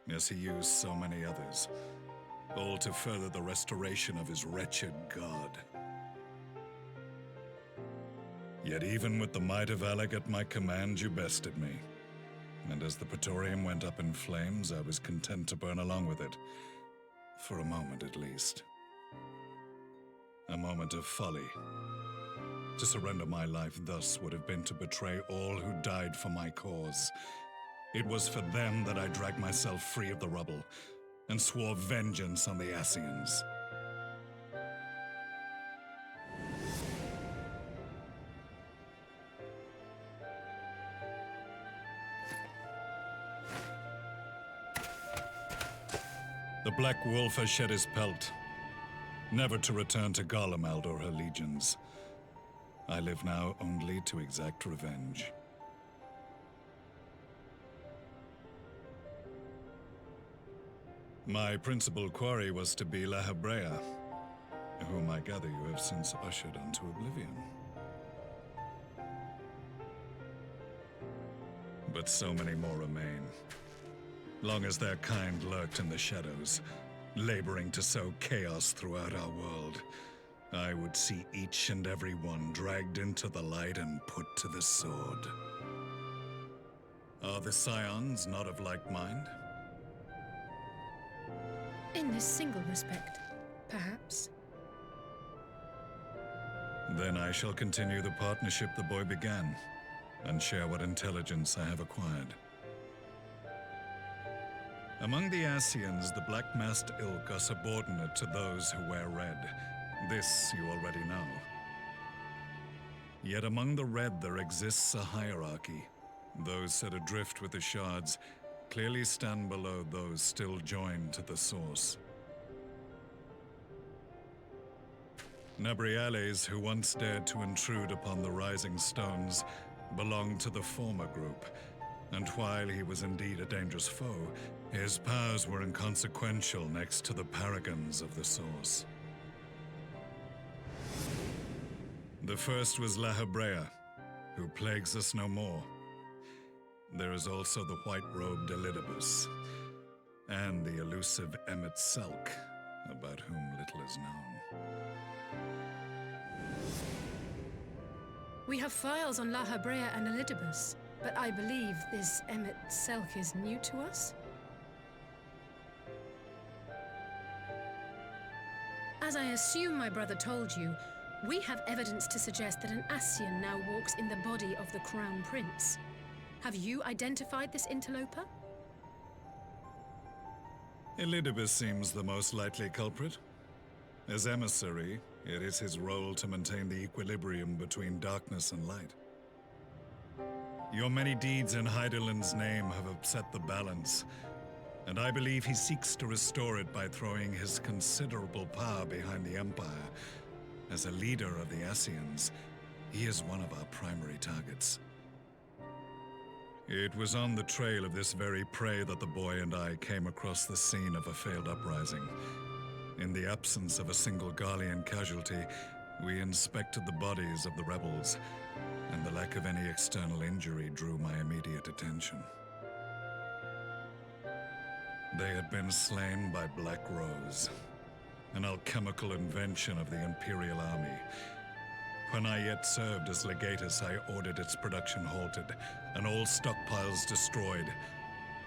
as he used so many others, all to further the restoration of his wretched god. Yet even with the might of Alec at my command, you bested me. And as the Praetorium went up in flames, I was content to burn along with it. For a moment, at least. A moment of folly. To surrender my life thus would have been to betray all who died for my cause. It was for them that I dragged myself free of the rubble, and swore vengeance on the Ascians. The Black Wolf has shed his pelt, never to return to Garlemald or her legions. I live now only to exact revenge. My principal quarry was to be La Habrea, whom I gather you have since ushered unto oblivion. But so many more remain. Long as their kind lurked in the shadows, laboring to sow chaos throughout our world, I would see each and every one dragged into the light and put to the sword. Are the Scions not of like mind? In this single respect, perhaps. Then I shall continue the partnership the boy began, and share what intelligence I have acquired. Among the Ascians, the Black-Masked Ilk are subordinate to those who wear red. This you already know. Yet among the Red there exists a hierarchy. Those set adrift with the shards clearly stand below those still joined to the source. Nabriales, who once dared to intrude upon the Rising Stones, belonged to the former group, and while he was indeed a dangerous foe, his powers were inconsequential next to the paragons of the Source. The first was La Habrea, who plagues us no more. There is also the white-robed Elidibus, and the elusive Emmet Selk, about whom little is known. We have files on La Habrea and Elidibus, but I believe this Emmet Selk is new to us? As I assume my brother told you, we have evidence to suggest that an Ascian now walks in the body of the Crown Prince. Have you identified this interloper? Elidibus seems the most likely culprit. As emissary, it is his role to maintain the equilibrium between darkness and light. Your many deeds in Hydaelyn's name have upset the balance, and I believe he seeks to restore it by throwing his considerable power behind the Empire. As a leader of the Ascians, he is one of our primary targets. It was on the trail of this very prey that the boy and I came across the scene of a failed uprising. In the absence of a single Garlean casualty, we inspected the bodies of the rebels, and the lack of any external injury drew my immediate attention. They had been slain by Black Rose, an alchemical invention of the Imperial Army. When I yet served as legatus, I ordered its production halted, and all stockpiles destroyed.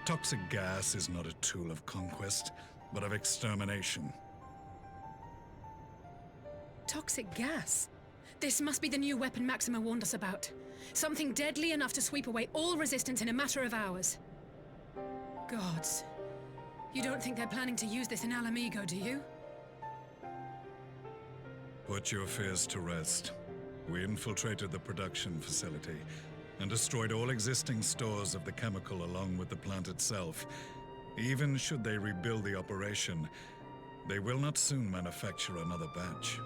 Toxic gas is not a tool of conquest, but of extermination. Toxic gas? This must be the new weapon Maxima warned us about. Something deadly enough to sweep away all resistance in a matter of hours. Gods. You don't think they're planning to use this in Alamigo, do you? Put your fears to rest. We infiltrated the production facility and destroyed all existing stores of the chemical along with the plant itself. Even should they rebuild the operation, They will not soon manufacture another batch.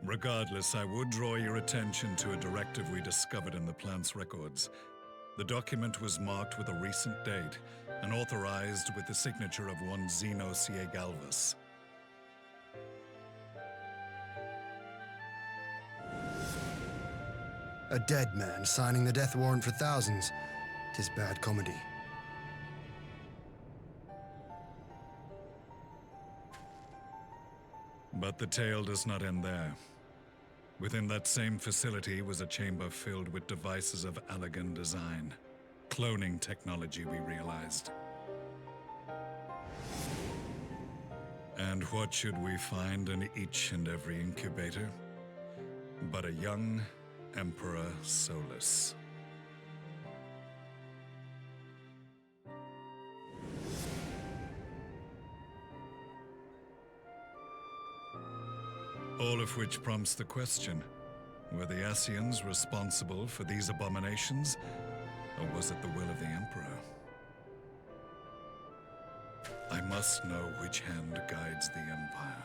Regardless, I would draw your attention to a directive we discovered in the plant's records. The document was marked with a recent date and authorized with the signature of one Zeno C.A. Galvus. A dead man signing the death warrant for thousands. 'Tis bad comedy. But the tale does not end there. Within that same facility was a chamber filled with devices of elegant design. Cloning technology, we realized. And what should we find in each and every incubator? But a young Emperor Solus. All of which prompts the question, were the Ascians responsible for these abominations, or was it the will of the Emperor? I must know which hand guides the Empire.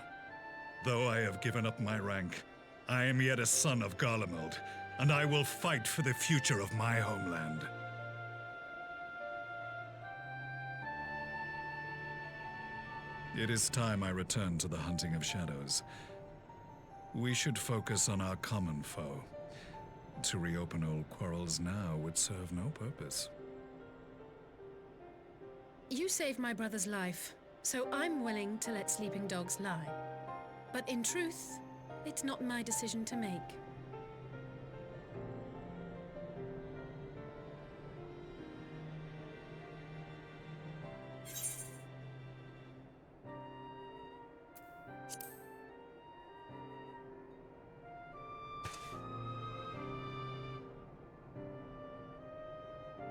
Though I have given up my rank, I am yet a son of Garlemald, and I will fight for the future of my homeland. It is time I return to the hunting of shadows. We should focus on our common foe. To reopen old quarrels now would serve no purpose. You saved my brother's life, so I'm willing to let sleeping dogs lie. But in truth, it's not my decision to make.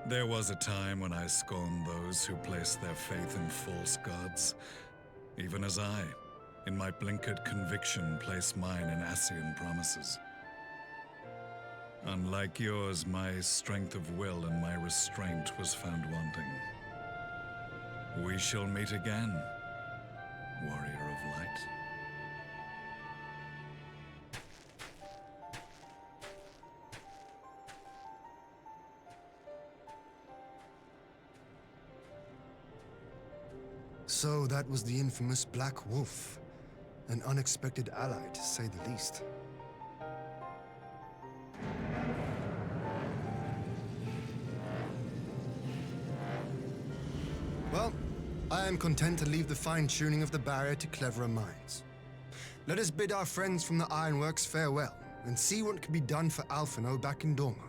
There was a time when I scorned those who placed their faith in false gods, even as I, in my blinkered conviction, place mine in Ascian promises. Unlike yours, my strength of will and my restraint was found wanting. We shall meet again, warrior of light. So that was the infamous Black Wolf. An unexpected ally, to say the least. Well, I am content to leave the fine-tuning of the barrier to cleverer minds. Let us bid our friends from the Ironworks farewell, and see what can be done for Alphino back in Dorma.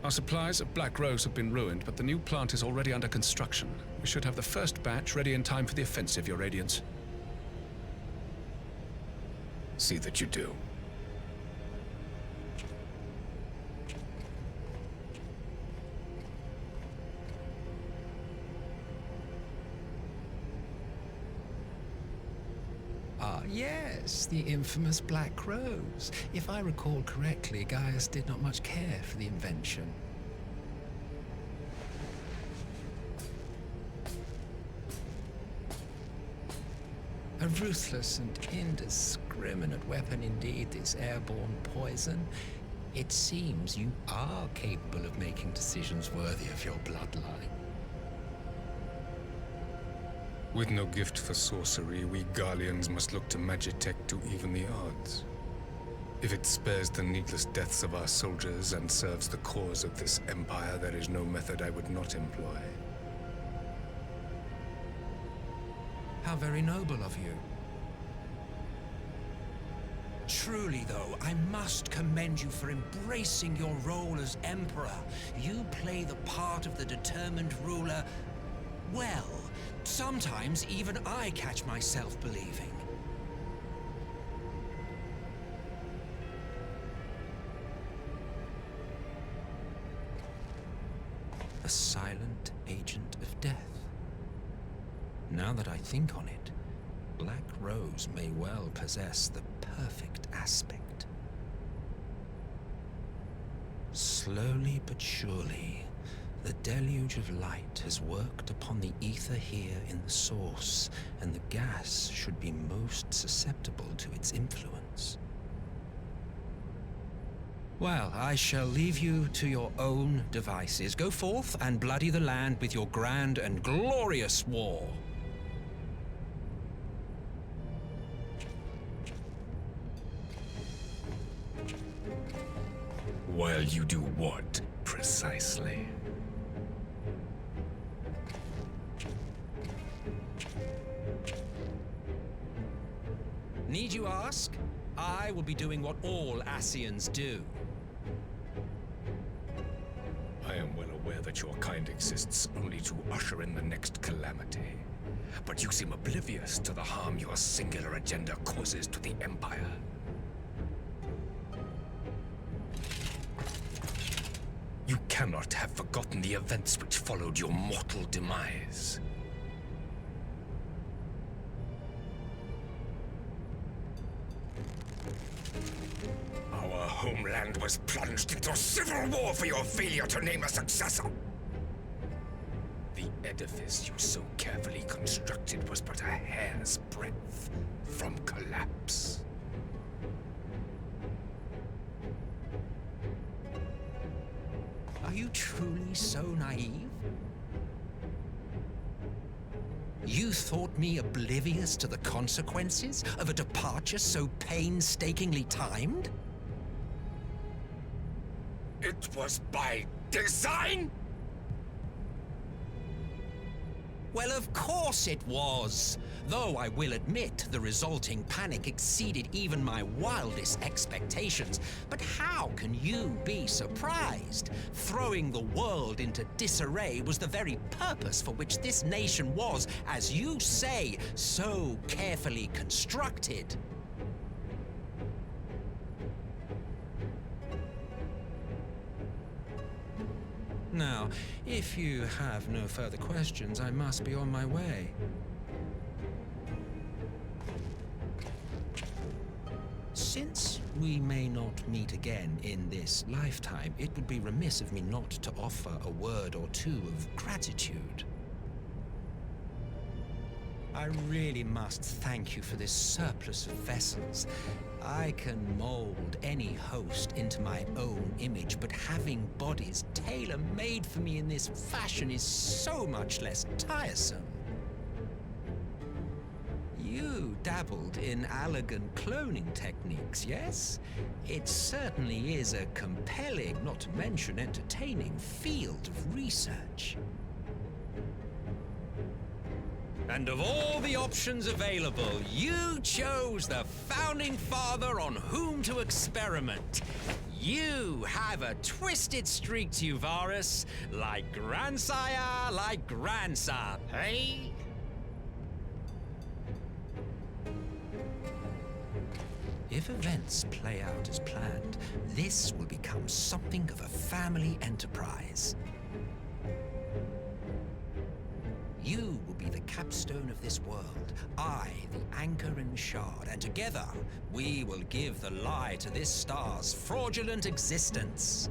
Our supplies of Black Rose have been ruined, but the new plant is already under construction. We should have the first batch ready in time for the offensive, Your Radiance. See that you do. Ah, yes, the infamous Black Rose. If I recall correctly, Gaius did not much care for the invention. A ruthless and indiscriminate weapon indeed, this airborne poison. It seems you are capable of making decisions worthy of your bloodline. With no gift for sorcery, we Garleans must look to Magitech to even the odds. If it spares the needless deaths of our soldiers and serves the cause of this empire, there is no method I would not employ. How very noble of you. Truly, though, I must commend you for embracing your role as Emperor. You play the part of the determined ruler well. Sometimes even I catch myself believing. A silent agent of death. Now that I think on it, Black Rose may well possess the perfect aspect. Slowly but surely, the deluge of light has worked upon the ether here in the source, and the gas should be most susceptible to its influence. Well, I shall leave you to your own devices. Go forth and bloody the land with your grand and glorious war. While you do what, precisely? Need you ask? I will be doing what all Ascians do. I am well aware that your kind exists only to usher in the next calamity. But you seem oblivious to the harm your singular agenda causes to the Empire. You cannot have forgotten the events which followed your mortal demise. Our homeland was plunged into civil war for your failure to name a successor. The edifice you so carefully constructed was but a hair's breadth from collapse. Are you truly so naive? You thought me oblivious to the consequences of a departure so painstakingly timed? It was by design? Well, of course it was. Though I will admit the resulting panic exceeded even my wildest expectations. But how can you be surprised? Throwing the world into disarray was the very purpose for which this nation was, as you say, so carefully constructed. Now, if you have no further questions, I must be on my way. Since we may not meet again in this lifetime, it would be remiss of me not to offer a word or two of gratitude. I really must thank you for this surplus of vessels. I can mold any host into my own image, but having bodies tailor-made for me in this fashion is so much less tiresome. You dabbled in Allagan cloning techniques, yes? It certainly is a compelling, not to mention entertaining, field of research. And of all the options available, you chose the Founding Father on whom to experiment. You have a twisted streak to you, Varus. Like grandsire, like grandson, hey? If events play out as planned, this will become something of a family enterprise. You will be the capstone of this world, I the anchor and shard, and together we will give the lie to this star's fraudulent existence.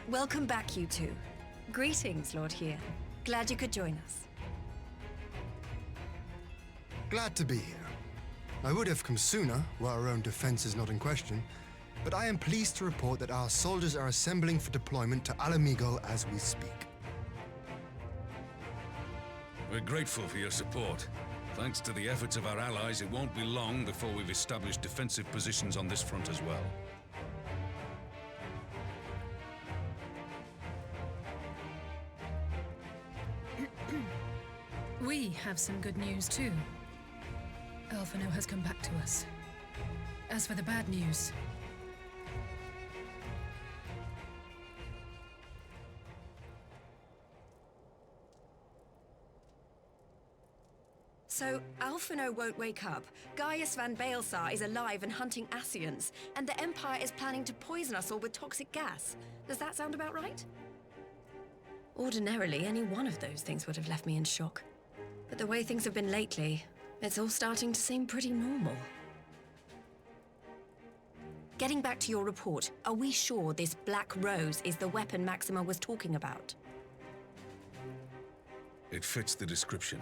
Welcome back, you two. Greetings, Lord Here. Glad you could join us. Glad to be here. I would have come sooner, were our own defense is not in question, but I am pleased to report that our soldiers are assembling for deployment to Alamigo as we speak. We're grateful for your support. Thanks to the efforts of our allies, it won't be long before we've established defensive positions on this front as well. We have some good news too. Alphino has come back to us. As for the bad news, so Alphino won't wake up. Gaius van Baelsar is alive and hunting Ascians, and the Empire is planning to poison us all with toxic gas. Does that sound about right? Ordinarily, any one of those things would have left me in shock. But the way things have been lately, it's all starting to seem pretty normal. Getting back to your report, are we sure this Black Rose is the weapon Maxima was talking about? It fits the description.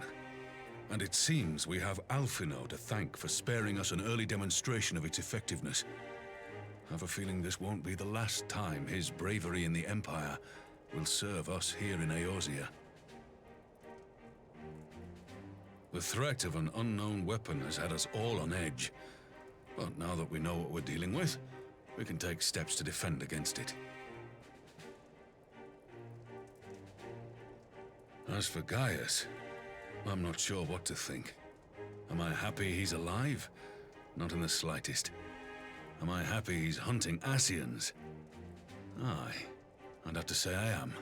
And it seems we have Alphino to thank for sparing us an early demonstration of its effectiveness. I have a feeling this won't be the last time his bravery in the Empire will serve us here in Eorzea. The threat of an unknown weapon has had us all on edge. But now that we know what we're dealing with, we can take steps to defend against it. As for Gaius, I'm not sure what to think. Am I happy he's alive? Not in the slightest. Am I happy he's hunting Ascians? Aye, I'd have to say I am.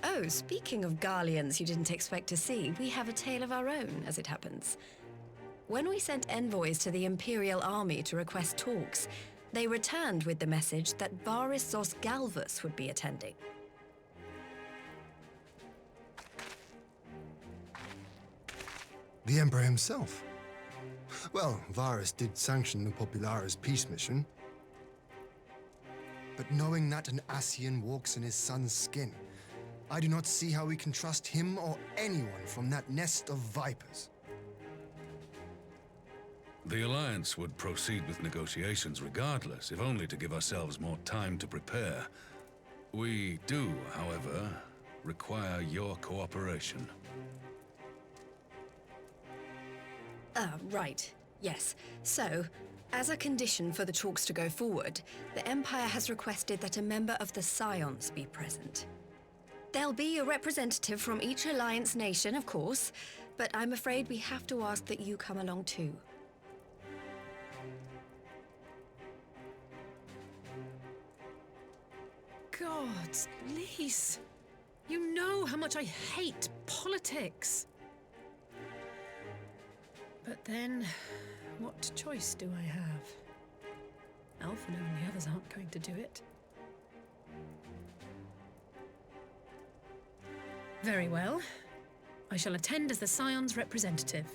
Oh, speaking of Garleans you didn't expect to see, we have a tale of our own, as it happens. When we sent envoys to the Imperial Army to request talks, they returned with the message that Varys Zos Galvus would be attending. The Emperor himself. Well, Varus did sanction the Popularis peace mission. But knowing that an Ascian walks in his son's skin, I do not see how we can trust him or anyone from that nest of vipers. The Alliance would proceed with negotiations regardless, if only to give ourselves more time to prepare. We do, however, require your cooperation. Right. Yes. So, as a condition for the talks to go forward, the Empire has requested that a member of the Scions be present. There'll be a representative from each Alliance nation, of course, but I'm afraid we have to ask that you come along too. Gods, Lise, you know how much I hate politics. But then, what choice do I have? Alphino and the others aren't going to do it. Very well. I shall attend as the Scion's representative.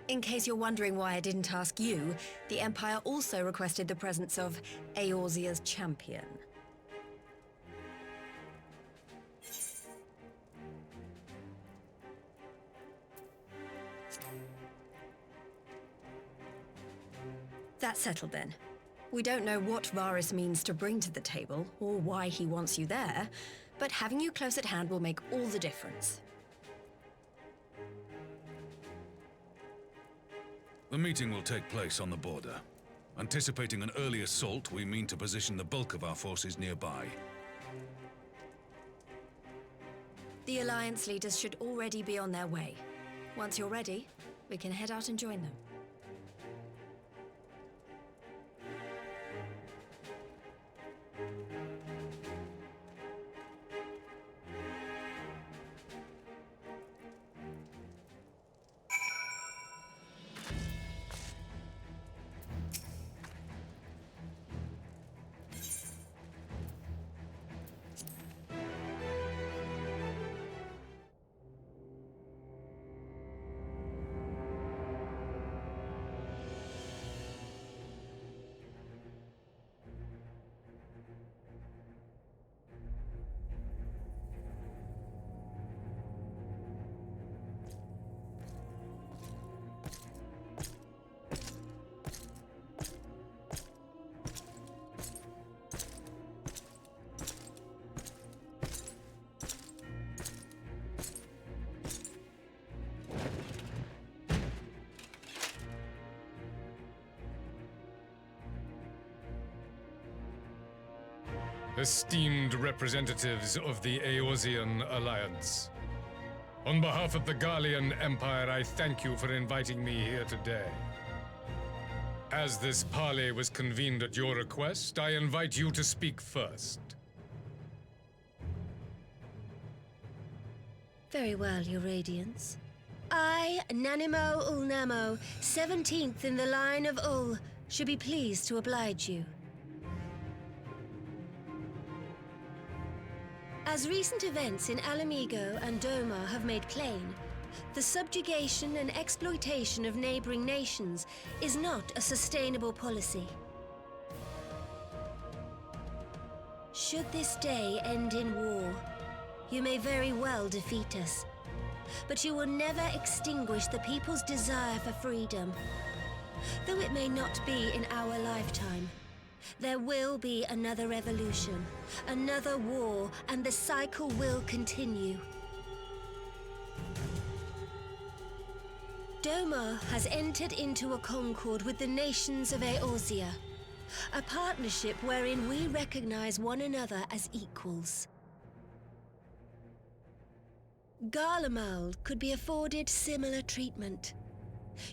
In case you're wondering why I didn't ask you, the Empire also requested the presence of Eorzea's champion. That's settled then. We don't know what Varus means to bring to the table, or why he wants you there, but having you close at hand will make all the difference. The meeting will take place on the border. Anticipating an early assault, we mean to position the bulk of our forces nearby. The Alliance leaders should already be on their way. Once you're ready, we can head out and join them. Esteemed representatives of the Eorzean Alliance. On behalf of the Gallian Empire, I thank you for inviting me here today. As this parley was convened at your request, I invite you to speak first. Very well, Your Radiance. I, Nanimo Ulnamo, 17th in the line of Ul, should be pleased to oblige you. As recent events in Alamigo and Doma have made plain, the subjugation and exploitation of neighboring nations is not a sustainable policy. Should this day end in war, you may very well defeat us, but you will never extinguish the people's desire for freedom. Though it may not be in our lifetime, there will be another revolution, another war, and the cycle will continue. Doma has entered into a concord with the nations of Eorzea, a partnership wherein we recognize one another as equals. Garlemald could be afforded similar treatment.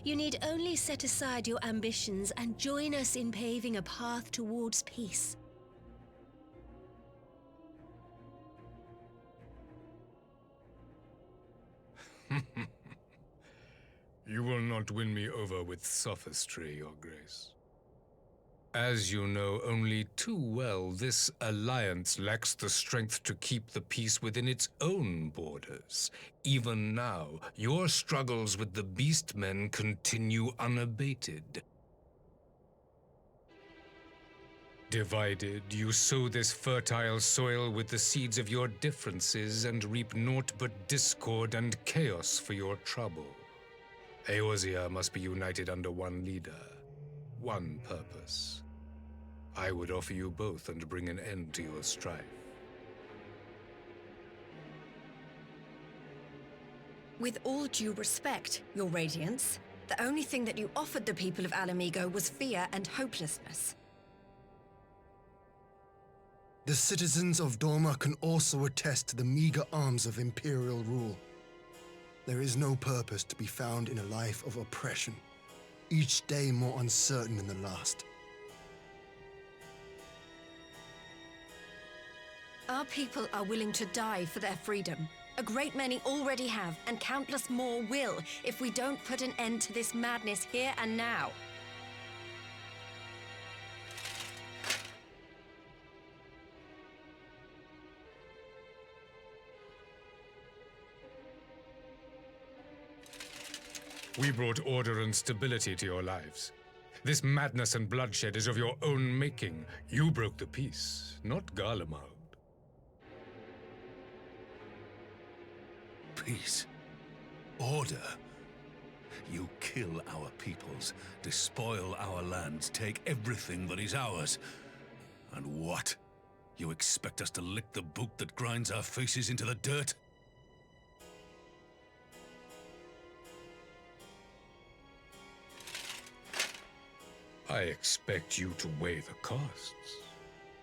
You need only set aside your ambitions and join us in paving a path towards peace. You will not win me over with sophistry, Your Grace. As you know only too well, this alliance lacks the strength to keep the peace within its own borders. Even now, your struggles with the Beastmen continue unabated. Divided, you sow this fertile soil with the seeds of your differences and reap naught but discord and chaos for your trouble. Eorzea must be united under one leader, one purpose. I would offer you both and bring an end to your strife. With all due respect, Your Radiance, the only thing that you offered the people of Alamigo was fear and hopelessness. The citizens of Dorma can also attest to the meager arms of Imperial rule. There is no purpose to be found in a life of oppression, each day more uncertain than the last. Our people are willing to die for their freedom. A great many already have, and countless more will, if we don't put an end to this madness here and now. We brought order and stability to your lives. This madness and bloodshed is of your own making. You broke the peace, not Garlemald. Peace. Order. You kill our peoples, despoil our lands, take everything that is ours. And what? You expect us to lick the boot that grinds our faces into the dirt? I expect you to weigh the costs.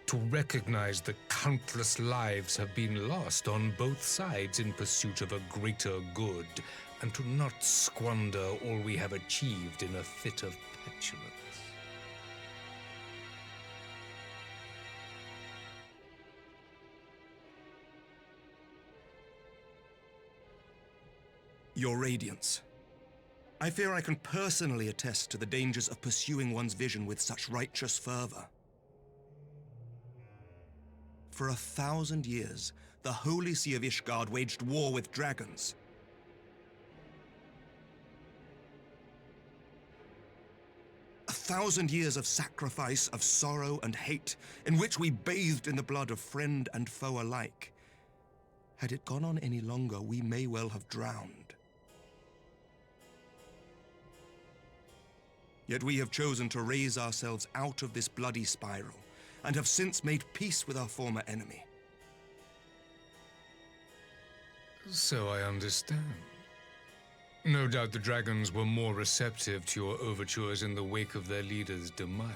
To recognize that countless lives have been lost on both sides in pursuit of a greater good, and to not squander all we have achieved in a fit of petulance. Your Radiance. I fear I can personally attest to the dangers of pursuing one's vision with such righteous fervor. For 1,000 years, the Holy See of Ishgard waged war with dragons. A 1,000 years of sacrifice, of sorrow and hate, in which we bathed in the blood of friend and foe alike. Had it gone on any longer, we may well have drowned. Yet we have chosen to raise ourselves out of this bloody spiral, and have since made peace with our former enemy. So I understand. No doubt the dragons were more receptive to your overtures in the wake of their leader's demise.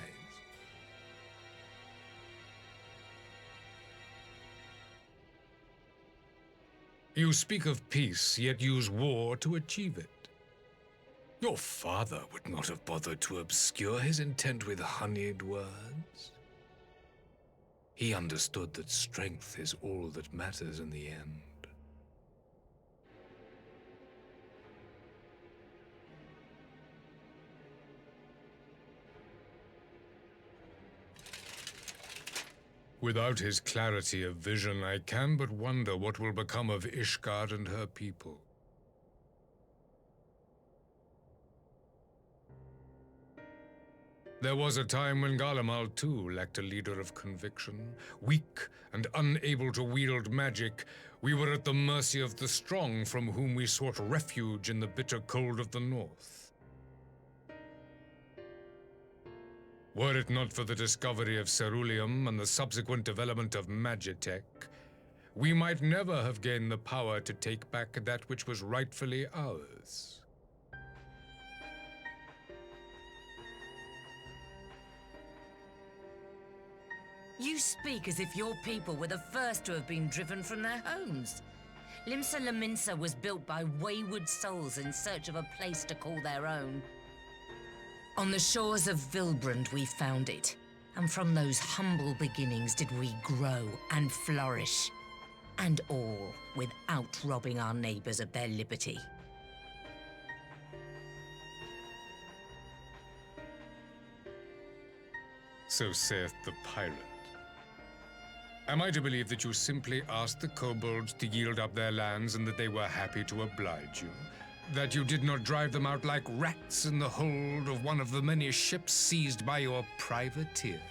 You speak of peace, yet use war to achieve it. Your father would not have bothered to obscure his intent with honeyed words. He understood that strength is all that matters in the end. Without his clarity of vision, I can but wonder what will become of Ishgard and her people. There was a time when Garlemald too lacked a leader of conviction. Weak and unable to wield magic, we were at the mercy of the strong, from whom we sought refuge in the bitter cold of the north. Were it not for the discovery of ceruleum and the subsequent development of magitech, we might never have gained the power to take back that which was rightfully ours. You speak as if your people were the first to have been driven from their homes. Limsa Lominsa was built by wayward souls in search of a place to call their own. On the shores of Vilbrand we found it, and from those humble beginnings did we grow and flourish. And all without robbing our neighbors of their liberty. So saith the pirate. Am I to believe that you simply asked the kobolds to yield up their lands and that they were happy to oblige you? That you did not drive them out like rats in the hold of one of the many ships seized by your privateers?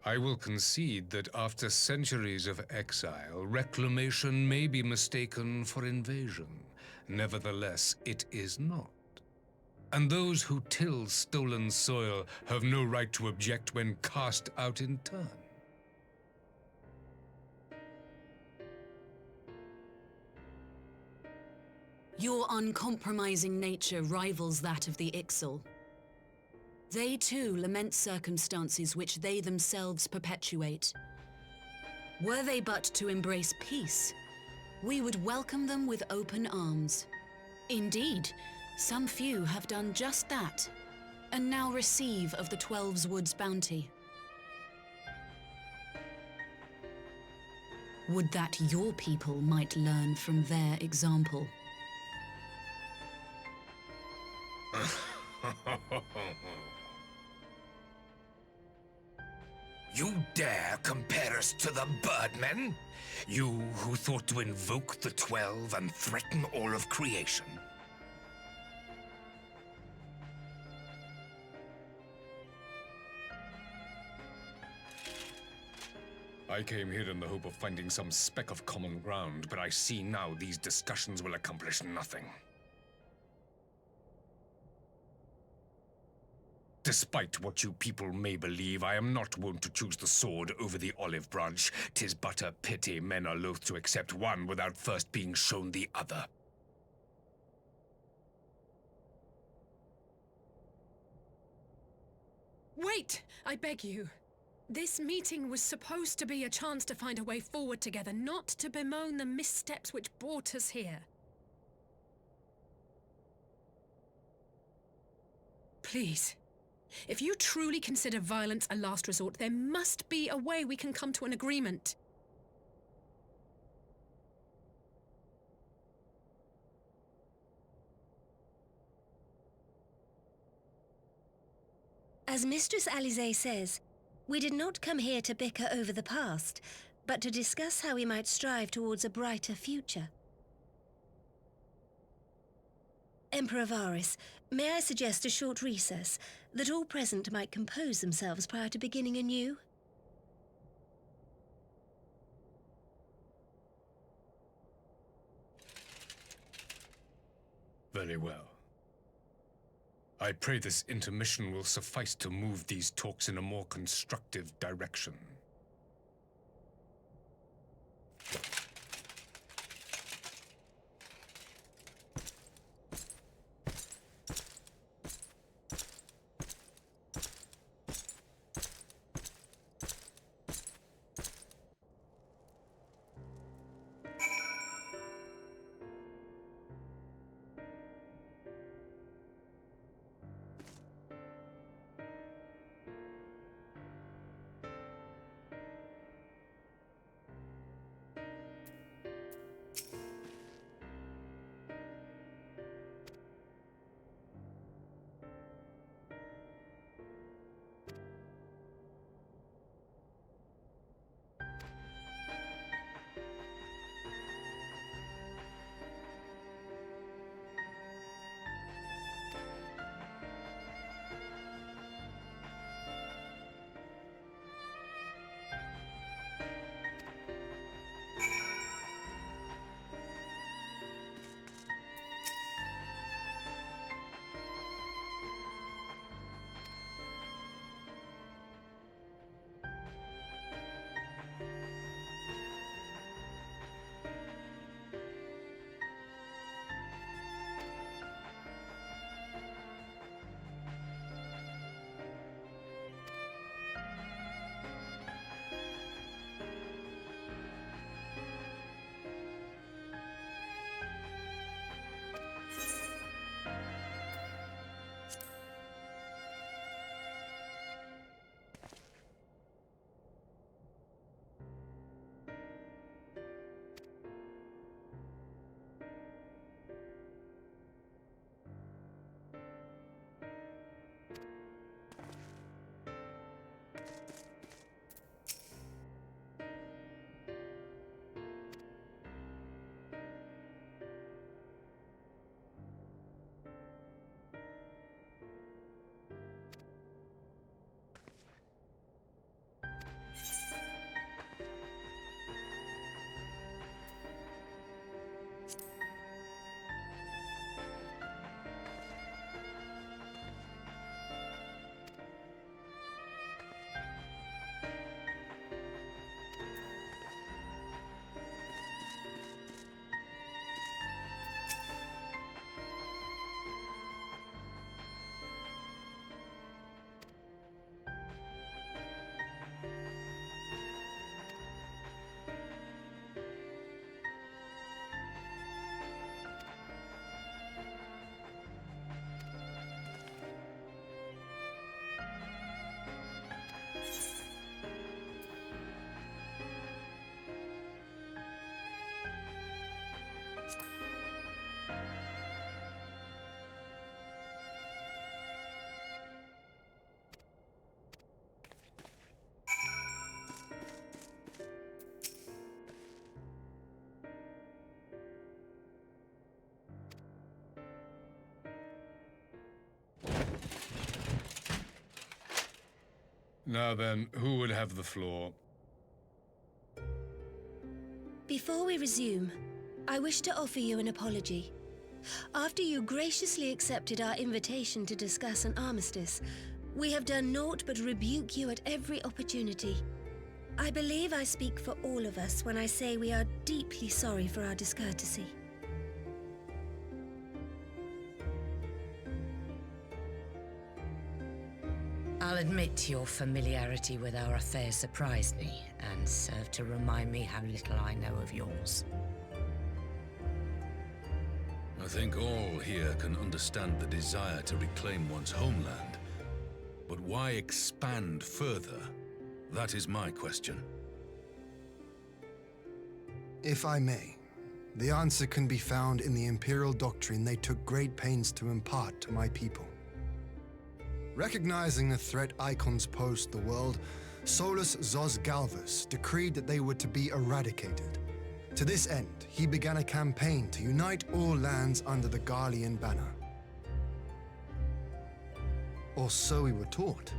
I will concede that after centuries of exile, reclamation may be mistaken for invasion. Nevertheless, it is not. And those who till stolen soil have no right to object when cast out in turn. Your uncompromising nature rivals that of the Ixal. They too lament circumstances which they themselves perpetuate. Were they but to embrace peace, we would welcome them with open arms. Indeed, some few have done just that, and now receive of the Twelve's Wood's bounty. Would that your people might learn from their example. You dare compare us to the Birdmen? You who thought to invoke the 12 and threaten all of creation? I came here in the hope of finding some speck of common ground, but I see now these discussions will accomplish nothing. Despite what you people may believe, I am not wont to choose the sword over the olive branch. 'Tis but a pity men are loath to accept one without first being shown the other. Wait, I beg you. This meeting was supposed to be a chance to find a way forward together, not to bemoan the missteps which brought us here. Please. If you truly consider violence a last resort, there must be a way we can come to an agreement. As Mistress Alisaie says, we did not come here to bicker over the past, but to discuss how we might strive towards a brighter future. Emperor Varys, may I suggest a short recess, that all present might compose themselves prior to beginning anew? Very well. I pray this intermission will suffice to move these talks in a more constructive direction. Now then, who would have the floor? Before we resume, I wish to offer you an apology. After you graciously accepted our invitation to discuss an armistice, we have done naught but rebuke you at every opportunity. I believe I speak for all of us when I say we are deeply sorry for our discourtesy. I'll admit your familiarity with our affairs surprised me, and served to remind me how little I know of yours. I think all here can understand the desire to reclaim one's homeland. But why expand further? That is my question. If I may, the answer can be found in the Imperial doctrine they took great pains to impart to my people. Recognizing the threat icons posed to the world, Solus Zos Galvus decreed that they were to be eradicated. To this end, he began a campaign to unite all lands under the Garlean banner. Or so we were taught.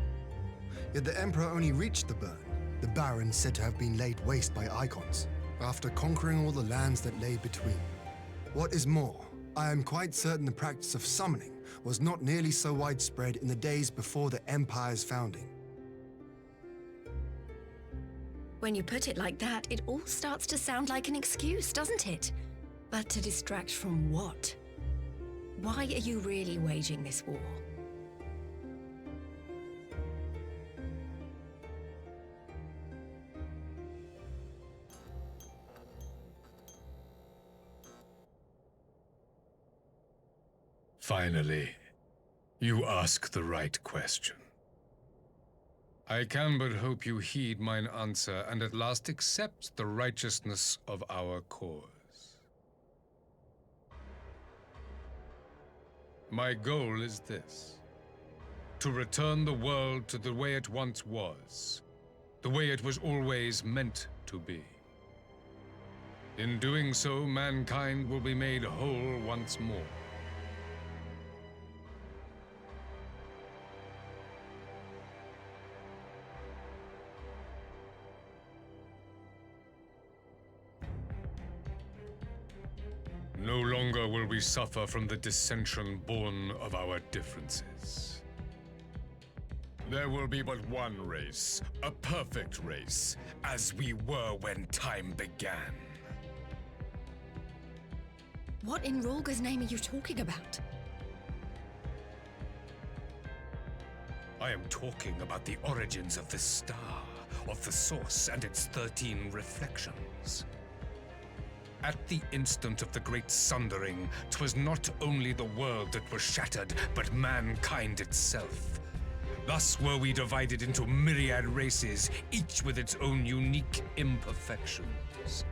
Yet the Emperor only reached the burn, the Baron said to have been laid waste by icons, after conquering all the lands that lay between. What is more, I am quite certain the practice of summoning was not nearly so widespread in the days before the Empire's founding. When you put it like that, it all starts to sound like an excuse, doesn't it? But to distract from what? Why are you really waging this war? Finally, you ask the right question. I can but hope you heed mine answer and at last accept the righteousness of our cause. My goal is this: to return the world to the way it once was, the way it was always meant to be. In doing so, mankind will be made whole once more. No longer will we suffer from the dissension born of our differences. There will be but one race, a perfect race, as we were when time began. What in Rolga's name are you talking about? I am talking about the origins of the star, of the source and its 13 reflections. At the instant of the great sundering, 'twas not only the world that was shattered, but mankind itself. Thus were we divided into myriad races, each with its own unique imperfections.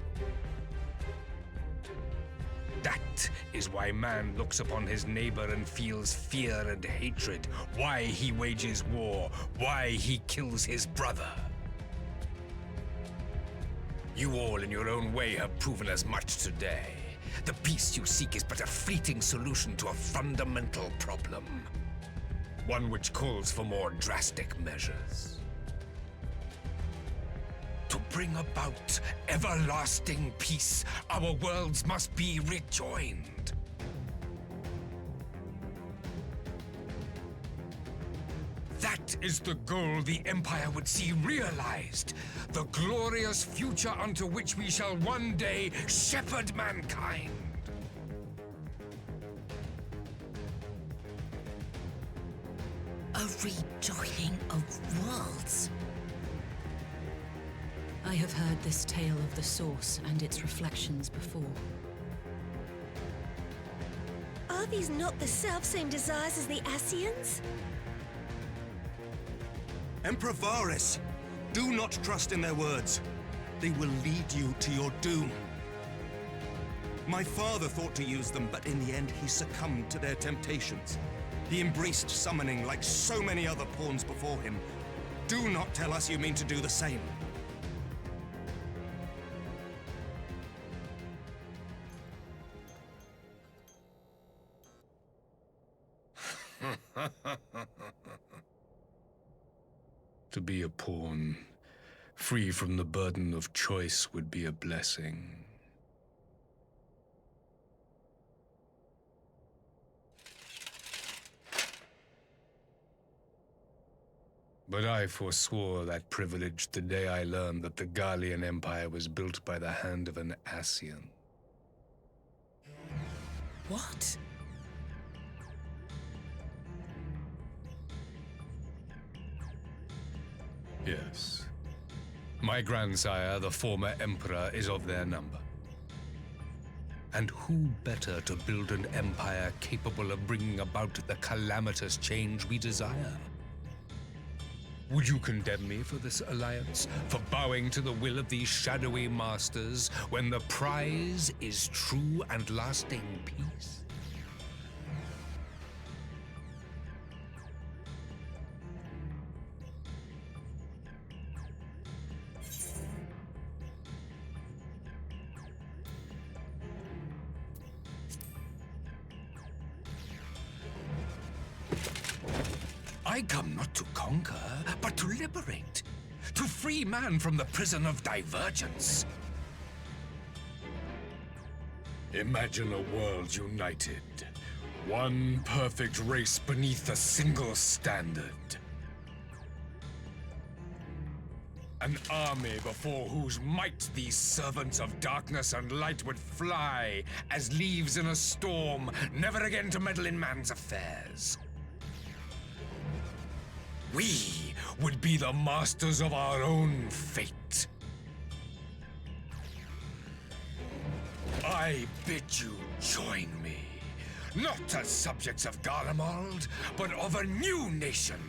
That is why man looks upon his neighbor and feels fear and hatred, why he wages war, why he kills his brother. You all in your own way have proven as much today. The peace you seek is but a fleeting solution to a fundamental problem. One which calls for more drastic measures. To bring about everlasting peace, our worlds must be rejoined. That is the goal the Empire would see realized. The glorious future unto which we shall one day shepherd mankind. A rejoining of worlds. I have heard this tale of the Source and its reflections before. Are these not the self-same desires as the Ascians? Emperor Varys, do not trust in their words. They will lead you to your doom. My father thought to use them, but in the end he succumbed to their temptations. He embraced summoning like so many other pawns before him. Do not tell us you mean to do the same. To be a pawn, free from the burden of choice, would be a blessing. But I forswore that privilege the day I learned that the Garlean Empire was built by the hand of an Ascian. What? Yes. My grandsire, the former Emperor, is of their number. And who better to build an empire capable of bringing about the calamitous change we desire? Would you condemn me for this alliance? For bowing to the will of these shadowy masters when the prize is true and lasting peace? I come not to conquer, but to liberate. To free man from the prison of divergence. Imagine a world united. One perfect race beneath a single standard. An army before whose might these servants of darkness and light would fly as leaves in a storm, never again to meddle in man's affairs. We would be the masters of our own fate. I bid you join me, not as subjects of Garlemald, but of a new nation.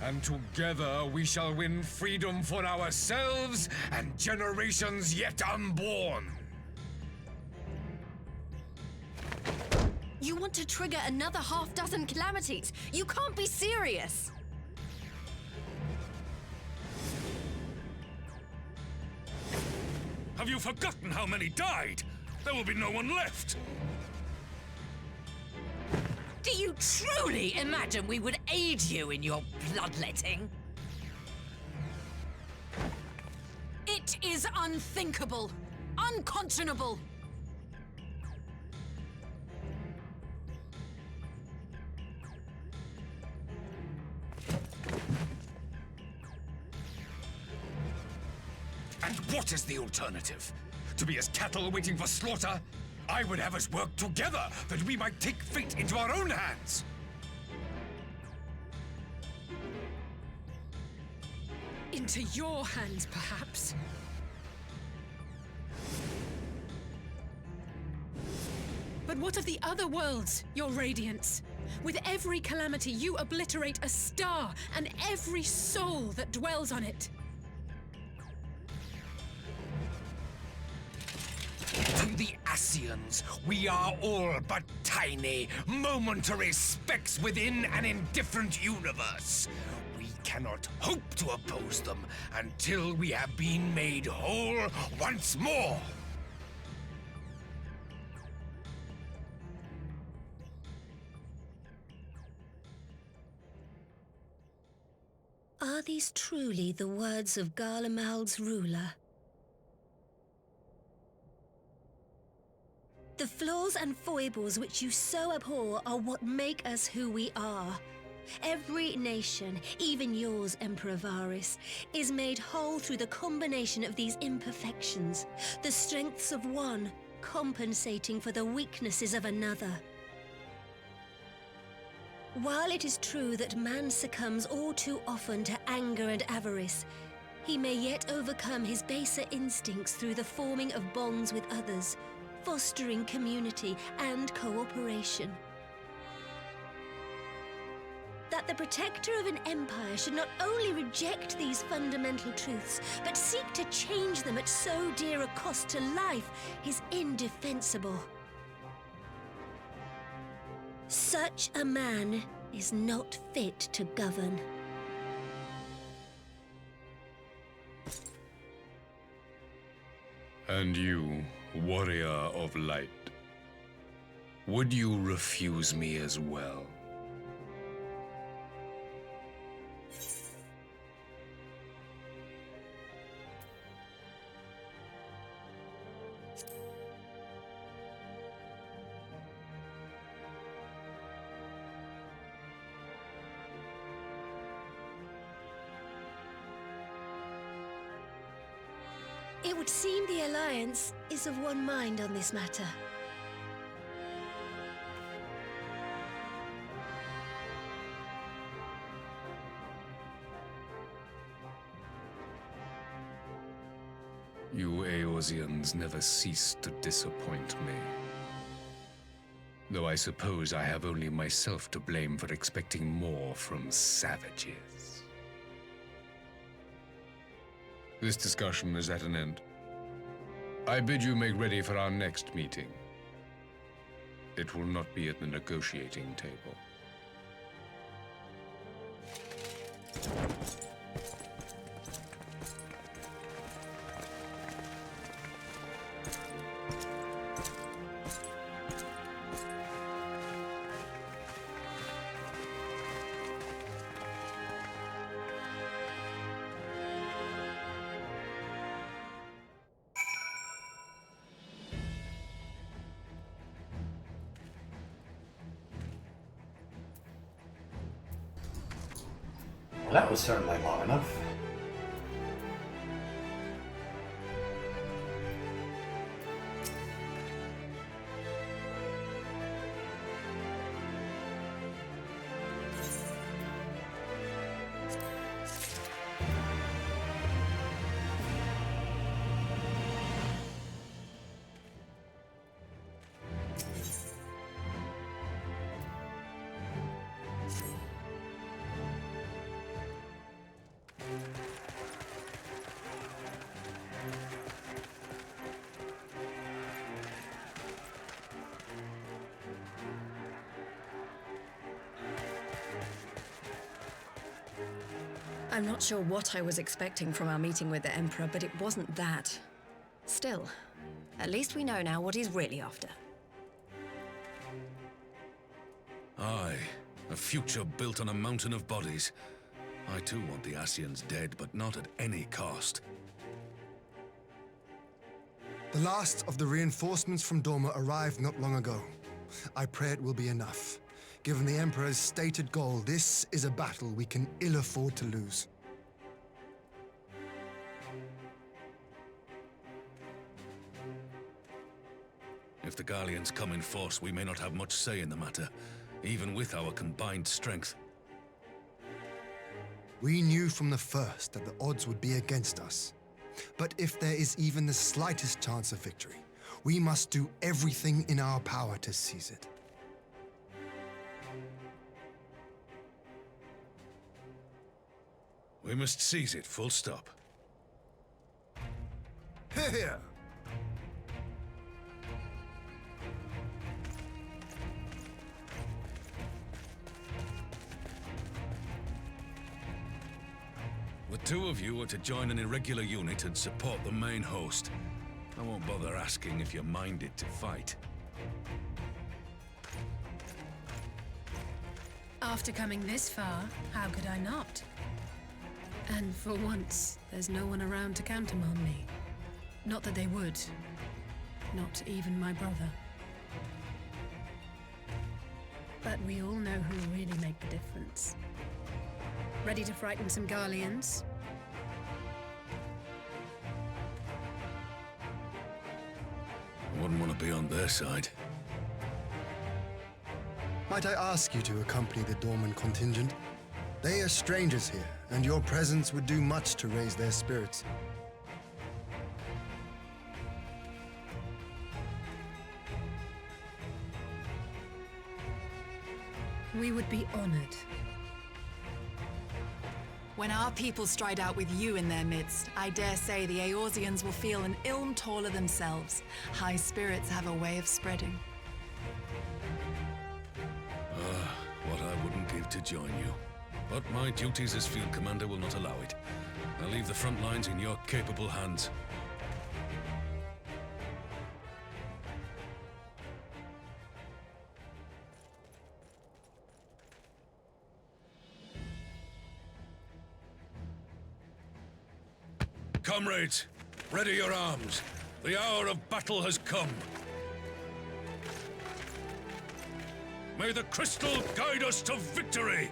And together we shall win freedom for ourselves and generations yet unborn. You want to trigger another half-dozen calamities? You can't be serious! Have you forgotten how many died? There will be no one left! Do you truly imagine we would aid you in your bloodletting? It is unthinkable, unconscionable. And what is the alternative? To be as cattle waiting for slaughter? I would have us work together that we might take fate into our own hands. Into your hands, perhaps. But what of the other worlds, your radiance? With every calamity, you obliterate a star and every soul that dwells on it. To the Ascians, we are all but tiny, momentary specks within an indifferent universe. We cannot hope to oppose them until we have been made whole once more. Are these truly the words of Garlemald's ruler? The flaws and foibles which you so abhor are what make us who we are. Every nation, even yours, Emperor Varys, is made whole through the combination of these imperfections, the strengths of one compensating for the weaknesses of another. While it is true that man succumbs all too often to anger and avarice, he may yet overcome his baser instincts through the forming of bonds with others, fostering community and cooperation. That the protector of an empire should not only reject these fundamental truths, but seek to change them at so dear a cost to life is indefensible. Such a man is not fit to govern. And you, warrior of light, would you refuse me as well? It would seem the Alliance is of one mind on this matter. You Eorzeans never cease to disappoint me. Though I suppose I have only myself to blame for expecting more from savages. This discussion is at an end. I bid you make ready for our next meeting. It will not be at the negotiating table. Well, that was certainly long enough. I'm not sure what I was expecting from our meeting with the Emperor, but it wasn't that. Still, at least we know now what he's really after. Aye, a future built on a mountain of bodies. I too want the Ascians dead, but not at any cost. The last of the reinforcements from Dorma arrived not long ago. I pray it will be enough. Given the Emperor's stated goal, this is a battle we can ill afford to lose. If the Garleans come in force, we may not have much say in the matter, even with our combined strength. We knew from the first that the odds would be against us. But if there is even the slightest chance of victory, we must do everything in our power to seize it. We must seize it, full stop. Here! The two of you are to join an irregular unit and support the main host. I won't bother asking if you're minded to fight. After coming this far, how could I not? And for once, there's no one around to countermand me. Not that they would. Not even my brother. But we all know who will really make the difference. Ready to frighten some Garleans? Wouldn't want to be on their side. Might I ask you to accompany the Dorman contingent? They are strangers here, and your presence would do much to raise their spirits. We would be honored. When our people stride out with you in their midst, I dare say the Eorzeans will feel an ilm taller themselves. High spirits have a way of spreading. What I wouldn't give to join you. But my duties as field commander will not allow it. I'll leave the front lines in your capable hands. Comrades, ready your arms. The hour of battle has come. May the crystal guide us to victory!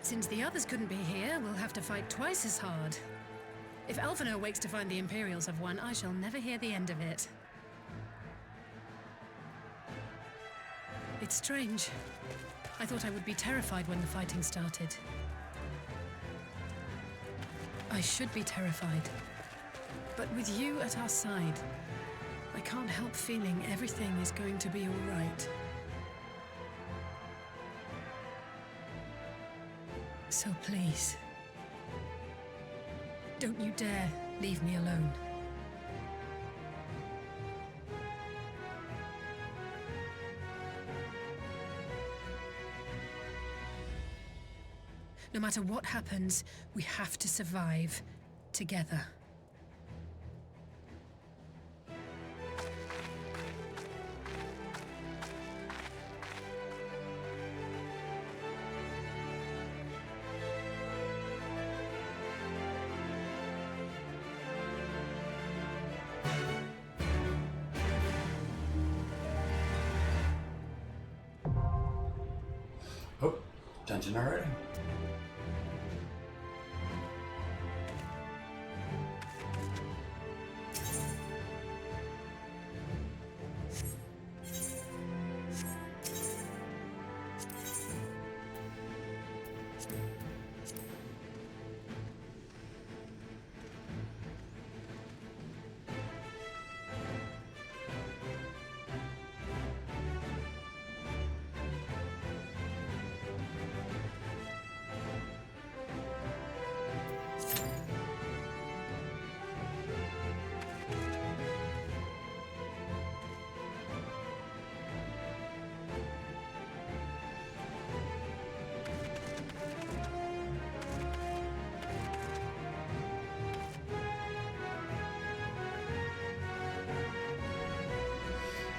Since the others couldn't be here, we'll have to fight twice as hard. If Alphino wakes to find the Imperials have won, I shall never hear the end of it. It's strange. I thought I would be terrified when the fighting started. I should be terrified. But with you at our side, I can't help feeling everything is going to be all right. So please, don't you dare leave me alone. No matter what happens, we have to survive together. Oh, dungeon already?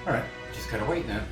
Alright, just gotta wait now.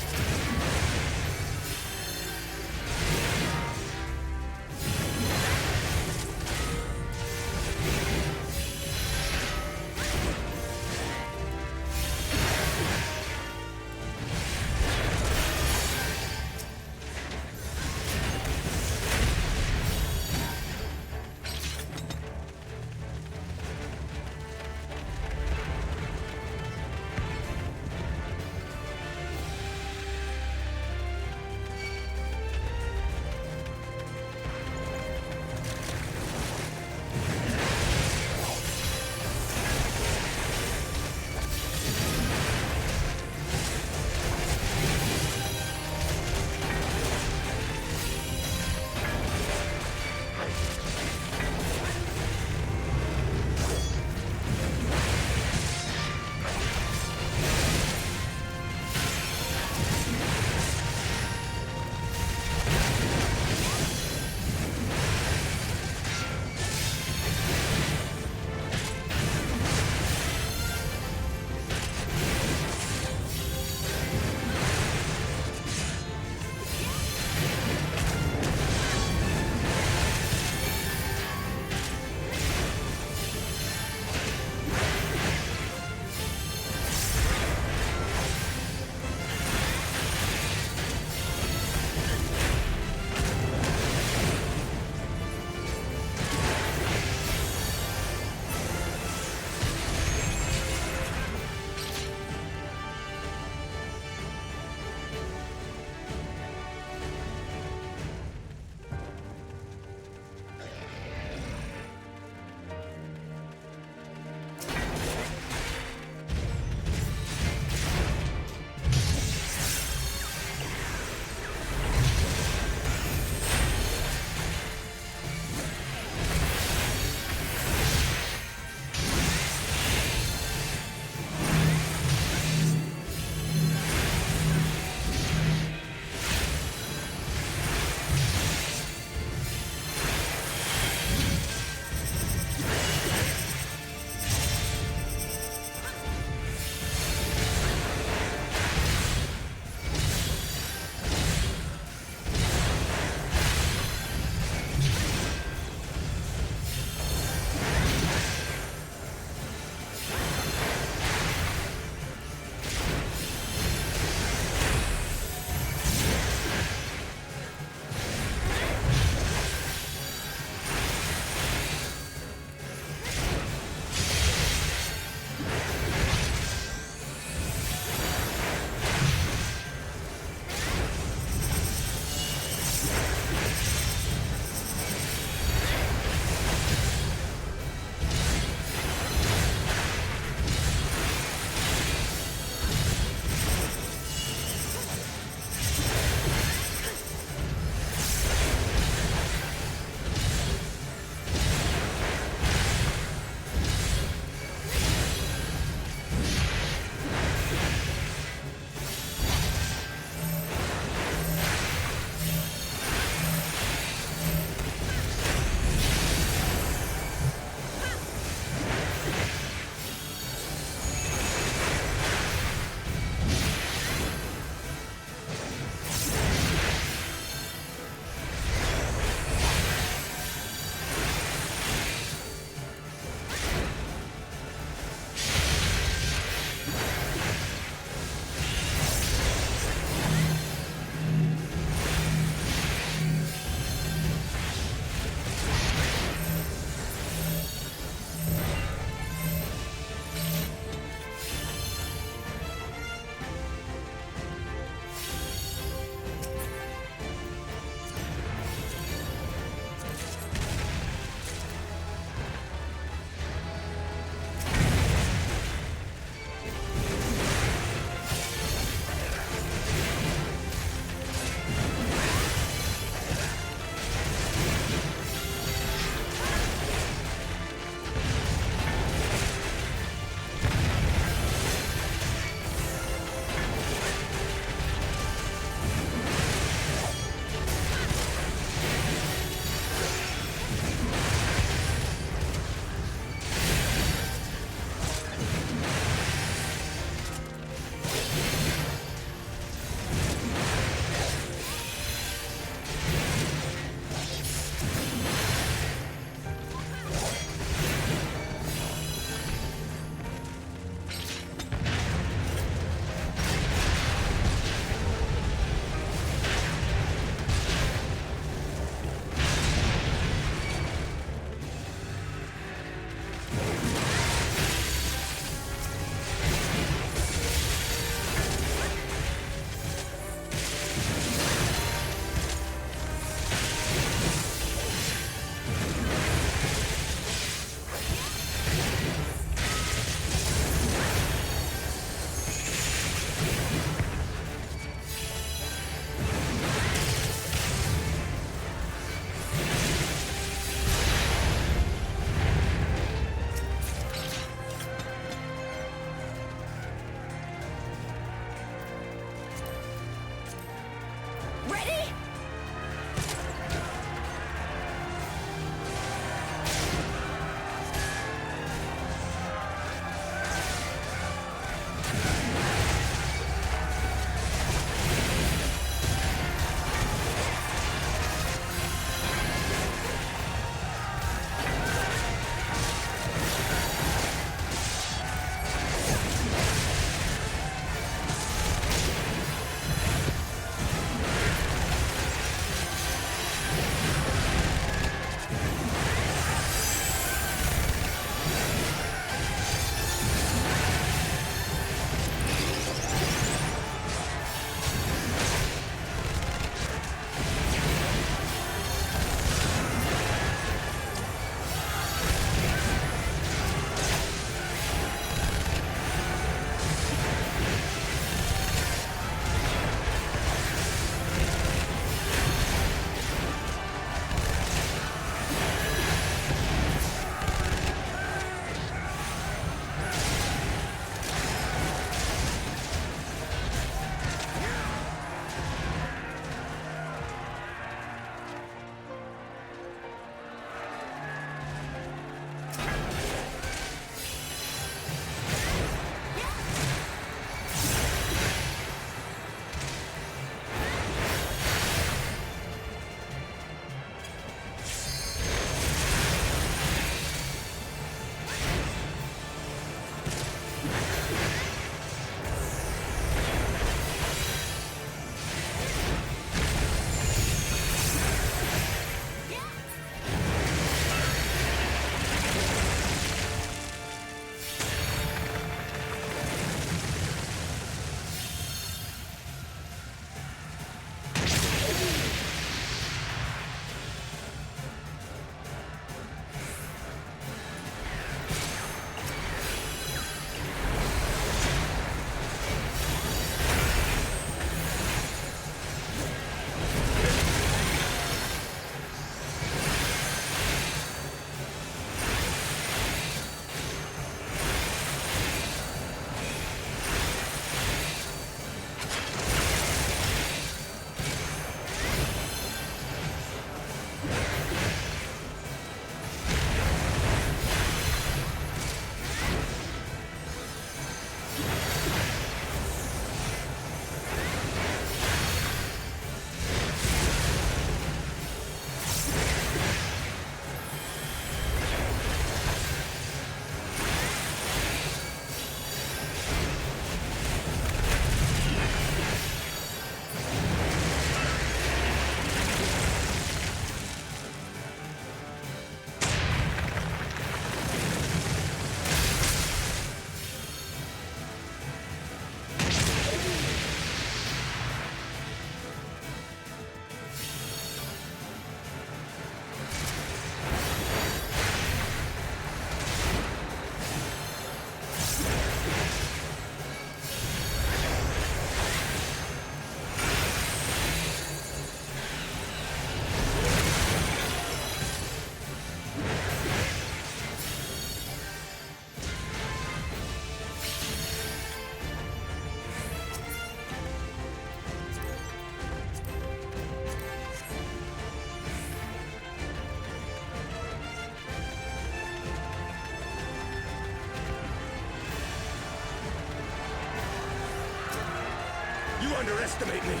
You underestimate me.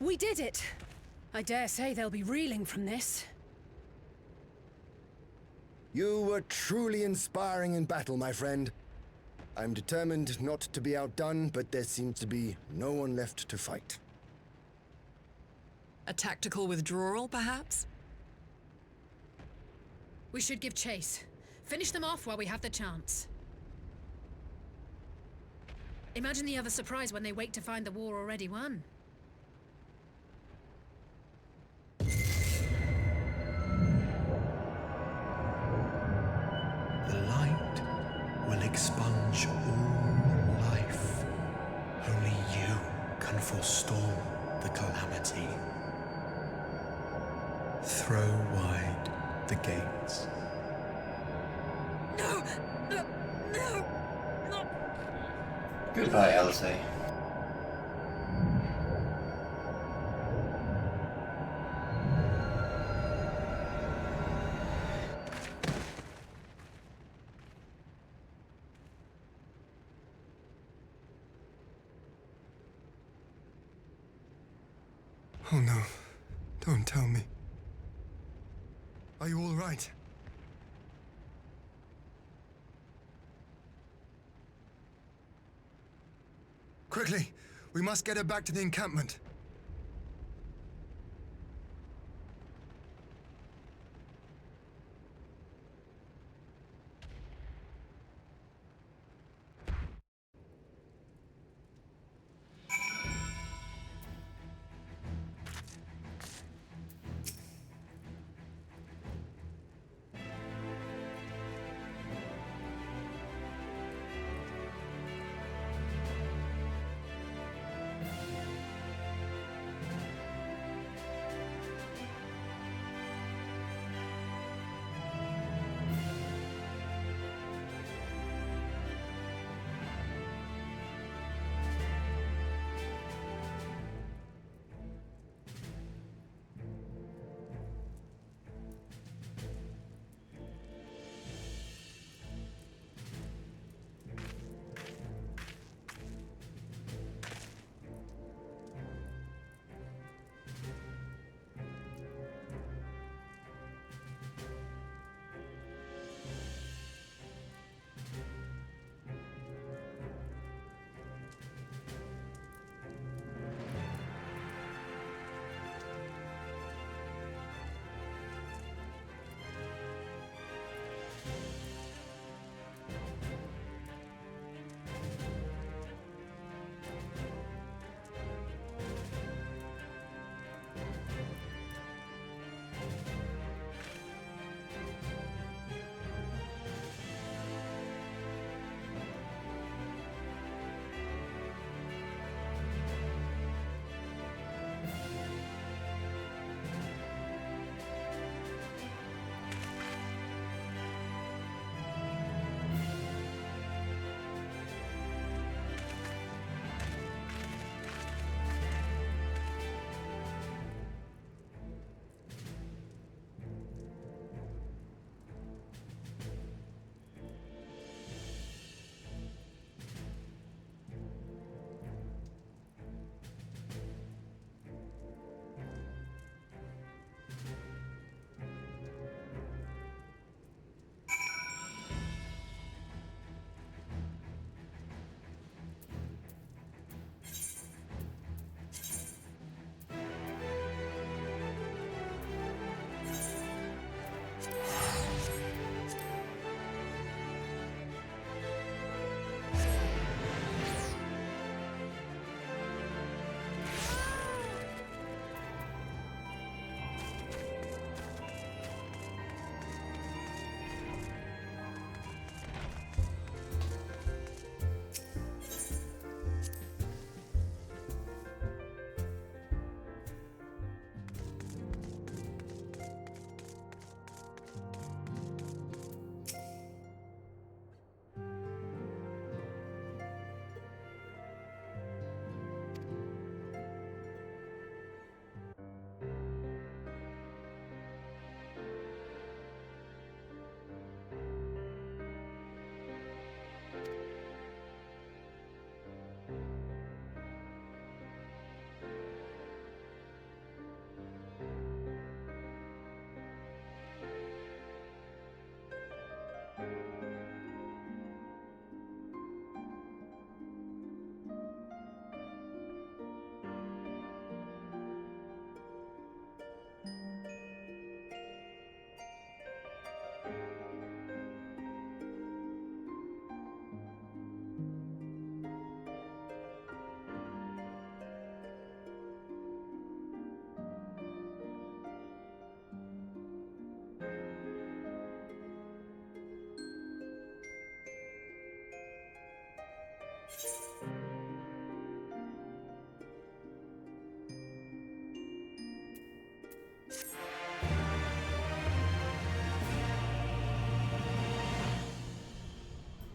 We did it! I dare say they'll be reeling from this. You were truly inspiring in battle, my friend. I'm determined not to be outdone, but there seems to be no one left to fight. A tactical withdrawal, perhaps? We should give chase. Finish them off while we have the chance. Imagine the other surprise when they wake to find the war already won. The light will expunge all life. Only you can forestall the calamity. Throw wide the gates. No! No! No! No! Goodbye, Elsie. Oh no. Don't tell me. Are you all right? Quickly! We must get her back to the encampment.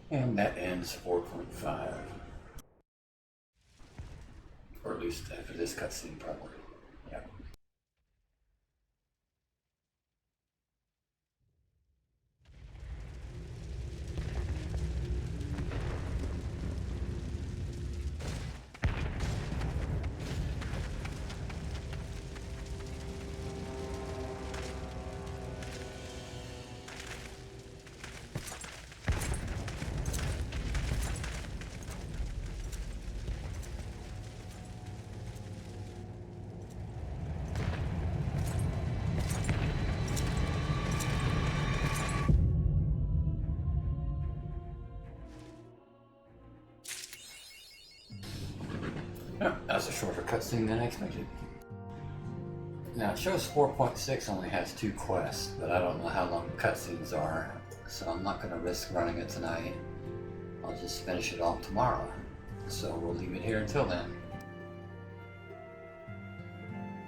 And that ends 4.5. Or at least after this cutscene, probably. Yeah. That's a shorter cutscene than I expected. Now it shows 4.6 only has 2 quests, but I don't know how long cutscenes are, so I'm not going to risk running it tonight. I'll just finish it off tomorrow. So we'll leave it here until then.